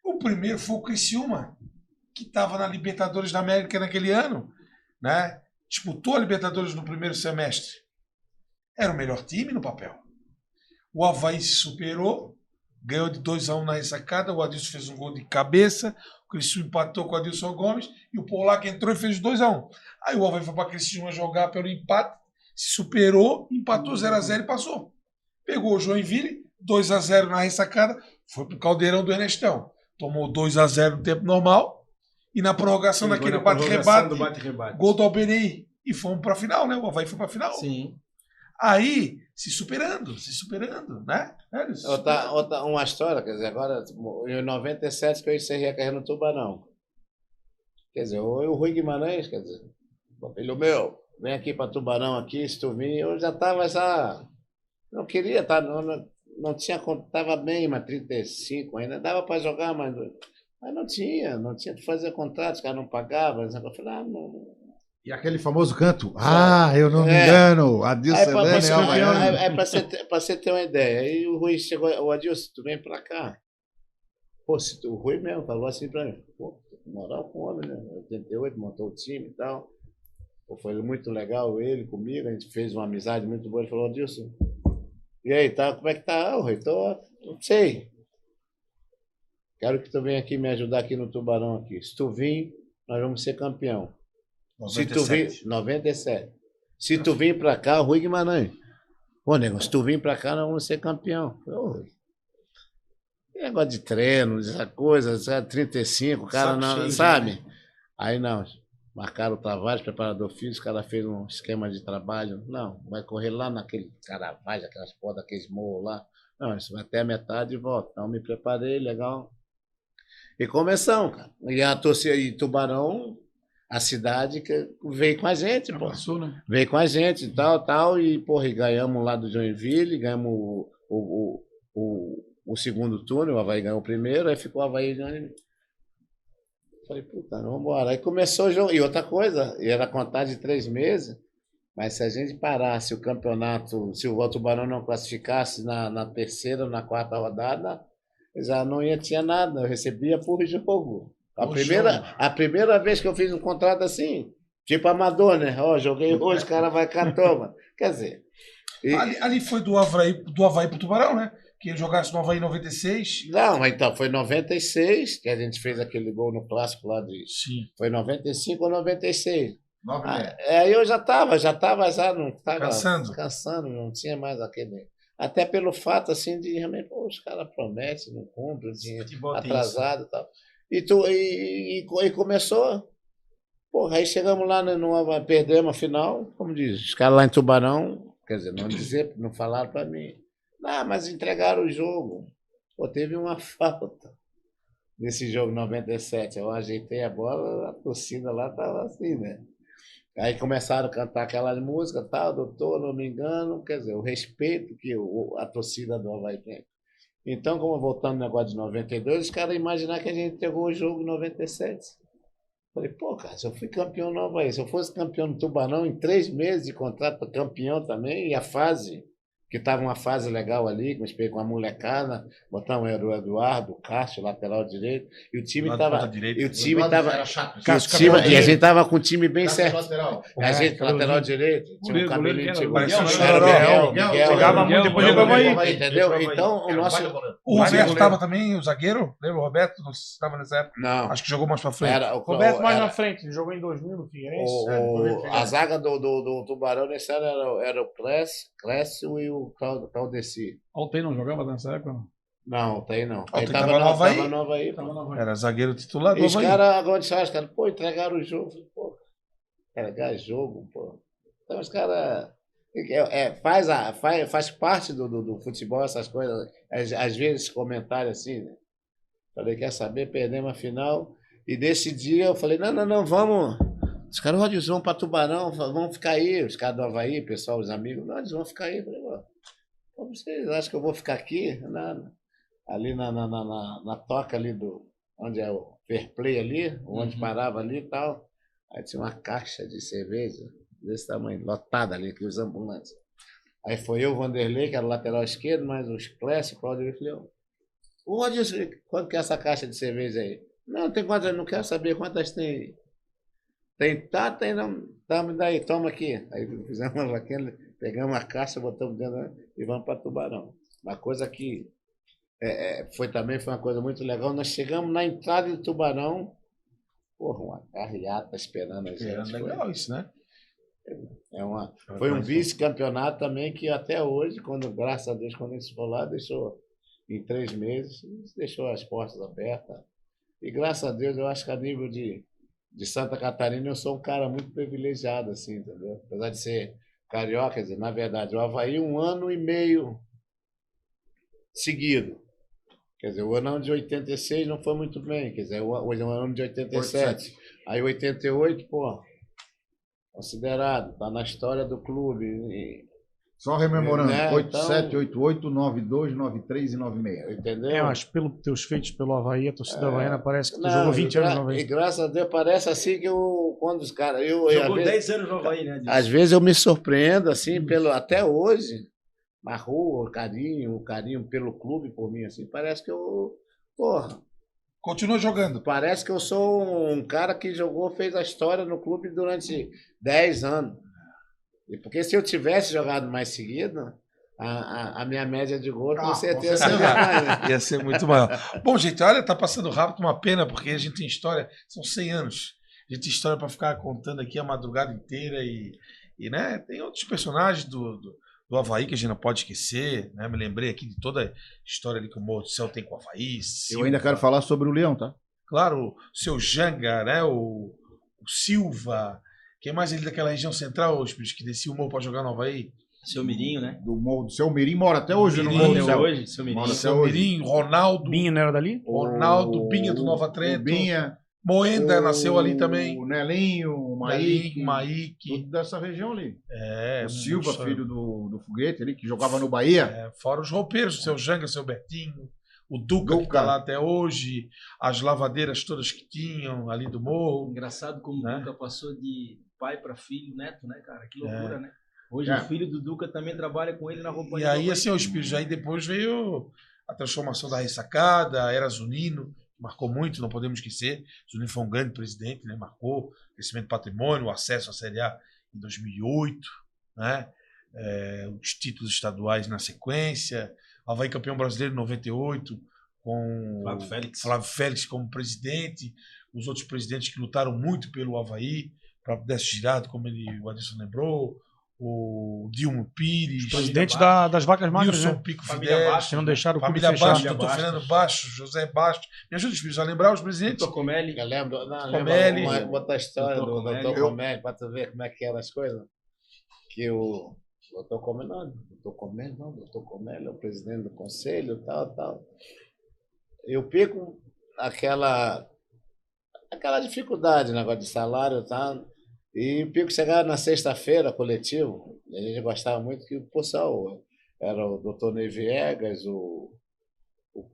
O primeiro foi o Criciúma, que estava na Libertadores da América naquele ano, né? Disputou a Libertadores no primeiro semestre. Era o melhor time no papel. O Avaí se superou, ganhou de 2-1 na ressacada, o Adilson fez um gol de cabeça, o Criciúma empatou com o Adilson Gomes e o Polaco entrou e fez 2-1. Aí o Avaí foi para Criciúma jogar pelo empate, se superou, empatou 0-0 e passou. Pegou o Joinville, 2-0 na ressacada, foi pro caldeirão do Ernestão. Tomou 2-0 no tempo normal e na prorrogação daquele bate-rebate, gol do Albenei. E fomos pra final, né? O Avaí foi pra final. Sim. Aí, se superando, né? Uma história, quer dizer, agora, em 97 que eu encerrei a carreira no Tubarão. Quer dizer, o Rui Guimarães, quer dizer, filho meu, vem aqui para Tubarão aqui, se tu vir, eu já estava já. Não queria, tá? Não tinha, estava bem, mas 35 ainda dava para jogar, mas não tinha que fazer contrato, os caras não pagavam. Eu falei, não. E aquele famoso canto, eu não me engano, Adilson Aí, Helene é Havaiano. para você ter uma ideia, aí o Rui chegou, o Adilson, tu vem para cá. Pô, o Rui mesmo falou assim para mim, pô, moral com o homem, né? 88, montou o time e tal. Pô, foi muito legal ele comigo, a gente fez uma amizade muito boa. Ele falou, Adilson, e aí, tá, como é que tá? Rui, não sei. Quero que tu venha aqui me ajudar aqui no Tubarão aqui. Se tu vir, nós vamos ser campeão. 97. Se tu vir, 97. Se tu vir pra cá, Rui Guimarães. Pô, nego, se tu vir pra cá, nós vamos ser campeão. Ô, negócio de treino, essa coisa, 35, o cara não, cheio, sabe? né? Aí não, marcaram o Tavares, preparador físico, o cara fez um esquema de trabalho. Não, vai correr lá naquele Caravaggio, aquelas portas, aqueles morros lá. Não, isso vai até a metade e volta. Então me preparei, legal. E começamos, cara. E a torcida de Tubarão, a cidade que veio com a gente, pô. Passou, né? Veio com a gente e tal, e, porra, e ganhamos lá do Joinville, ganhamos o segundo turno, o Avaí ganhou o primeiro, aí ficou o Avaí ganhando. Falei, puta, não, vamos embora. Aí começou o jogo. E outra coisa, era contar de 3 meses, mas se a gente parasse o campeonato, se o Tubarão não classificasse na terceira ou na quarta rodada, já não tinha nada, eu recebia por jogo. A primeira vez que eu fiz um contrato assim, tipo amador, né? Ó, joguei hoje, o cara vai cá, toma. Quer dizer. Ali foi do Avaí pro Tubarão, né? Que ele jogasse no Avaí em 96. Não, então foi 96 que a gente fez aquele gol no clássico lá de. Sim. Foi 95 ou 96. 9-6. Aí eu já estava, não estava Cansando. não tinha mais aquele. Até pelo fato assim de realmente, pô, os caras prometem, não cumprem, atrasado e tal. E começou. Porra, aí chegamos lá, perdemos a final, como diz, os caras lá em Tubarão, quer dizer, não falaram para mim. Não, mas entregaram o jogo. Pô, teve uma falta nesse jogo 97. Eu ajeitei a bola, a torcida lá estava assim, né? Aí começaram a cantar aquelas músicas, tal, doutor, não me engano, quer dizer, o respeito que a torcida do Avaí tem. Então, como voltando no negócio de 92, os caras imaginaram que a gente entregou o jogo em 97. Falei, pô, cara, se eu fui campeão no Avaí, se eu fosse campeão no Tubarão, em 3 meses de contrato para campeão também, e a fase, que estava uma fase legal ali, com a molecada, botamos o Eduardo, o Cássio, lateral direito, e o time estava. E o time estava. E a gente estava com o time bem certo. A gente, lateral direito, tinha um cabelinho de Miguel. Jogava muito, depois ele foi aí. entendeu? Então, o nosso. O Roberto estava também, o zagueiro? Lembra o Roberto? Não estava nessa época? Não. Acho que jogou mais pra frente. Roberto mais na frente, ele jogou em 2000 no Figueirense. A zaga do Tubarão nesse ano era o Clécio e o Claudeci. Altei não jogava nessa época? Não, tem não. Altei Ele tava no Avaí? Tava no Avaí. Tava na Avaí. Era zagueiro titular do E os Avaí. caras, agora os caras, pô, entregaram o jogo. Pô, entregar jogo, pô. Então os caras. Faz parte do futebol essas coisas. Às vezes comentário assim, né? Falei, quer saber? Perdemos a final. E nesse dia eu falei, não, vamos. Os caras, eles vão para Tubarão, vão ficar aí. Os caras do Avaí, pessoal, os amigos, não, eles vão ficar aí. Eu falei, como vocês acham que eu vou ficar aqui? Ali na toca ali onde é o Fair Play ali, onde parava ali e tal. Aí tinha uma caixa de cerveja desse tamanho, lotada ali, que os ambulantes. Aí foi eu, o Vanderlei, que era o lateral esquerdo, mais os Clécio, o Claudio, eu falei, ô Adilson, quanto que é essa caixa de cerveja aí? Não, tem quantas, não quero saber quantas tem aí. Tem não. Tá, me dá aí, toma aqui. Aí fizemos uma vaquinha, pegamos a caixa, botamos dentro e vamos para Tubarão. Uma coisa que foi uma coisa muito legal. Nós chegamos na entrada de Tubarão, porra, uma carreata esperando a gente. Era legal isso, né? Foi um vice-campeonato também que até hoje, graças a Deus, quando a gente for lá, deixou em 3 meses, deixou as portas abertas. E graças a Deus, eu acho que a nível de Santa Catarina, eu sou um cara muito privilegiado, assim, entendeu? Apesar de ser carioca, quer dizer, na verdade, o Avaí 1 ano e meio seguido. Quer dizer, o ano de 86 não foi muito bem. Quer dizer, o ano de 87. Aí 88, pô, considerado, tá na história do clube. Só rememorando, Né, 87, 88, 92, 93 e 96. Entendeu? Mas pelos teus feitos pelo Avaí, a torcida havaiana parece que tu jogou 20 anos no E Avaí. graças a Deus parece assim que quando os caras. Jogou 10 anos no Avaí, né? Às vezes eu me surpreendo, assim, até hoje, na rua, o carinho pelo clube, por mim, assim, parece que porra, Continua jogando. parece que eu sou um cara que fez a história no clube durante 10 anos. E porque se eu tivesse jogado mais seguido, a minha média de gol com certeza seria mais, né? Ia ser muito maior. Bom, gente, olha, tá passando rápido, uma pena, porque a gente tem história, são 100 anos. A gente tem história para ficar contando aqui a madrugada inteira e né, tem outros personagens do Avaí que a gente não pode esquecer, né? Me lembrei aqui de toda a história ali que o Morro do Céu tem com o Avaí. Eu ainda quero falar sobre o Leão, tá? Claro, o seu Janga, né? O Silva. Quem mais ali daquela região central, os que descia o morro para jogar no Avaí? Seu Mirinho, né? Do Morro do Seu Mirim, mora até hoje no Mirim, Morro do Até Céu. hoje, seu Mirinho. Mora Seu até hoje. Mirim, Ronaldo. Binho não era dali? Ronaldo, Binha do Nova O Trento. Binha. Moenda nasceu ali também. O Nelinho, o Maíque. Maíque. Tudo dessa região ali. É, o Silva, muito- filho do Foguete ali, que jogava no Bahia. É, fora os roupeiros, o seu Janga, o seu Bertinho, o Duca, que Duca. tá lá até hoje, as lavadeiras todas que tinham ali do morro. Engraçado como Né? o Duca passou de pai para filho, neto, né, cara? Que loucura, né? Hoje É. o filho do Duca também trabalha com ele na roupa E aí, assim, os filhos. Aí depois veio a transformação da ressacada, a era Zunino, que marcou muito, não podemos esquecer. Zunino foi um grande presidente, né? Marcou o crescimento do patrimônio, o acesso à Série A em 2008, né? Os títulos estaduais na sequência, Avaí campeão brasileiro em 98, com Flávio Félix. Flávio Félix como presidente, os outros presidentes que lutaram muito pelo Avaí, o próprio Décio Girardo, como o Adilson lembrou, o Dilmo Pires, Presidente das vacas magras, Wilson né? Pico Família Fidel, Bastos, Que não deixaram o clube Família fechar. Bastos, Família doutor Bastos. Fernando Bastos, José Bastos. Me ajuda, filhos, a lembrar os presidentes. Doutor Comelli. Eu lembro, não, Comelli. lembro outra história Doutor do Comelli. Dr. Comelli, para tu ver como é que eram as coisas. Que o Dr. Comelli, Dr. Comelli é o presidente do conselho, tal. Eu pico aquela dificuldade, negócio de salário, tal. E o pico chegava na sexta-feira, coletivo, e a gente gostava muito que o pessoal era o Dr. Ney Viegas, o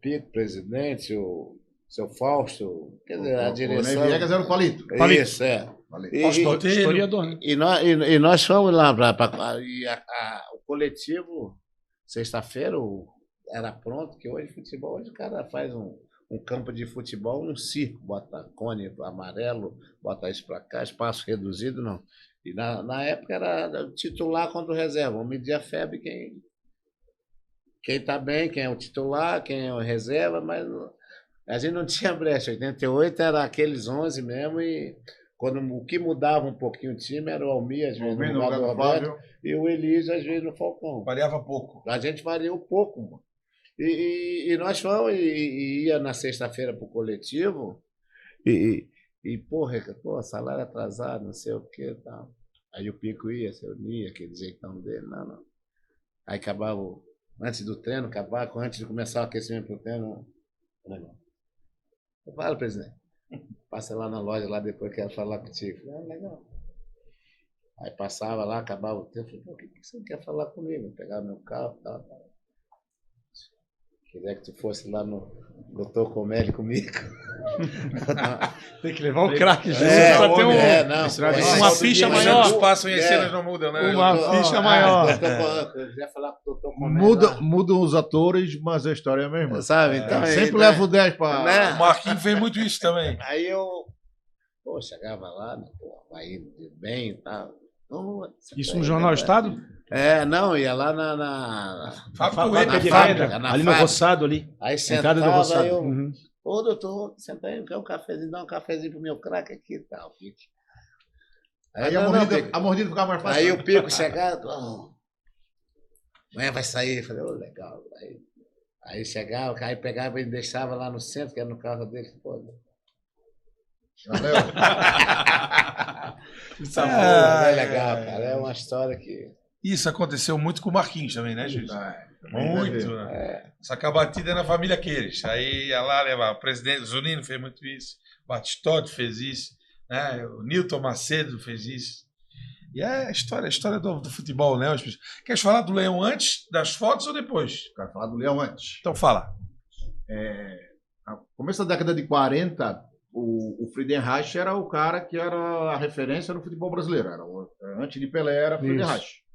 Pico, presidente, o seu Fausto, quer dizer, a O direção. Ney Viegas era o Palito. Isso, é. Palito. E- Botelho. Historiador, né? e nós fomos lá o coletivo, sexta-feira, era pronto, que hoje futebol, hoje o cara faz um campo de futebol, um circo, bota cone amarelo, bota isso para cá, espaço reduzido, não. E na época era titular contra o reserva, vamos medir a febre, quem está bem, quem é o titular, quem é o reserva, mas a gente não tinha brecha. 88 era aqueles 11 mesmo, e o que mudava um pouquinho o time era o Almir, às vezes, no No lugar lugar do do Roberto, Flávio. e o Elísio, às vezes, no Falcão. Variava pouco. A gente variou pouco, mano. E nós fomos e ia na sexta-feira pro coletivo porra, salário atrasado, não sei o que tal. Aí o Pico ia, se unia, aquele jeitão dele, não. Aí acabava, antes do treino, antes de começar o aquecimento pro treino, legal. Eu falo, presidente, passa lá na loja, lá depois quero falar contigo. Legal. Aí passava lá, acabava o tempo, falei, o que você quer falar comigo? Pegava meu carro, tal. Queria que tu fosse lá no Dr. Comelli comigo. Tem que levar o craque junto É, pra ter uma ficha maior. Os passam e as cenas não mudam, né? Uma ficha maior. Eu queria falar com o Dr. Comelli. Mudam os atores, mas a história é a mesma. Sabe? Então, aí, Sempre né? levo 10 para. Né? O Marquinhos fez muito isso também. Aí eu, chegava lá, né, vai bem e tal. Isso no Jornal Estado? Não, ia lá na Fábrica Fábrica Weber. de fábrica, Venda, na ali no fábrica. Roçado ali. Aí Entrada do sentava, Roçado. aí eu, Uhum. ô doutor, senta aí, quer um cafezinho, dá um cafezinho pro meu craque aqui e tal. Aí não, a mordida ficava mais fácil. Aí o Pico chegava, amanhã vai sair. Eu falei, legal. Aí chegava, aí pegava e deixava lá no centro, que era no carro dele. Pô, Valeu. é legal, cara. É uma história que Isso aconteceu muito com o Marquinhos também, né, Gil? Muito, né? Só que a batida é na família Queires. Aí ia lá levar. O presidente Zunino fez muito isso. O Batistotti fez isso. Né? O Nilton Macedo fez isso. E é a história do futebol, né? Queres falar do Leão antes das fotos ou depois? Quero falar do Leão antes. Então fala. No começo da década de 40, o Friedenreich era o cara que era a referência no futebol brasileiro. Antes de Pelé era Friedenreich.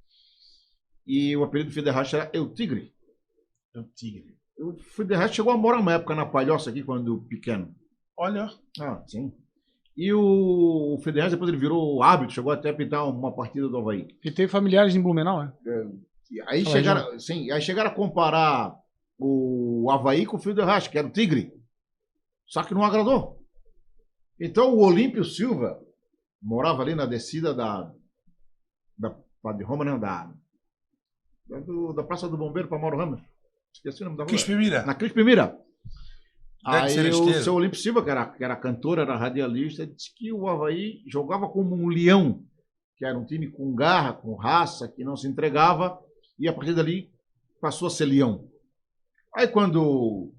E o apelido do Friedenreich era El Tigre. O Tigre. O Friedenreich chegou a morar uma época na Palhoça aqui, quando pequeno. Olha. Sim. E o Friedenreich depois ele virou árbitro, chegou até a pintar uma partida do Avaí. E tem familiares em Blumenau, né? Aí chegaram a comparar o Avaí com o Friedenreich, que era o Tigre. Só que não agradou. Então o Olímpio Silva morava ali na descida da Padre Roma, não, da Praça do Bombeiro para Mauro Ramos. Esqueci o nome da rua. Crispe Mira. Na Crispe Mira. Deve Aí o seu Olímpio Silva, que era cantor, era radialista, disse que o Avaí jogava como um leão, que era um time com garra, com raça, que não se entregava, e a partir dali passou a ser leão. Aí quando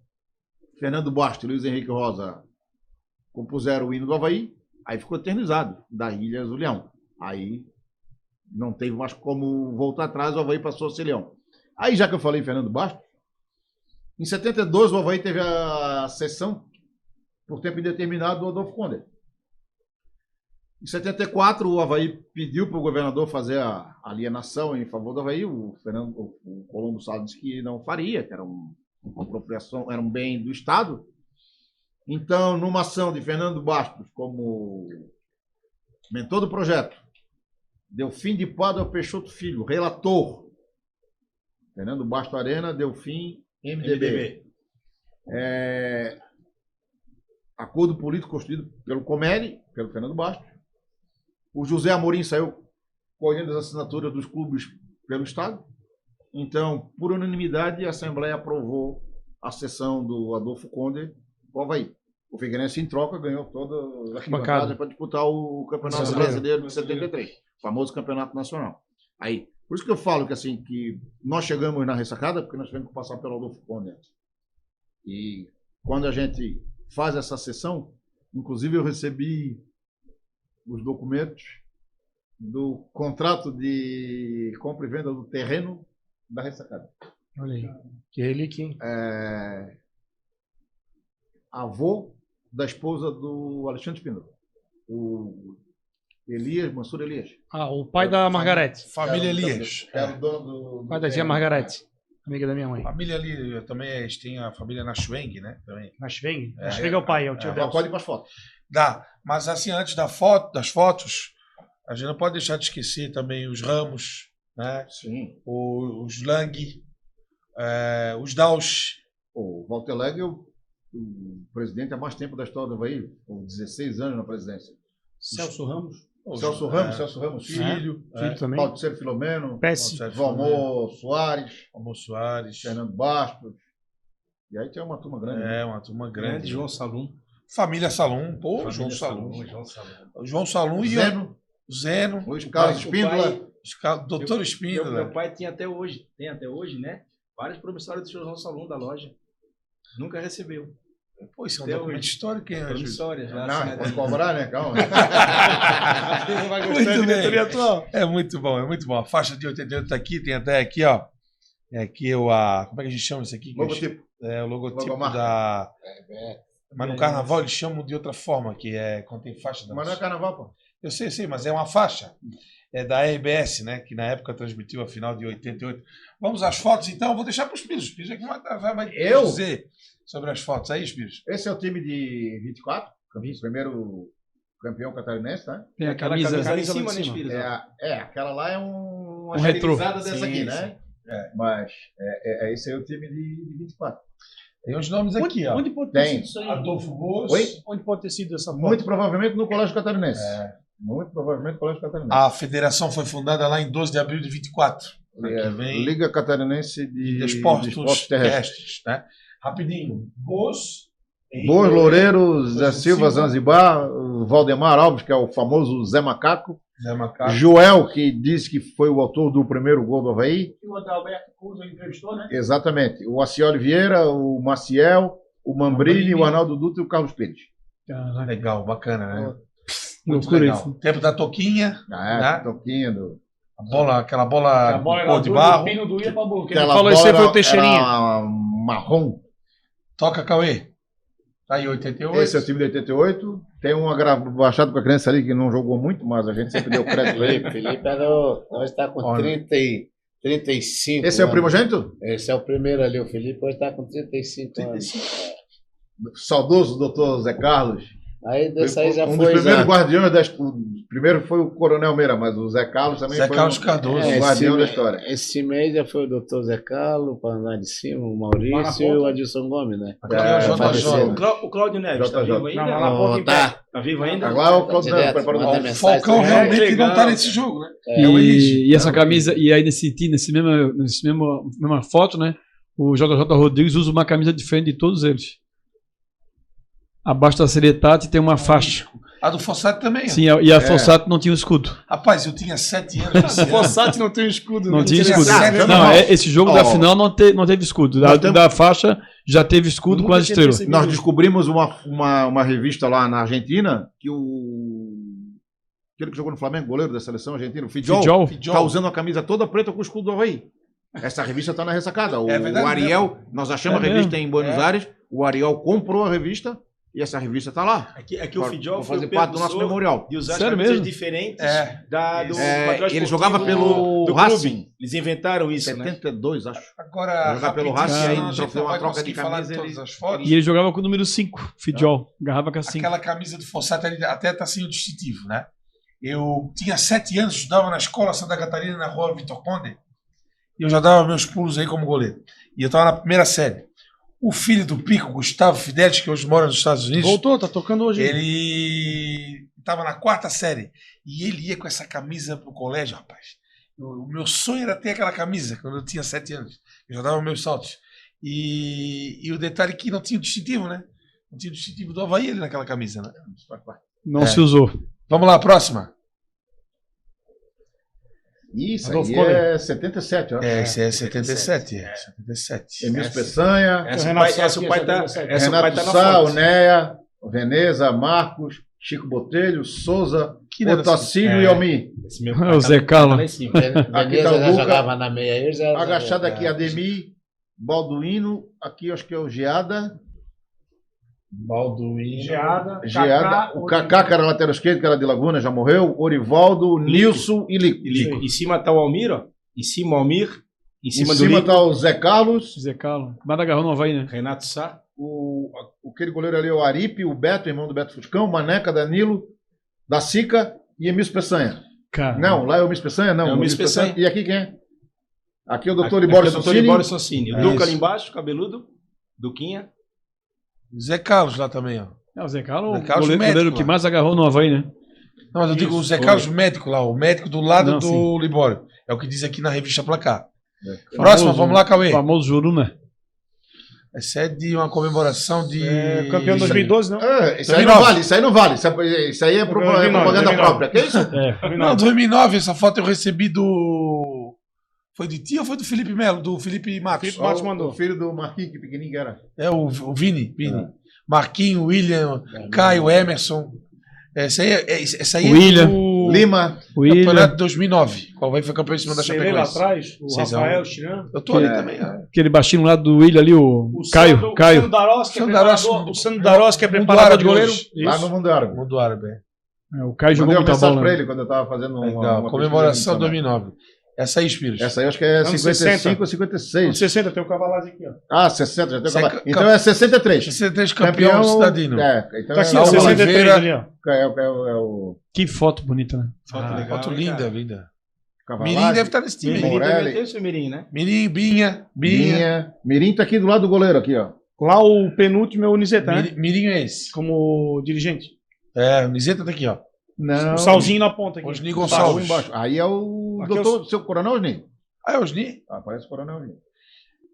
Fernando Bastos e Luiz Henrique Rosa compuseram o hino do Avaí, aí ficou eternizado, da Ilha do Leão. Aí não teve mais como voltar atrás, o Avaí passou a ser leão. Aí, já que eu falei em Fernando Bastos, em 72 o Avaí teve a cessão por tempo indeterminado do Adolfo Conde. Em 74 o Avaí pediu para o governador fazer a alienação em favor do Avaí. O Colombo Salles disse que não faria, que era uma apropriação, era um bem do Estado. Então, numa ação de Fernando Bastos como mentor do projeto, Delfim de Pádua Peixoto Filho, relator. Fernando Bastos Arena, Delfim, MDB. Acordo político construído pelo Comeri, pelo Fernando Bastos. O José Amorim saiu colhendo as assinaturas dos clubes pelo Estado. Então, por unanimidade, a Assembleia aprovou a cessão do Adolfo Conde ao Avaí. O Figueirense, em troca, ganhou toda a arquibancada para disputar o Campeonato Brasileiro de 73, o famoso Campeonato Nacional. Aí, por isso que eu falo que, assim, que nós chegamos na ressacada porque nós tivemos que passar pelo Adolfo Conde antes. E quando a gente faz essa sessão, inclusive eu recebi os documentos do contrato de compra e venda do terreno da ressacada. Olha aí. Que relíquia, hein? Avô da esposa do Alexandre Espíndola. O Elias, Mansur Elias. O pai da Margarete. Família Elias. Era o dono do Pai da tia Margarete. Amiga da minha mãe. Família ali, também eles têm a família Naschweng, né? Também. Naschweng? Naschweng é o pai, é o tio dela. Pode ir para as fotos. Dá. Mas assim, antes das fotos, a gente não pode deixar de esquecer também os Ramos, né? Sim. Os Lang, os Daus. O Walter Leg é o presidente há mais tempo da história do Avaí, com 16 anos na presidência. Celso Ramos. Celso Ramos, filho. Filho também. Paulo Filomeno. Péssimo. Valmor Soares. Soares. Fernando Bastos. E aí tem uma turma grande. Uma turma grande. João Salum. Família Salum. Pô, João Salum. João Salum e Zeno. Luiz Carlos Espíndola. Doutor Espíndola. Meu pai tem até hoje, né? Vários promissórios do João Salum da loja. Nunca recebeu. Pô, isso é um documento histórico, hein? Promissória já. Não, pode cobrar, né? Calma. Não vai gostar de diretoria atual. É muito bom, é muito bom. A faixa de 88 tá aqui, tem até aqui, ó. É aqui como é que a gente chama isso aqui? Logotipo. O logotipo Logomarca. da... Mas no carnaval eles chamam de outra forma, que é quando tem faixa. Mas não é carnaval, pô. Eu sei, mas é uma faixa. É da RBS, né? Que na época transmitiu a final de 88. Vamos às fotos, então. Vou deixar para os Pires. Os Pires é que vai dizer sobre as fotos. Aí, Pires. Esse é o time de 24, primeiro campeão catarinense, tá? Tem a camisa lá em lá cima, de né, cima. Espírito? Aquela lá é uma retrô. dessa Sim, aqui, né? Mas esse é o time de 24. Tem os nomes aqui, ó. Onde pode ter Tem. sido isso aí? Adolfo Boas. Oi? Onde pode ter sido essa foto? Muito provavelmente no Colégio Catarinense. Muito provavelmente no Colégio Catarinense. A federação foi fundada lá em 12 de abril de 24. Vem Liga Catarinense de Esportes Terrestres. Terrestres, né? Rapidinho. Boas, Loureiro, Zé Silva, Zanzibar, o Valdemar Alves, que é o famoso Zé Macaco, Zé Macaco. Joel, que disse que foi o autor do primeiro gol do Avaí. O Adalberto Couto entrevistou, né? Exatamente. O Acioli Vieira, o Maciel, o Mambrini, o Arnaldo Dutra e o Carlos Pires. Caraca, Legal, bacana, né? Muito loucura legal. isso. Tempo da Toquinha, né? Toquinha do... Aquela bola cor de barro. Quem falou isso aí foi o Teixeirinha. Era marrom. Toca, Cauê. Tá aí, 88. Esse é o time de 88. Tem um baixado com a criança ali que não jogou muito, mas a gente sempre deu crédito a ele. Felipe hoje está com 35 Esse é o anos. primogênito? Esse é o primeiro ali, o Felipe hoje está com 35 anos. Saudoso doutor Zé Carlos. Aí desse aí já um foi. dos primeiros Já. guardiões o primeiro foi o Coronel Meira, mas o Zé Carlos também Zé foi Carlos Cardoso. o guardião da história. Esse mês já foi o doutor Zé Carlos, para andar de cima, o Maurício e o Adilson Gomes, né? Aqui é o JJ. falecido. O Cláudio Neves, tá JJ. vivo ainda? Não, lá na ponta em pé. Tá. Tá vivo ainda? Agora o Claudio Direto, preparou manda o mensagem. Falcão É, realmente legal, não tá nesse cara. jogo, né? É o Elite. E essa camisa, e aí nesse mesma foto, né? O JJ Rodrigues usa uma camisa diferente de todos eles. Abaixo da Seretati tem uma faixa. A do Fossati também. ó. Sim, e a Fossati não tinha o escudo. Rapaz, eu tinha 7 anos. esse ano. Fossati não tem escudo. Não né? tinha escudo. Não, Não, esse jogo da Ó. final não teve escudo. Da faixa já teve escudo Nunca com as tinha estrelas. percebido. Nós descobrimos uma revista lá na Argentina que aquele que jogou no Flamengo, goleiro da seleção argentina, o Fidjol, Fidjol. tá usando a camisa toda preta com o escudo do Avaí. Essa revista tá na ressacada. É verdade o Ariel, nós achamos É a revista mesmo? em Buenos Aires, o Ariel comprou a revista e essa revista tá lá. Aqui o Fidjol Pra foi fazer o parte do nosso precursor memorial. de usar Sério camisas mesmo? diferentes É. do É, patrão ele esportivo jogava pelo do Racing. clube. Eles inventaram isso, né? 72, acho. Agora, Jogar pelo rapidinho, Racing, senão aí a gente trocou não uma vai troca conseguir de falar camisa, de todas ele- as fotos. E ele jogava com o número 5, Fidjol. Garrafa com a 5. Aquela camisa do Fossati ali até tá sem o distintivo, né? Eu tinha 7 anos, estudava na escola Santa Catarina, na rua Vitor Conde, e eu já dava meus pulos aí como goleiro. E eu estava na primeira série. O filho do Pico, Gustavo Fidelis, que hoje mora nos Estados Unidos, Voltou, tá tocando hoje. ele estava na 4ª série e ele ia com essa camisa pro colégio, rapaz. O meu sonho era ter aquela camisa quando eu tinha 7 anos. Eu já dava meus saltos. E o detalhe é que não tinha o distintivo, né? Não tinha o distintivo do Avaí ali naquela camisa, né? Não se usou. Vamos lá, próxima. Isso Adolfo aí Kohler. é 77, ó. Esse é 77. 77. Emílio Peçanha, Essa Renato o pai, essa o pai tá, Sá, essa o pai Renato tá na Sá, foto. Onéia, Veneza, Marcos, Chico Botelho, Souza, Que negócio. Otacílio e Almir. Esse meu O Zé Carlos. lá em cima. Aqui tá Veneza o já Luca. jogava na meia aí, já. Agachado aqui, Ademir, Balduino, aqui acho que é o Geada. Balduino. Geada. O Kaká, que era lateral esquerdo, que era de Laguna, já morreu. Orivaldo, Nilson e Lico. Em cima tá o Almir, ó. Em cima o Almir. Em Em cima do cima Lico. tá o Zé Carlos. Zé Carlos. Mas agarrou no Havaí, né? Renato Sá. Aquele goleiro ali é o Aripe, o Beto, irmão do Beto Fuscão, Maneca, Danilo, da Sica e Emílio Peçanha. Cara. Não, lá é o Emílio Peçanha? Não, É o Emílio Peçanha. E aqui quem é? Aqui é o doutor Aqui Libório é o doutor Sonsini. Libório Sonsini. O É Duca isso. ali embaixo, cabeludo. Duquinha. Zé Carlos lá também, ó. É, o Zé Carlos, Zé Carlos o goleiro médico, que lá. mais agarrou no Havaí, né? Não, mas eu digo o Zé foi. Carlos médico lá, o médico do lado Não, do sim. Libório. É o que diz aqui na revista Placar. É. Próxima, vamos lá, Cauê. O famoso Juruna. Essa é de uma comemoração de. É, campeão 2012, não? Isso aí não vale, isso aí não vale. Isso aí é 2009, propaganda 2009. própria. Que isso? É. Não, 2009, essa foto eu recebi do. Foi de ti ou foi do Felipe Melo? Do Felipe Matos? Felipe Matos mandou. O filho do Marquinhos, que pequenininho que era. É o Vini. Marquinho, William, Caio, Emerson. Essa aí William. é do Lima. William. campeonato 2009. Qual vai foi campeão em cima da Serei lá Chapecoense. atrás, o 6 a 1. Rafael, o Chiran. Eu tô ali É. também. ó. Aquele baixinho lá do William ali, o Caio. Sandro Caio. Daros, que é Sandro Daros, preparador. O Sandro Daros, que é Mundo preparador Árabe de goleiro. hoje. Lá no Mundo Árabe. Mundo Árabe. É, o Caio jogou Mandei uma muita mensagem bola. pra né? ele quando eu tava fazendo Legal. uma Comemoração pesquisa no 2009. Essa aí, Spiros. Essa aí acho que é Anos 55 ou Anos 56. 60, tem o Cavalazi aqui, ó. Ah, 60, já tem Esse é acabado. Então é 63. 63 campeão cidadino. Então Tá aqui, é, ó, Saulo 63 Oliveira. ali, ó. é o Que foto bonita, né? Foto legal. Foto né, linda, cara? linda. Cavalari. Mirim deve estar nesse time. Mirim aí. Morelli. também tem o seu Mirim, né? Mirim, Binha. Mirim tá aqui do lado do goleiro, aqui, ó. Lá o penúltimo é o Nizeta, né? Mirim é esse. Como dirigente. É, o Nizeta tá aqui, ó. Não. O Salzinho na ponta aqui. Osni Tá, Gonçalves. embaixo. Aí é o Aqui é doutor, seu coronel Osni. Ah, é o Osni? Ah, parece o coronel Osni.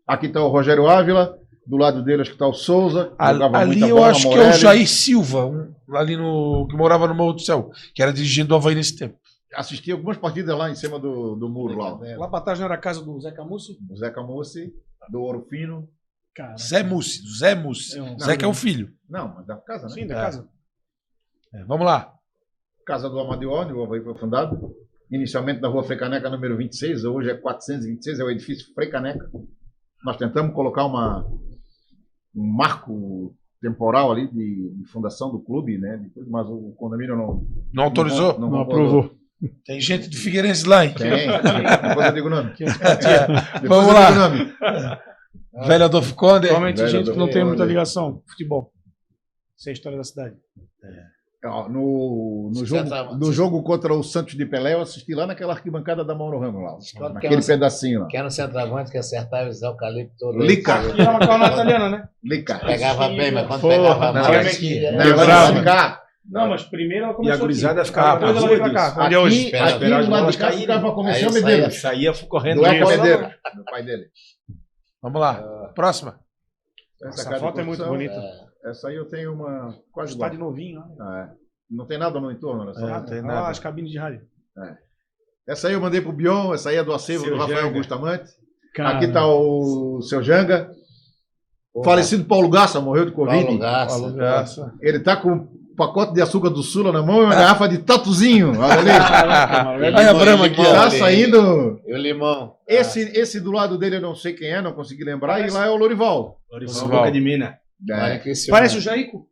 Aqui tá o Rogério Ávila. Do lado dele acho que tá o Souza. jogava Ali muita eu bola, acho que é o Morelli. Jair Silva, ali no, que morava no Morro do Céu, que era dirigente do Havaí nesse tempo. assisti algumas partidas lá em cima do muro lá. Lá pra trás não era a casa do Zé Camusso? Do Zé Camussi, do Ouro Fino. Cara. Zé Mussi, do Zé Mussi. Zé que é o filho. Não, mas da casa, né? Sim, da casa. Vamos lá. Casa do Amadeuone, o Avaí foi fundado. Inicialmente na rua Frei Caneca, número 26, hoje é 426, é o edifício Frei Caneca. Nós tentamos colocar um marco temporal ali de fundação do clube, né? Mas o condomínio Não autorizou? Não aprovou. Tem gente de Figueirense lá, hein? Tem. Depois eu digo o nome. Vamos lá. Velho Adolfo Conde. Provavelmente Velho gente que não do- tem muita ligação com futebol. Essa é a história da cidade. Ó, no jogo contra o Santos de Pelé, eu assisti lá naquela arquibancada da Mauro Ramos lá. Naquele pedacinho lá. Que era um centroavante que acertava os eucalipto todo. Lica. E era uma calma italiana, né? Lica. Pegava bem, mas quando Pô, pegava não, mal, é aqui, Não, era- lá de cá. Não, mas primeiro ela E a começou gurizada aqui. ficava Depois na ela rua, veio pra cá. Edilson. Onde é hoje? Aqui Esperar do os lado bolos de cá caírem. ficava começando Aí Medeiros. Saía correndo. Do Eco Isso. Medeiros, do pai dele. Vamos lá. Próxima. Essa casa de foto é muito construção, bonita. Essa aí eu tenho uma quase igual. Estádio novinho, né? É. Não tem nada no entorno, né? Só- Não tem Olha nada. lá as cabines de rádio. Essa aí eu mandei pro Bion, essa aí é do acervo Seu do Rafael Janga. Bustamante. Cara, Aqui tá o seu Janga. Pô, Falecido Paulo Garça, morreu de Paulo Covid. Garça. Graça. Ele tá com um pacote de açúcar do Sula na mão e uma garrafa de tatuzinho. Olha ali. Olha a Brahma aqui, ó. Tá saindo. E o limão. Esse do lado dele eu não sei quem é, não consegui lembrar. E lá é o Lorival. Lorival, Boca de Mina. Olha que esse Parece o homem- Jaico.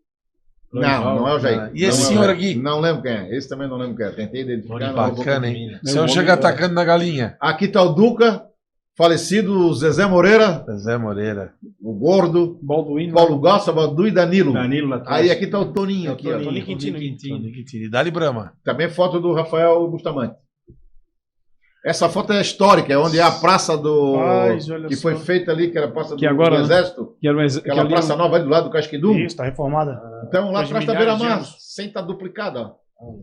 Não é o Jair. E esse Não é o senhor Jair. aqui? Não lembro quem é. Esse também não lembro quem é. Tentei identificar. não. Bacana, hein? Se eu chego atacando na galinha. Aqui tá o Duca, falecido Zezé Moreira, Zé Moreira. o Gordo, Balduino. Paulo Garça, Badu e Danilo. Danilo lá atrás. Aí aqui tá o Toninho, aqui, ó. Toninho Quintino. E dá-lhe Brahma. Também foto do Rafael Bustamante. Essa foto é histórica, é onde é a praça do. Rapaz, olha que só. foi feita ali, que era a praça Que do, agora, do né? Exército. Que era um Aquela praça nova ali do lado do Casquidum. Isso, tá reformada. Então lá Depois de atrás tá milhares de Beira-Mar, anos. sem estar duplicada. Ó.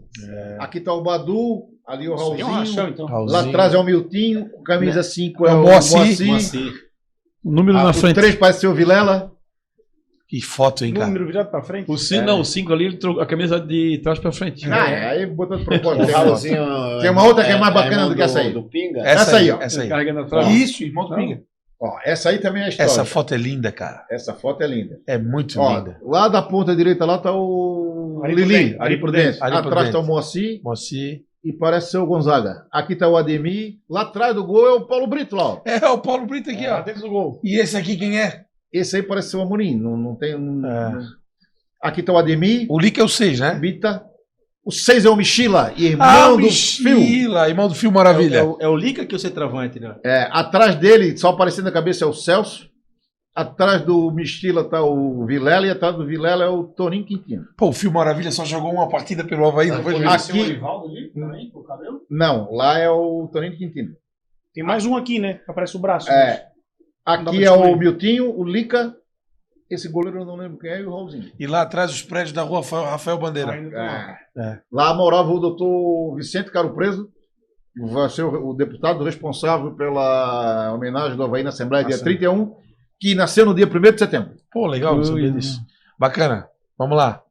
Aqui tá o Badu, ali o Isso aí é um rachão, Raulzinho. então. Lá Raulzinho. atrás é o Miltinho, o camisa 5 É é o o Moacir. Moacir. O número na O frente. 3 parece ser o Vilela. Que foto, hein, cara? Número virado pra frente. O 5, não, o 5 ali, ele trocou a camisa de trás pra frente. Aí botou de O propósito. Raulzinho. Tem uma outra que é mais bacana irmão do que essa aí. Do Pinga. Essa aí, ó. Essa aí. Carregando atrás. Isso, irmão do Pinga. Ó, essa aí também é história. Essa foto é linda, cara. Essa foto é linda. É muito Ó, linda. lá da ponta direita lá tá o Ari Lili, Prudente, Ari Ari Prudente. Ari Atrás Prudente. tá o Moacir Moacir. e parece ser o Gonzaga. Aqui tá o Ademir. Lá atrás do gol é o Paulo Brito lá, ó. É o Paulo Brito aqui, ó. Dentro do gol. E esse aqui quem é? Esse aí parece ser o Amorim. Não tem. É. Aqui tá o Ademir, O Lick é o 6, né? Bita. O 6 é o Michila, irmão do Fio. Michila, irmão do Fio Maravilha. É o Lica que é o centroavante, né? É, atrás dele, só aparecendo na cabeça, é o Celso. Atrás do Michila tá o Vilela e atrás do Vilela é o Toninho Quintino. Pô, o Fio Maravilha só jogou uma partida pelo Avaí, não foi, Juiz? Aqui- O Rivaldo ali também, com o cabelo. Não, lá é o Toninho Quintino. Tem mais um aqui, né? Que aparece o braço. É. Não dá Aqui pra é o descobrir. Miltinho, o Lica, esse goleiro eu não lembro quem é, e o Raulzinho. E lá atrás os prédios da rua Rafael Bandeira. Ainda tem lá. Lá morava o doutor Vicente Caro Preso, que vai ser o deputado responsável pela homenagem do Avaí na Assembleia dia 31, que nasceu no dia 1º de setembro. Pô, legal saber Ui, disso. Bacana. Vamos lá.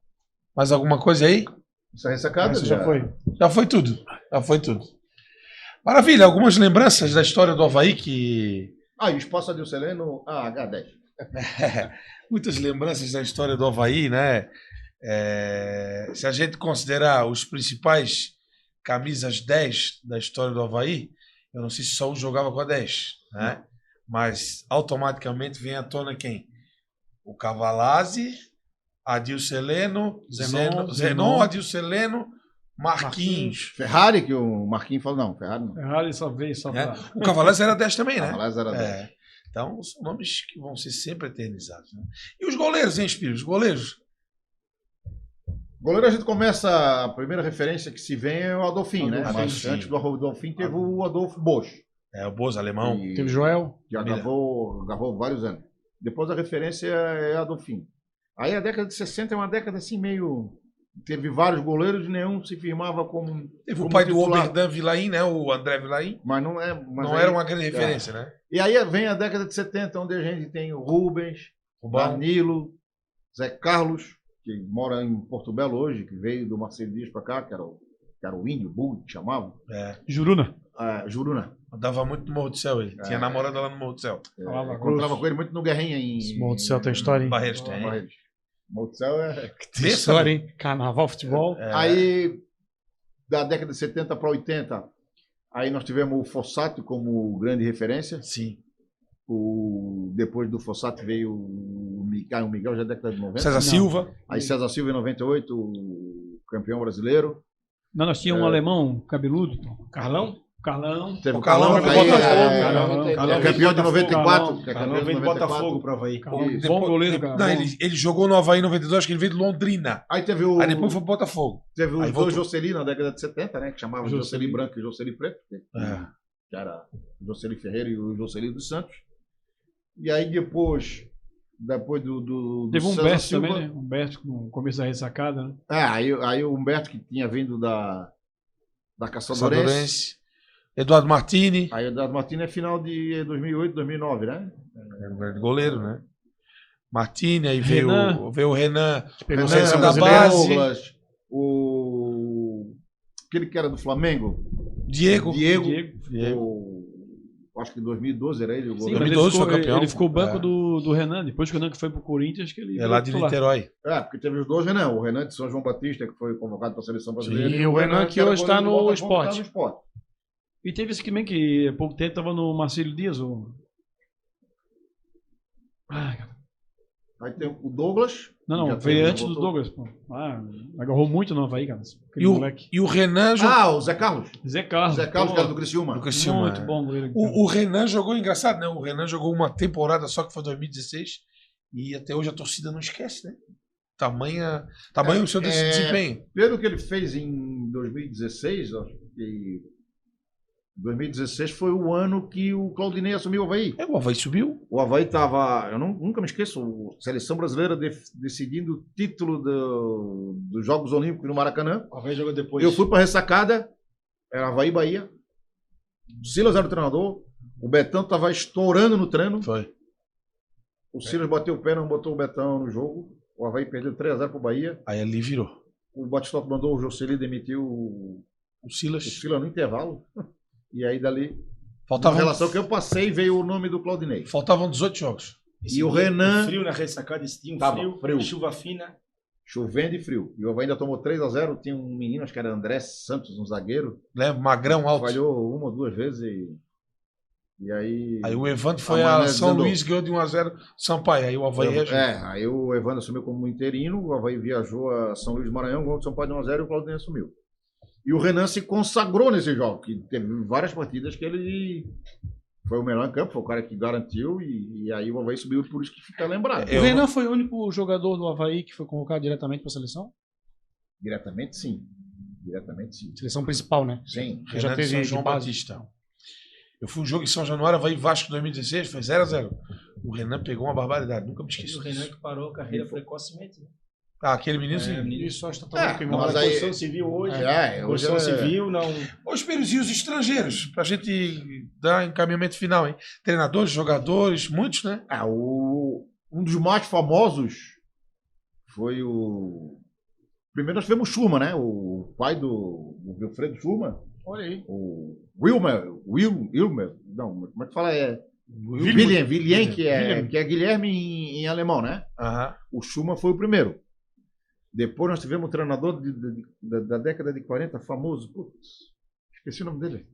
Mais alguma coisa aí? Essa ressacada Essa já foi. Já foi tudo. Já foi tudo. Maravilha. Algumas lembranças da história do Avaí que... Ah, e o espaço Adilson Heleno, H10. Muitas lembranças da história do Avaí, né? Se a gente considerar os principais camisas 10 da história do Avaí, eu não sei se só um jogava com a 10, né? Mas automaticamente vem à tona quem? O Cavalazzi, Adilson Heleno, Zenon, Adilson Heleno, Marquinhos. Ferrari, que o Marquinhos falou, não, Ferrari não. Ferrari só veio só Né? pra... O Cavalazzi era 10 também, né? Cavaleiros era 10. É. Então, são nomes que vão ser sempre eternizados. Né? E os goleiros, hein, Espírito? Os goleiros? Goleiro a gente começa, a primeira referência que se vem é o Adolfinho, né? Mas Adolfinho. antes do Adolfinho teve o Adolfo Bosch. É, o Bozo, alemão. que Teve Joel. já gravou vários anos. Depois a referência é Adolfinho. Aí a década de 60 é uma década assim meio... Teve vários goleiros e nenhum se firmava como... Teve o como pai do titular. Oberdan Vilain, né? O André Vilain. Mas não é... Mas Não aí- era uma grande referência, né? E aí vem a década de 70, onde a gente tem o Rubens, O o Bom. Danilo, Zé Carlos, que mora em Porto Belo hoje, que veio do Marcelo Dias para cá, que era o que era o Índio, Bull, que chamavam. Juruna. Juruna. Andava muito no Morro do Céu ele. Tinha namorada lá no Morro do Céu. Encontrava com ele muito no Guerrinha em Morro do Céu tem história, hein? Barreiros tem. Morro do Céu é... Tem história, hein? Carnaval, futebol. Aí, da década de 70 para 80, aí nós tivemos o Fossati como grande referência. Sim. Depois do Fossati veio o Miguel, já é década de 90. César Silva. Aí César Silva em 98, o campeão brasileiro. Não, nós tínhamos um alemão cabeludo. Carlão? Carlão. Teve O Carlão aí, foi Botafogo. Carlão campeão de 94. Carlão veio de Botafogo pro Havaí. Bom goleiro, cara. Não, ele jogou no Havaí em 92, acho que ele veio de Londrina. Aí teve o... Aí depois foi pro Botafogo. Teve Aí os voltou. dois Jocely na década de 70, né? Que chamavam Jocely Branco e Jocely Preto. Que era o Jocely Ferreira e o Jocely dos Santos. E aí depois do Teve um César Humberto Silva, também, né? Humberto no começo da ressacada, né? Aí o Humberto, que tinha vindo da Caçadorense. Sadorense. Eduardo Martini. Aí o Eduardo Martins é final de 2008, 2009, né? Era um grande goleiro, né? Martini, aí veio o Renan. Pegou Renan seleção da brasileira. base. Douglas, aquele que era do Flamengo, Diego. acho que em 2012 era ele o Sim, goleiro. mas 2012 foi campeão. ele ficou banco É. do Renan. Depois que o Renan que foi pro Corinthians, que ele... É lá de titular. Niterói. Porque teve os dois Renan. O Renan de São João Batista, que foi convocado para a seleção brasileira. Sim, e o Renan que era hoje tá goleiro do no Botafogo, tá Sport. no Sport. E teve esse também que há pouco tempo estava no Marcelo Dias. Cara. Aí tem o Douglas. Não, já veio teve, antes do voltou. Douglas. Pô. Agarrou muito no Havaí, cara. Aquele moleque. E o Renan jogou. O Zé Carlos. Zé Carlos. Zé Carlos, pô, que era do Criciúma. no Criciúma, muito é. bom goleiro. O Renan jogou, engraçado, né? O Renan jogou uma temporada só, que foi 2016, e até hoje a torcida não esquece, né? Tamanho o seu desempenho. Pelo que ele fez em 2016, acho que 2016 foi o ano que o Claudinei assumiu o Havaí. O Havaí subiu. O Havaí estava, nunca me esqueço, a seleção brasileira decidindo o título dos Jogos Olímpicos no Maracanã. O Havaí jogou depois. Eu fui para a ressacada, era Havaí Bahia. O Silas era o treinador, o Betão estava estourando no treino. Foi. O Silas bateu o pé, não botou o Betão no jogo. O Havaí perdeu 3-0 para o Bahia. Aí ali virou. O Batistotti mandou o Jocely demitir o Silas. Silas no intervalo. E aí dali, Faltavam, na relação que eu passei, veio o nome do Claudinei. faltavam 18 jogos. Esse E o dia, Renan- Frio na ressacada, esse dia, Tava frio. chuva fina. Chovendo e frio. E o Havaí ainda tomou 3-0. Tinha um menino, acho que era André Santos, um zagueiro. Lembra? Magrão alto. Falhou uma ou duas vezes e aí... Aí o Evandro foi a a Mané São desandou. Luís, ganhou de 1-0 Sampaio. Aí o Havaí reagiu. Aí o Evandro assumiu como interino, o Havaí viajou a São Luís do Maranhão, ganhou de São Paulo de 1-0 e o Claudinei assumiu. E o Renan se consagrou nesse jogo, que teve várias partidas que ele foi o melhor em campo, foi o cara que garantiu, e aí o Havaí subiu, por isso que fica lembrado. O Renan foi o único jogador do Havaí que foi convocado diretamente para a seleção? Diretamente sim. Diretamente sim. Seleção principal, né? Sim. Que já Renan de teve São de João base. Batista. Eu fui um jogo em São Januário, Havaí Vasco 2016, foi 0-0. O Renan pegou uma barbaridade, nunca me E esqueci o Renan disso. que parou a carreira precocemente. Né? aquele menino sim. Isso, só está falando que mas Mas aí- construção civil hoje. hoje Construção civil não. Os pelos e os estrangeiros, pra gente dar encaminhamento final, hein? Treinadores, jogadores, muitos, né? Um dos mais famosos foi o... Primeiro nós tivemos o Schurman, né? O pai do Wilfredo Schurman. Olha aí. O Wilmer. Não, como é que fala? William, que é Guilherme em alemão, né? Aham. O Schurman foi o primeiro. Depois nós tivemos um treinador da década de 40, famoso. Putz, esqueci o nome dele.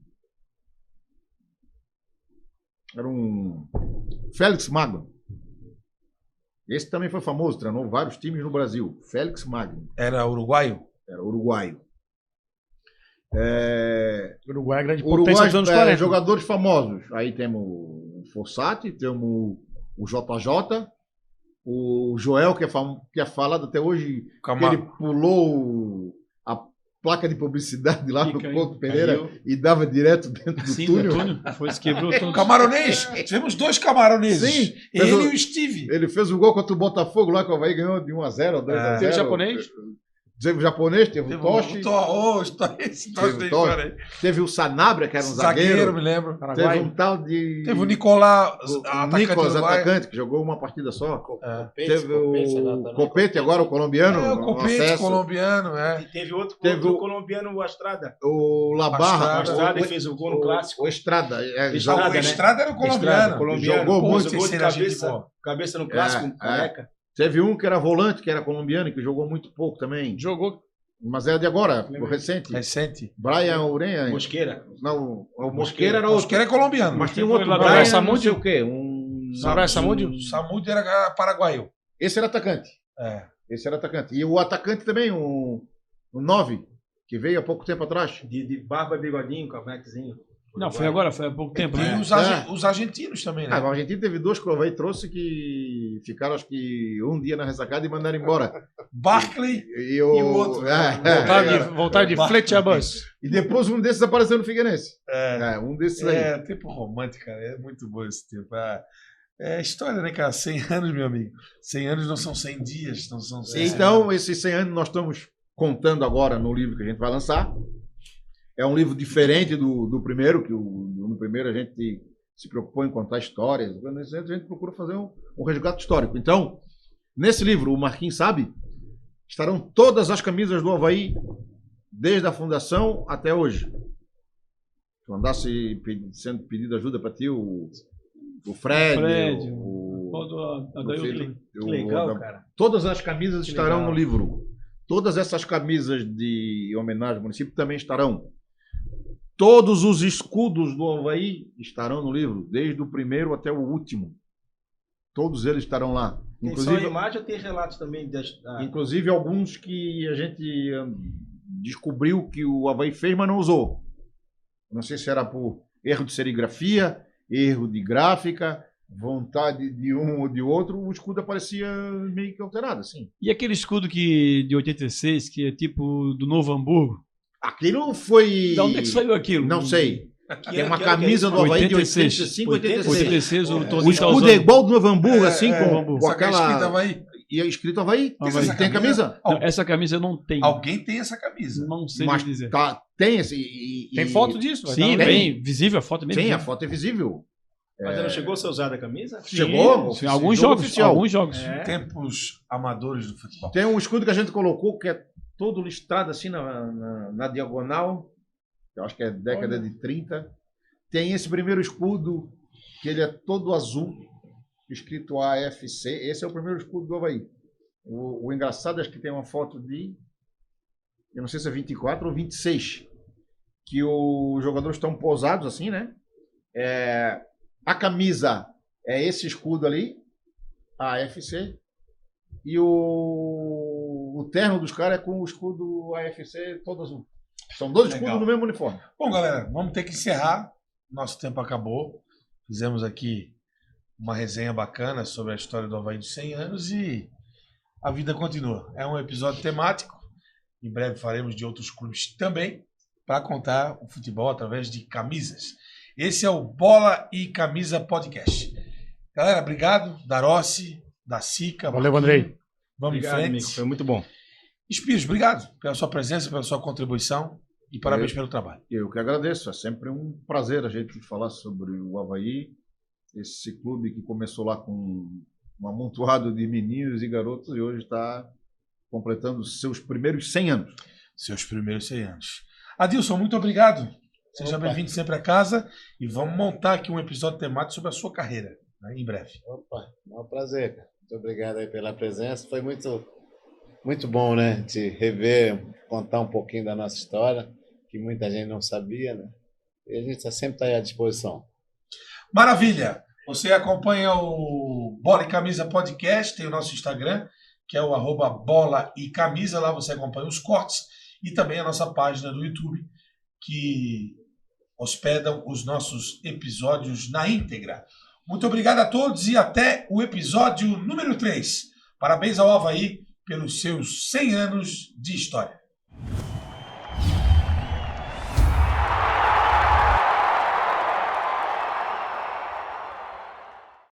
Era um Félix Magno. Esse também foi famoso, treinou vários times no Brasil. Félix Magno, Era uruguaio? era uruguaio. Uruguai é grande potência dos anos 40. Jogadores famosos. Aí temos o Fossati, temos o JJ, o Joel, que é falado até hoje, que ele pulou a placa de publicidade lá no Couto Pereira e dava direto dentro do Sim, túnel. Foi, se quebrou todo. Camaronês! Tivemos dois camaroneses. Sim, Ele mas e o Steve. Ele fez o gol contra o Botafogo lá, que o Havaí ganhou de 1-0 ou 2-0. Teve japonês? Teve o japonês, teve o Toshi, Esse Toshi Teve da o Toshi. história aí. teve o Sanabria, que era um Zagueiro, zagueiro. me lembro. Teve Paraguai. um tal de... Teve o Nicolás, o atacante Nicolas, uruguaio. atacante, que jogou uma partida só. Copete, Teve agora o também. Copete, agora o colombiano. É, o no Copete acesso. colombiano, é. E teve outro Teve o- colombiano, o Astrada. O Labarra. O Astrada fez o gol no clássico. O Estrada. Estrada, O Estrada, né? Estrada era o colombiano. Estrada, colombiano. Jogou Pô, muito. Fez gol de terceira gente cabeça, boa. cabeça no clássico, careca. Teve um que era volante, que era colombiano, que jogou muito pouco também. Jogou. Mas é de agora, o recente. Recente. Brian Urenha. Mosqueira. Não, o Mosqueira era O outro. Mosqueira é colombiano. Mas tinha um Foi outro lá do Brian, não Samudio? sei o quê. Samurai Samudio? O Samud era paraguaio. Esse era atacante. É. Esse era atacante. E o atacante também, o 9, que veio há pouco tempo atrás. De barba e bigodinho, cavanhaquezinho. Não, foi agora, foi há pouco tempo. Tem Né? os argentinos também, né? Ah, a Argentina teve 2 que o Avaí trouxe que ficaram, acho que, um dia na ressacada e mandaram embora. Barclay E o outro. Voltar de Fletchabus. E depois um desses apareceu no Figueirense. É. Um desses aí. É, tempo romântico, cara. É muito bom esse tempo. É história, né, cara? 100 anos, meu amigo. 100 anos não são 100 dias, não são 100 Então, esses 100 anos nós estamos contando agora no livro que a gente vai lançar. É um livro diferente do primeiro, que no primeiro a gente se preocupou em contar histórias. Nesse a gente procura fazer um resgate histórico. Então, nesse livro, o Marquinhos sabe, estarão todas as camisas do Avaí, desde a fundação até hoje. Tu andasse sendo pedido ajuda para ti, o Fred, Todo a o Dailton. Felipe, Que legal, cara. todas as camisas Que estarão legal. no livro. Todas essas camisas de homenagem ao município também estarão. Todos os escudos do Avaí estarão no livro, desde o primeiro até o último. Todos eles estarão lá. Tem só a imagem ou tem relatos também? Inclusive alguns que a gente descobriu que o Avaí fez, mas não usou. Não sei se era por erro de serigrafia, erro de gráfica, vontade de um ou de outro, o escudo aparecia meio que alterado, assim. E aquele escudo de 86, que é tipo do Novo Hamburgo? Aquilo foi... De onde é que saiu aquilo? Não sei. Aqui Tem uma que ano que é camisa isso? do Havaí de 86. 85, 86. 86, o O Toninho tá escudo usando. é igual do Novo Hamburgo, assim, com Só que a escrita aquela... vai. E é escrito Havaí. Havaí. Tem a camisa? Não, essa camisa eu não tenho. Alguém tem essa camisa. Não sei Mas dizer. tem esse... Tem foto disso? Vai Sim, dar- bem visível, a foto é bem Sim, a visível. foto é visível. Mas ela não chegou a ser usada a camisa? Chegou? Sim, alguns Jogo jogos. oficial. Alguns jogos. É. Tempos amadores do futebol. Tem um escudo que a gente colocou que é todo listrado assim na diagonal. Eu acho que é década de 30. Tem esse primeiro escudo que ele é todo azul, escrito AFC. Esse é o primeiro escudo do Avaí. O engraçado é que tem uma foto de, eu não sei se é 24 ou 26, que os jogadores estão posados assim, né? A camisa é esse escudo ali, a AFC, e o terno dos caras é com o escudo AFC todo azul. São dois Legal. escudos no mesmo uniforme. Bom, galera, vamos ter que encerrar. Nosso tempo acabou. Fizemos aqui uma resenha bacana sobre a história do Avaí de 100 anos e a vida continua. É um episódio temático. Em breve faremos de outros clubes também para contar o futebol através de camisas. Esse é o Bola e Camisa Podcast. Galera, obrigado. Darossi, da Sica. Valeu, Marquinhos. Andrei. Vamos Obrigado, em frente. amigo. Foi muito bom. Espírito, obrigado pela sua presença, pela sua contribuição e parabéns pelo trabalho. Eu que agradeço. É sempre um prazer a gente falar sobre o Avaí, esse clube que começou lá com um amontoado de meninos e garotos e hoje está completando seus primeiros 100 anos. Seus primeiros 100 anos. Adilson, muito obrigado. Seja bem-vindo sempre a casa e vamos montar aqui um episódio temático sobre a sua carreira, né, em breve. Opa, é um prazer, cara. Muito obrigado aí pela presença. Foi muito bom, né? De rever, contar um pouquinho da nossa história, que muita gente não sabia, né? E a gente sempre está aí à disposição. Maravilha! Você acompanha o Bola e Camisa Podcast, tem o nosso Instagram, que é o @bola e camisa, lá você acompanha os cortes e também a nossa página do YouTube, que hospedam os nossos episódios na íntegra. Muito obrigado a todos e até o episódio número 3. Parabéns ao Avaí pelos seus 100 anos de história.